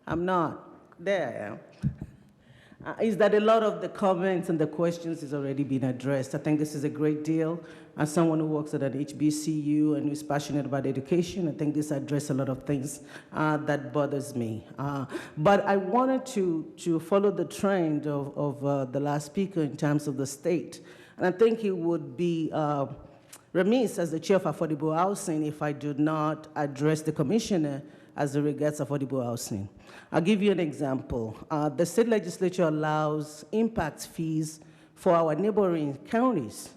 Speaker 4: I'm not. There I am. Is that a lot of the comments and the questions has already been addressed. I think this is a great deal. As someone who works at an HBCU and who's passionate about education, I think this addressed a lot of things that bothers me. But I wanted to follow the trend of the last speaker in terms of the state. And I think it would be remiss as the chair of affordable housing if I do not address the commissioner as regards affordable housing. I'll give you an example. The state legislature allows impact fees for our neighboring counties,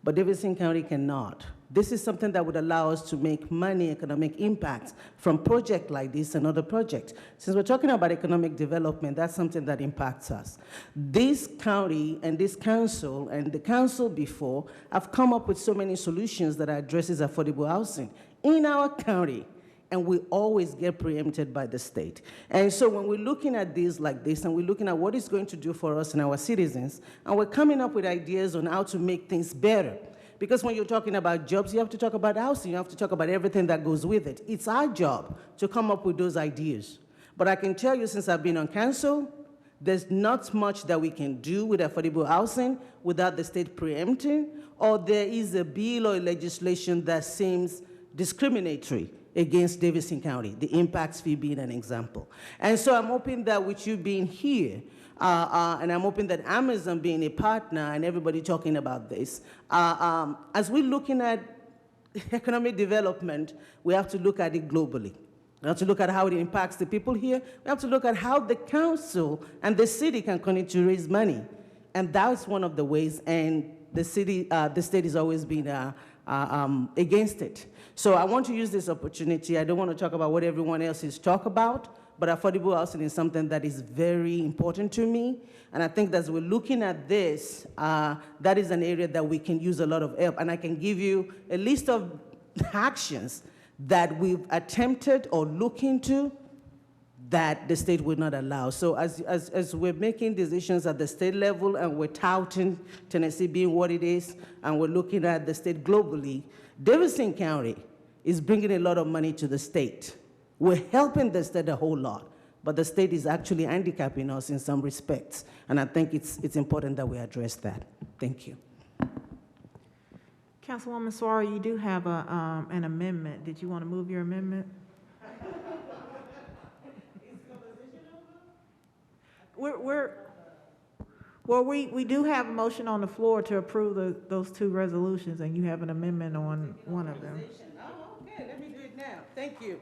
Speaker 4: but Davidson County cannot. This is something that would allow us to make money, economic impact from projects like this and other projects. Since we're talking about economic development, that's something that impacts us. This county and this council and the council before have come up with so many solutions that addresses affordable housing in our county, and we always get preempted by the state. And so when we're looking at this like this, and we're looking at what it's going to do for us and our citizens, and we're coming up with ideas on how to make things better. Because when you're talking about jobs, you have to talk about housing, you have to talk about everything that goes with it. It's our job to come up with those ideas. But I can tell you, since I've been on council, there's not much that we can do with affordable housing without the state preempting, or there is a bill or a legislation that seems discriminatory against Davidson County, the impacts fee being an example. And so I'm hoping that with you being here, and I'm hoping that Amazon being a partner and everybody talking about this, as we're looking at economic development, we have to look at it globally. We have to look at how it impacts the people here. We have to look at how the council and the city can continue to raise money And that's one of the ways, and the state has always been against it. So I want to use this opportunity. I don't want to talk about what everyone else is talking about, but affordable housing is something that is very important to me. And I think that as we're looking at this, that is an area that we can use a lot of help. And I can give you a list of actions that we've attempted or look into that the state would not allow. So as we're making decisions at the state level and we're touting Tennessee being what it is, and we're looking at the state globally, Davidson County is bringing a lot of money to the state. We're helping the state a whole lot, but the state is actually handicapping us in some respects. And I think it's important that we address that. Thank you.
Speaker 1: Councilwoman Suarez, you do have an amendment. Did you want to move your amendment? We do have a motion on the floor to approve those two resolutions, and you have an amendment on one of them.
Speaker 4: Oh, okay, let me do it now. Thank you.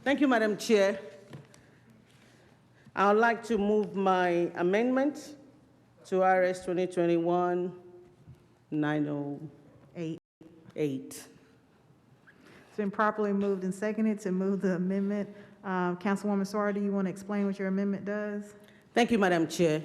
Speaker 4: Thank you, Madam Chair. I would like to move my amendment to RS 2021-908.
Speaker 1: It's been properly moved and seconded to move the amendment. Councilwoman Suarez, do you want to explain what your amendment does?
Speaker 4: Thank you, Madam Chair.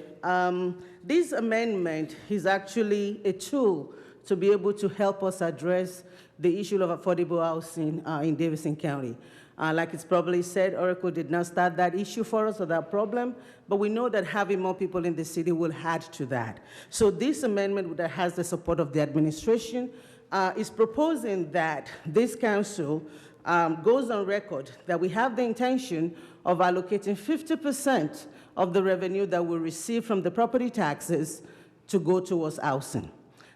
Speaker 4: This amendment is actually a tool to be able to help us address the issue of affordable housing in Davidson County. Like it's probably said, Oracle did not start that issue for us or that problem, but we know that having more people in the city will add to that. So this amendment that has the support of the administration is proposing that this council goes on record that we have the intention of allocating 50% of the revenue that we receive from the property taxes to go towards housing.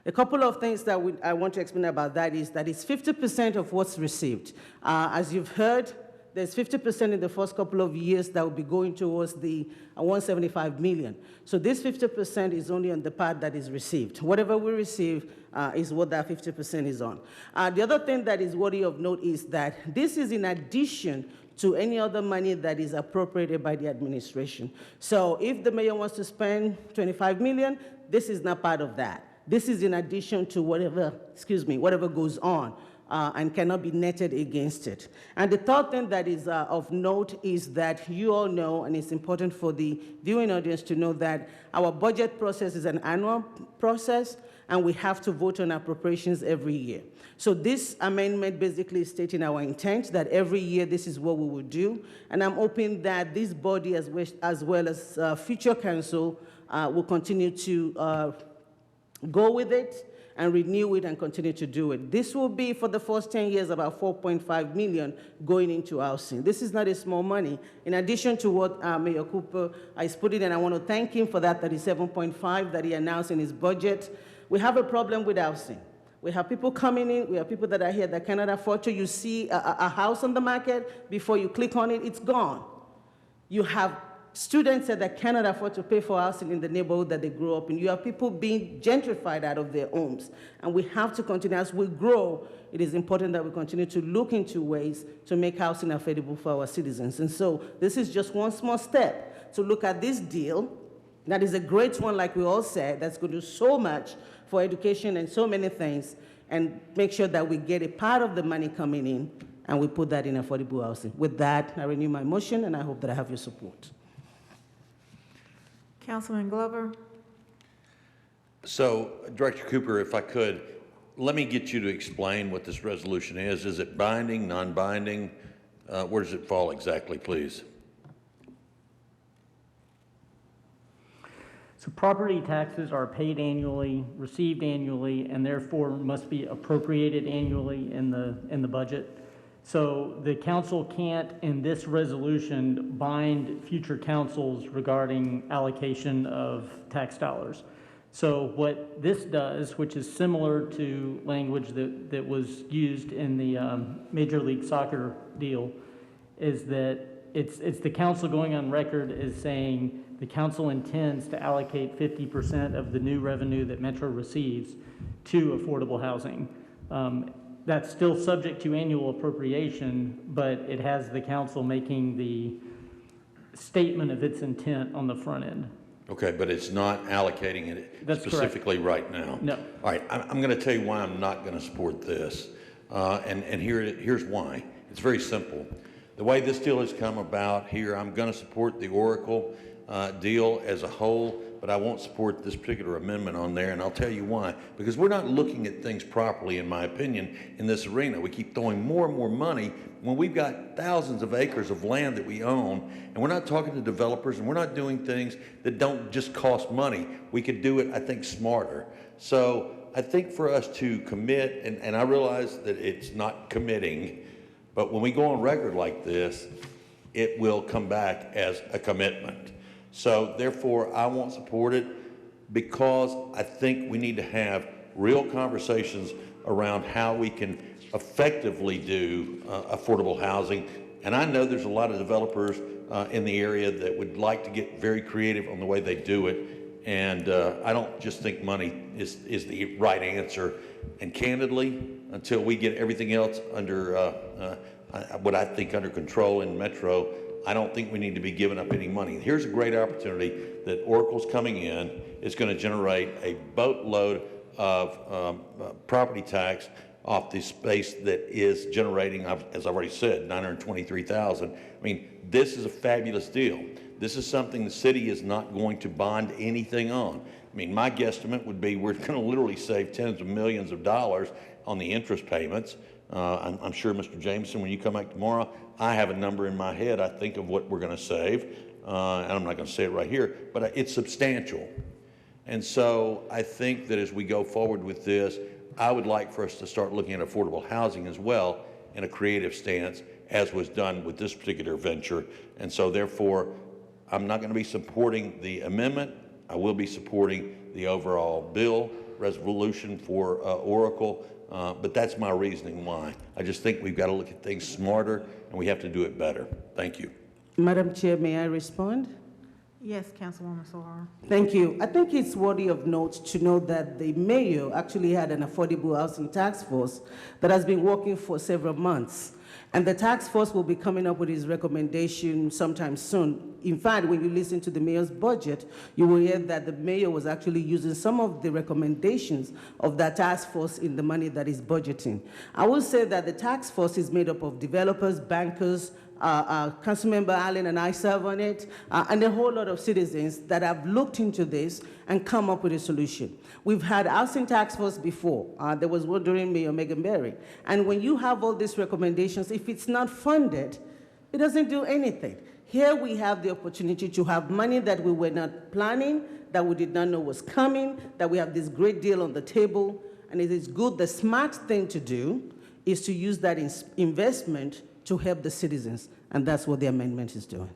Speaker 4: A couple of things that I want to explain about that is that it's 50% of what's received. As you've heard, there's 50% in the first couple of years that will be going towards the 175 million. So this 50% is only on the part that is received. Whatever we receive is what that 50% is on. The other thing that is worthy of note is that this is in addition to any other money that is appropriated by the administration. So if the mayor wants to spend 25 million, this is not part of that. This is in addition to whatever goes on and cannot be netted against it. And the third thing that is of note is that you all know, and it's important for the viewing audience to know, that our budget process is an annual process, and we have to vote on appropriations every year. So this amendment basically is stating our intent that every year this is what we will do, and I'm hoping that this body as well as future council will continue to go with it and renew it and continue to do it. This will be, for the first 10 years, about 4.5 million going into housing. This is not a small money. In addition to what Mayor Cooper is putting in, I want to thank him for that 37.5 that he announced in his budget. We have a problem with housing. We have people coming in, we have people that are here that cannot afford to. You see a house on the market, before you click on it, it's gone. You have students that cannot afford to pay for housing in the neighborhood that they grew up in. You have people being gentrified out of their homes. And we have to continue. As we grow, it is important that we continue to look into ways to make housing affordable for our citizens. And so this is just one small step to look at this deal. That is a great one, like we all said, that's going to do so much for education and so many things, and make sure that we get a part of the money coming in and we put that in affordable housing. With that, I renew my motion, and I hope that I have your support.
Speaker 1: Councilman Glover?
Speaker 3: So, Director Cooper, if I could, let me get you to explain what this resolution is. Is it binding, non-binding? Where does it fall exactly, please?
Speaker 2: So property taxes are paid annually, received annually, and therefore must be appropriated annually in the budget. So the council can't, in this resolution, bind future councils regarding allocation of tax dollars. So what this does, which is similar to language that was used in the Major League Soccer deal, is that it's the council going on record as saying the council intends to allocate 50% of the new revenue that Metro receives to affordable housing. That's still subject to annual appropriation, but it has the council making the statement of its intent on the front end.
Speaker 3: Okay, but it's not allocating it
Speaker 2: That's correct.
Speaker 3: specifically right now?
Speaker 2: No.
Speaker 3: All right, I'm going to tell you why I'm not going to support this, and here's why. It's very simple. The way this deal has come about here, I'm going to support the Oracle deal as a whole, but I won't support this particular amendment on there, and I'll tell you why. Because we're not looking at things properly, in my opinion, in this arena. We keep throwing more and more money when we've got thousands of acres of land that we own, and we're not talking to developers, and we're not doing things that don't just cost money. We could do it, I think, smarter. So I think for us to commit, and I realize that it's not committing, but when we go on record like this, it will come back as a commitment. So therefore, I won't support it because I think we need to have real conversations around how we can effectively do affordable housing. And I know there's a lot of developers in the area that would like to get very creative on the way they do it. And I don't just think money is the right answer. And candidly, until we get everything else under what I think under control in Metro, I don't think we need to be giving up any money. Here's a great opportunity that Oracle's coming in. It's going to generate a boatload of property tax off the space that is generating, as I've already said, $923,000. I mean, this is a fabulous deal. This is something the city is not going to bond anything on. I mean, my guesstimate would be we're going to literally save tens of millions of dollars on the interest payments. I'm sure, Mr. Jameson, when you come back tomorrow, I have a number in my head, I think, of what we're going to save. And I'm not going to say it right here, but it's substantial. And so I think that as we go forward with this, I would like for us to start looking at affordable housing as well in a creative stance, as was done with this particular venture. And so therefore, I'm not going to be supporting the amendment. I will be supporting the overall bill resolution for Oracle. But that's my reasoning why. I just think we've got to look at things smarter, and we have to do it better. Thank you.
Speaker 4: Madam Chair, may I respond?
Speaker 1: Yes, Councilwoman Sohara.
Speaker 4: Thank you. I think it's worthy of note to note that the mayor actually had an affordable housing task force that has been working for several months. And the task force will be coming up with his recommendation sometime soon. In fact, when you listen to the mayor's budget, you will hear that the mayor was actually using some of the recommendations of that task force in the money that is budgeting. I will say that the task force is made up of developers, bankers, Councilmember Allen and I serve on it, and a whole lot of citizens that have looked into this and come up with a solution. We've had housing task force before. There was one during Mayor Megan Berry. And when you have all these recommendations, if it's not funded, it doesn't do anything. Here we have the opportunity to have money that we were not planning, that we did not know was coming, that we have this great deal on the table, and it is good. The smart thing to do is to use that investment to help the citizens, and that's what the amendment is doing.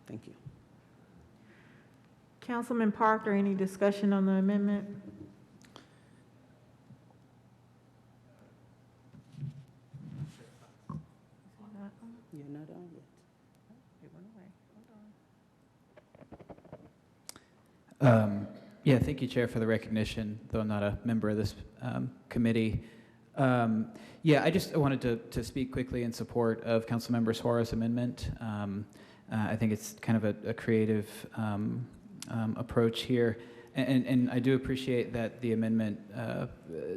Speaker 4: Thank you.
Speaker 1: Councilman Parker, any discussion on the amendment?
Speaker 4: You're not on yet.
Speaker 10: Yeah, thank you, Chair, for the recognition, though I'm not a member of this committee. Yeah, I just wanted to speak quickly in support of Councilmember Suarez's amendment. I think it's kind of a creative approach here. And I do appreciate that the amendment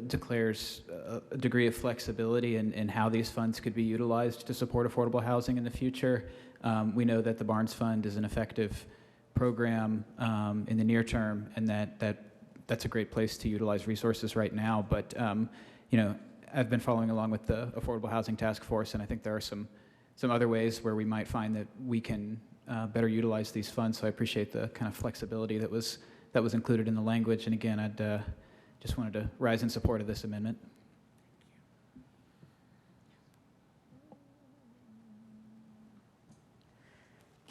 Speaker 10: declares a degree of flexibility in how these funds could be utilized to support affordable housing in the future. We know that the Barnes Fund is an effective program in the near term, and that's a great place to utilize resources right now. But you know, I've been following along with the Affordable Housing Task Force, and I think there are some other ways where we might find that we can better utilize these funds. So I appreciate the kind of flexibility that was included in the language. And again, I'd just wanted to rise in support of this amendment.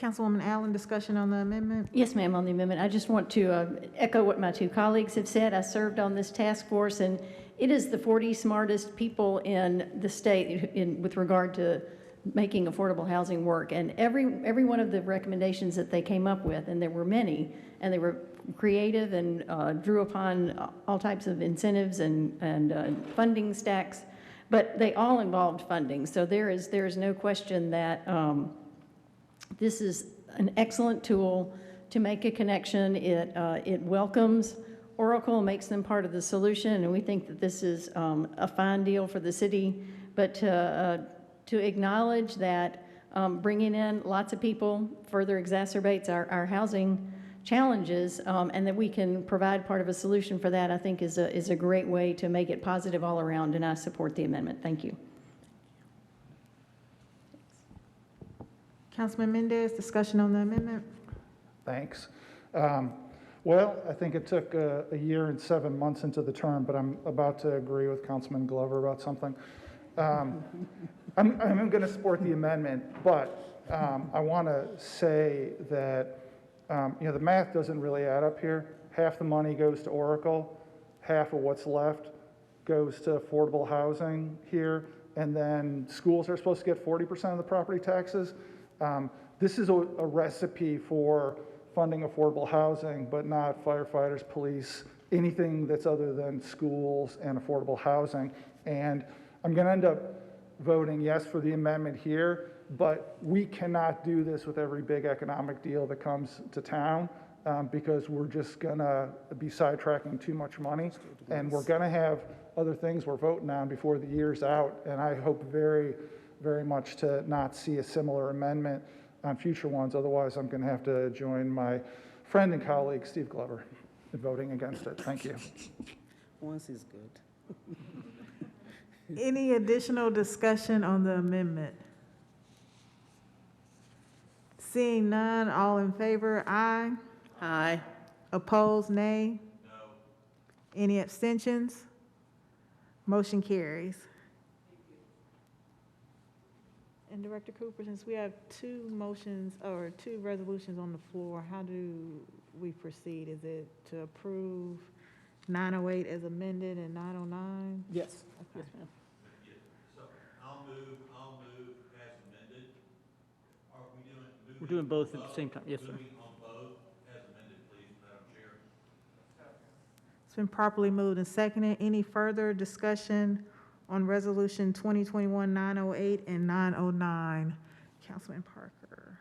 Speaker 1: Councilwoman Allen, discussion on the amendment?
Speaker 11: Yes, ma'am, on the amendment. I just want to echo what my two colleagues have said. I served on this task force, and it is the 40 smartest people in the state with regard to making affordable housing work. And every one of the recommendations that they came up with, and there were many, and they were creative and drew upon all types of incentives and funding stacks, but they all involved funding. So there is no question that this is an excellent tool to make a connection. It welcomes Oracle, makes them part of the solution, and we think that this is a fine deal for the city. But to acknowledge that bringing in lots of people further exacerbates our housing challenges, and that we can provide part of a solution for that, I think is a great way to make it positive all around, and I support the amendment. Thank you.
Speaker 1: Councilman Mendez, discussion on the amendment?
Speaker 7: Thanks. Well, I think it took a year and 7 months into the term, but I'm about to agree with Councilman Glover about something. I'm going to support the amendment, but I want to say that the math doesn't really add up here. Half the money goes to Oracle, half of what's left goes to affordable housing here, and then schools are supposed to get 40% of the property taxes. This is a recipe for funding affordable housing, but not firefighters, police, anything that's other than schools and affordable housing. And I'm going to end up voting yes for the amendment here, but we cannot do this with every big economic deal that comes to town because we're just going to be sidetracking too much money. And we're going to have other things we're voting on before the year's out. And I hope very, very much to not see a similar amendment on future ones. Otherwise, I'm going to have to join my friend and colleague, Steve Glover, in voting against it. Thank you.
Speaker 4: Once is good.
Speaker 1: Any additional discussion on the amendment? Seeing none, all in favor, aye.
Speaker 4: Aye.
Speaker 1: Opposed, nay. No. Any abstentions? Motion carries. And Director Cooper, since we have two motions or two resolutions on the floor, how do we proceed? Is it to approve 908 as amended and 909?
Speaker 2: Yes.
Speaker 1: Okay.
Speaker 2: Yes, ma'am.
Speaker 3: So I'll move as amended. Are we doing?
Speaker 2: We're doing both at the same time. Yes, sir.
Speaker 3: Moving on both as amended, please, Madam Chair.
Speaker 1: It's been properly moved and seconded. Any further discussion on Resolution 2021-908 and 909? Councilman Parker,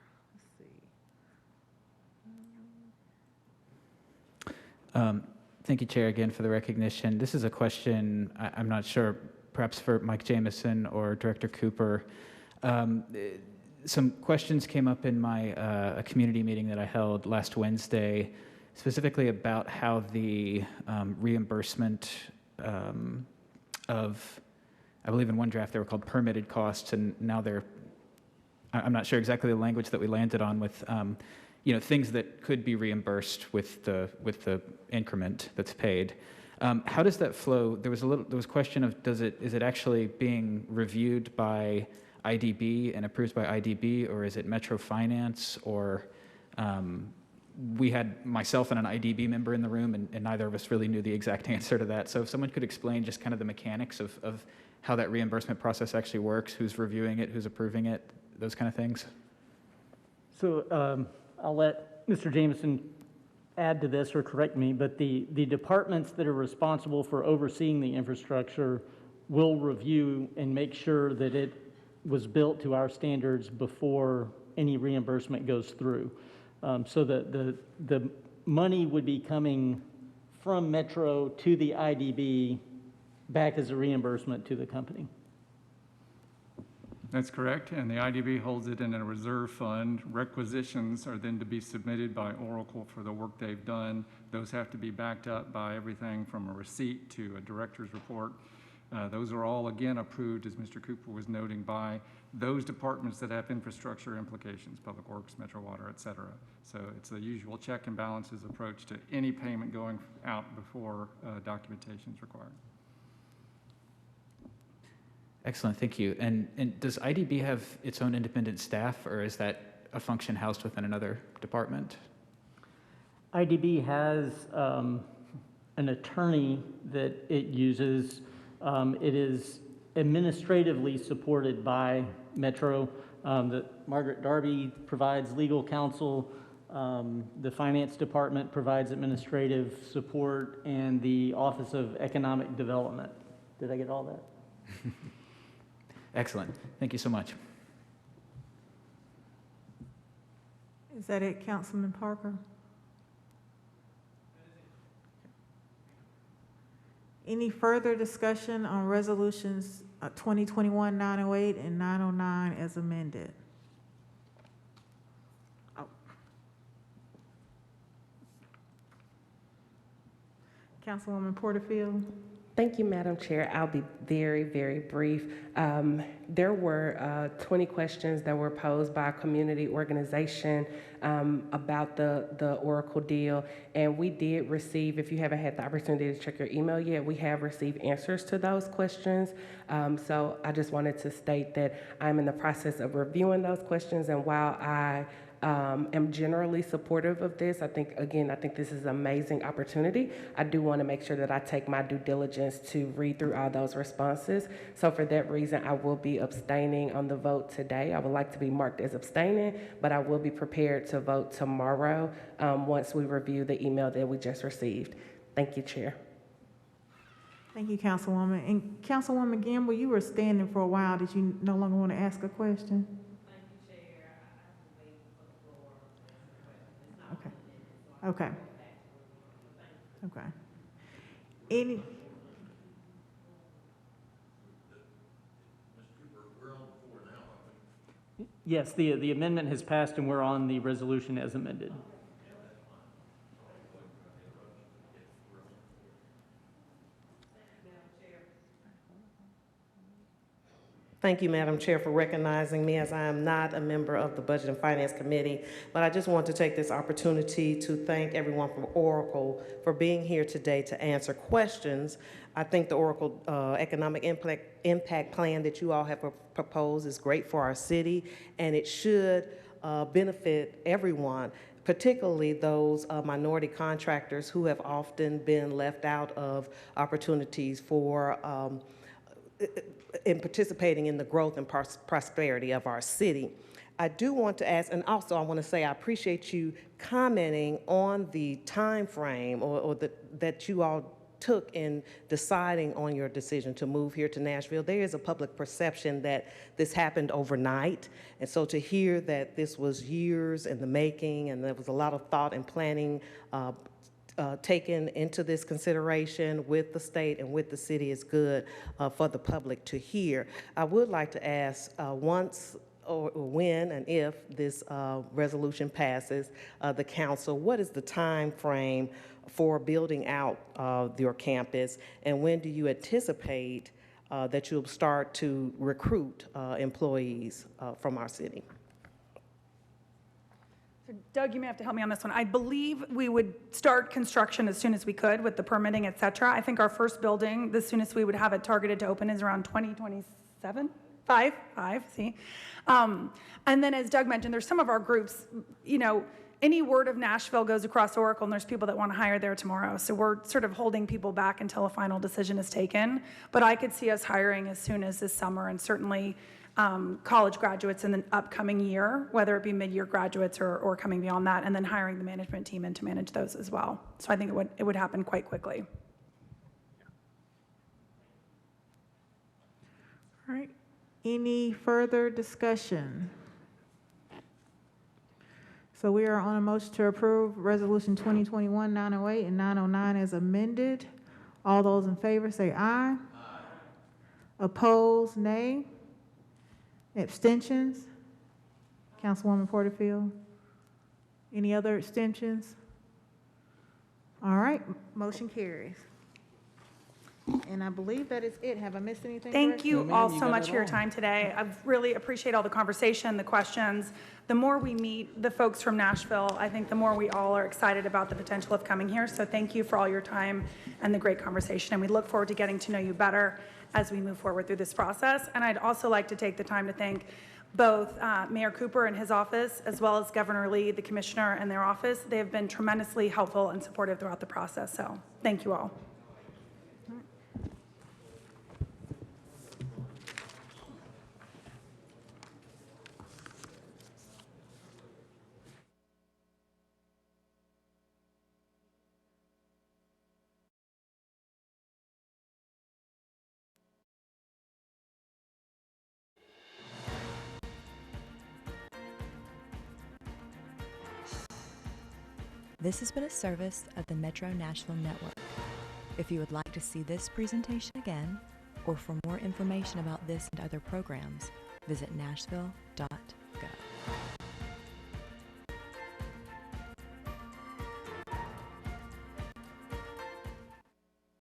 Speaker 1: let's see.
Speaker 10: Thank you, Chair, again for the recognition. This is a question, I'm not sure, perhaps for Mike Jamison or Director Cooper. Some questions came up in my a community meeting that I held last Wednesday, specifically about how the reimbursement of, I believe in one draft they were called permitted costs, and now I'm not sure exactly the language that we landed on with, things that could be reimbursed with the increment that's paid. How does that flow? There was a question of is it actually being reviewed by IDB and approved by IDB, or is it Metro Finance, or we had myself and an IDB member in the room, and neither of us really knew the exact answer to that. So if someone could explain just kind of the mechanics of how that reimbursement process actually works, who's reviewing it, who's approving it, those kind of things.
Speaker 2: So I'll let Mr. Jameson add to this or correct me, but the departments that are responsible for overseeing the infrastructure will review and make sure that it was built to our standards before any reimbursement goes through. So the money would be coming from Metro to the IDB back as a reimbursement to the company.
Speaker 8: That's correct, and the IDB holds it in a reserve fund. Requisitions are then to be submitted by Oracle for the work they've done. Those have to be backed up by everything from a receipt to a director's report. Those are all, again, approved, as Mr. Cooper was noting, by those departments that have infrastructure implications, Public Works, Metro Water, et cetera. So it's the usual check and balances approach to any payment going out before documentation is required.
Speaker 10: Excellent, thank you. And does IDB have its own independent staff, or is that a function housed within another department?
Speaker 2: IDB has an attorney that it uses. It is administratively supported by Metro. Margaret Darby provides legal counsel. The finance department provides administrative support, and the Office of Economic Development. Did I get all that?
Speaker 10: Excellent. Thank you so much.
Speaker 1: Is that it, Councilman Parker? Any further discussion on resolutions 2021-908 and 909 as amended? Oh. Councilwoman Porterfield.
Speaker 6: Thank you, Madam Chair. I'll be very, very brief. There were 20 questions that were posed by a community organization about the Oracle deal, and we did receive, if you haven't had the opportunity to check your email yet, we have received answers to those questions. So I just wanted to state that I'm in the process of reviewing those questions, and while I am generally supportive of this. I think this is an amazing opportunity. I do want to make sure that I take my due diligence to read through all those responses. So for that reason, I will be abstaining on the vote today. I would like to be marked as abstaining, but I will be prepared to vote tomorrow once we review the email that we just received. Thank you, Chair.
Speaker 1: Thank you, Councilwoman. And Councilwoman Gamble, you were standing for a while. Did you no longer want to ask a question? Okay. Okay. Any?
Speaker 2: Yes, the amendment has passed and we're on the resolution as amended.
Speaker 9: Thank you, Madam Chair, for recognizing me, as I am not a member of the Budget and Finance Committee, but I just want to take this opportunity to thank everyone from Oracle for being here today to answer questions. I think the Oracle Economic Impact Plan that you all have proposed is great for our city, and it should benefit everyone, particularly those minority contractors who have often been left out of opportunities for in participating in the growth and prosperity of our city. I do want to ask, and also I want to say I appreciate you commenting on the time frame that you all took in deciding on your decision to move here to Nashville. There is a public perception that this happened overnight, and so to hear that this was years in the making and there was a lot of thought and planning taken into this consideration with the state and with the city is good for the public to hear. I would like to ask once or when and if this resolution passes the council, what is the time frame for building out your campus, and when do you anticipate that you'll start to recruit employees from our city?
Speaker 17: So Doug, you may have to help me on this one. I believe we would start construction as soon as we could with the permitting, et cetera. I think our first building, the soonest we would have it targeted to open is around 2027, five, see. And then as Doug mentioned, there's some of our groups, any word of Nashville goes across Oracle and there's people that want to hire there tomorrow. So we're sort of holding people back until a final decision is taken. But I could see us hiring as soon as this summer, and certainly college graduates in the upcoming year, whether it be mid-year graduates or coming beyond that, and then hiring the management team in to manage those as well. So I think it would happen quite quickly.
Speaker 1: All right. Any further discussion? So we are on a motion to approve Resolution 2021-908 and 909 as amended. All those in favor say aye. Aye. Opposed, nay. Abstentions? Councilwoman Porterfield? Any other abstentions? All right, motion carries. And I believe that is it. Have I missed anything?
Speaker 17: Thank you all so much for your time today. I really appreciate all the conversation, the questions. The more we meet the folks from Nashville, I think the more we all are excited about the potential of coming here. So thank you for all your time and the great conversation. And we look forward to getting to know you better as we move forward through this process. And I'd also like to take the time to thank both Mayor Cooper and his office, as well as Governor Lee, the commissioner, and their office. They have been tremendously helpful and supportive throughout the process. So thank you all.
Speaker 12: This has been a service of the Metro Nashville Network. If you would like to see this presentation again, or for more information about this and other programs, visit nashville.edu.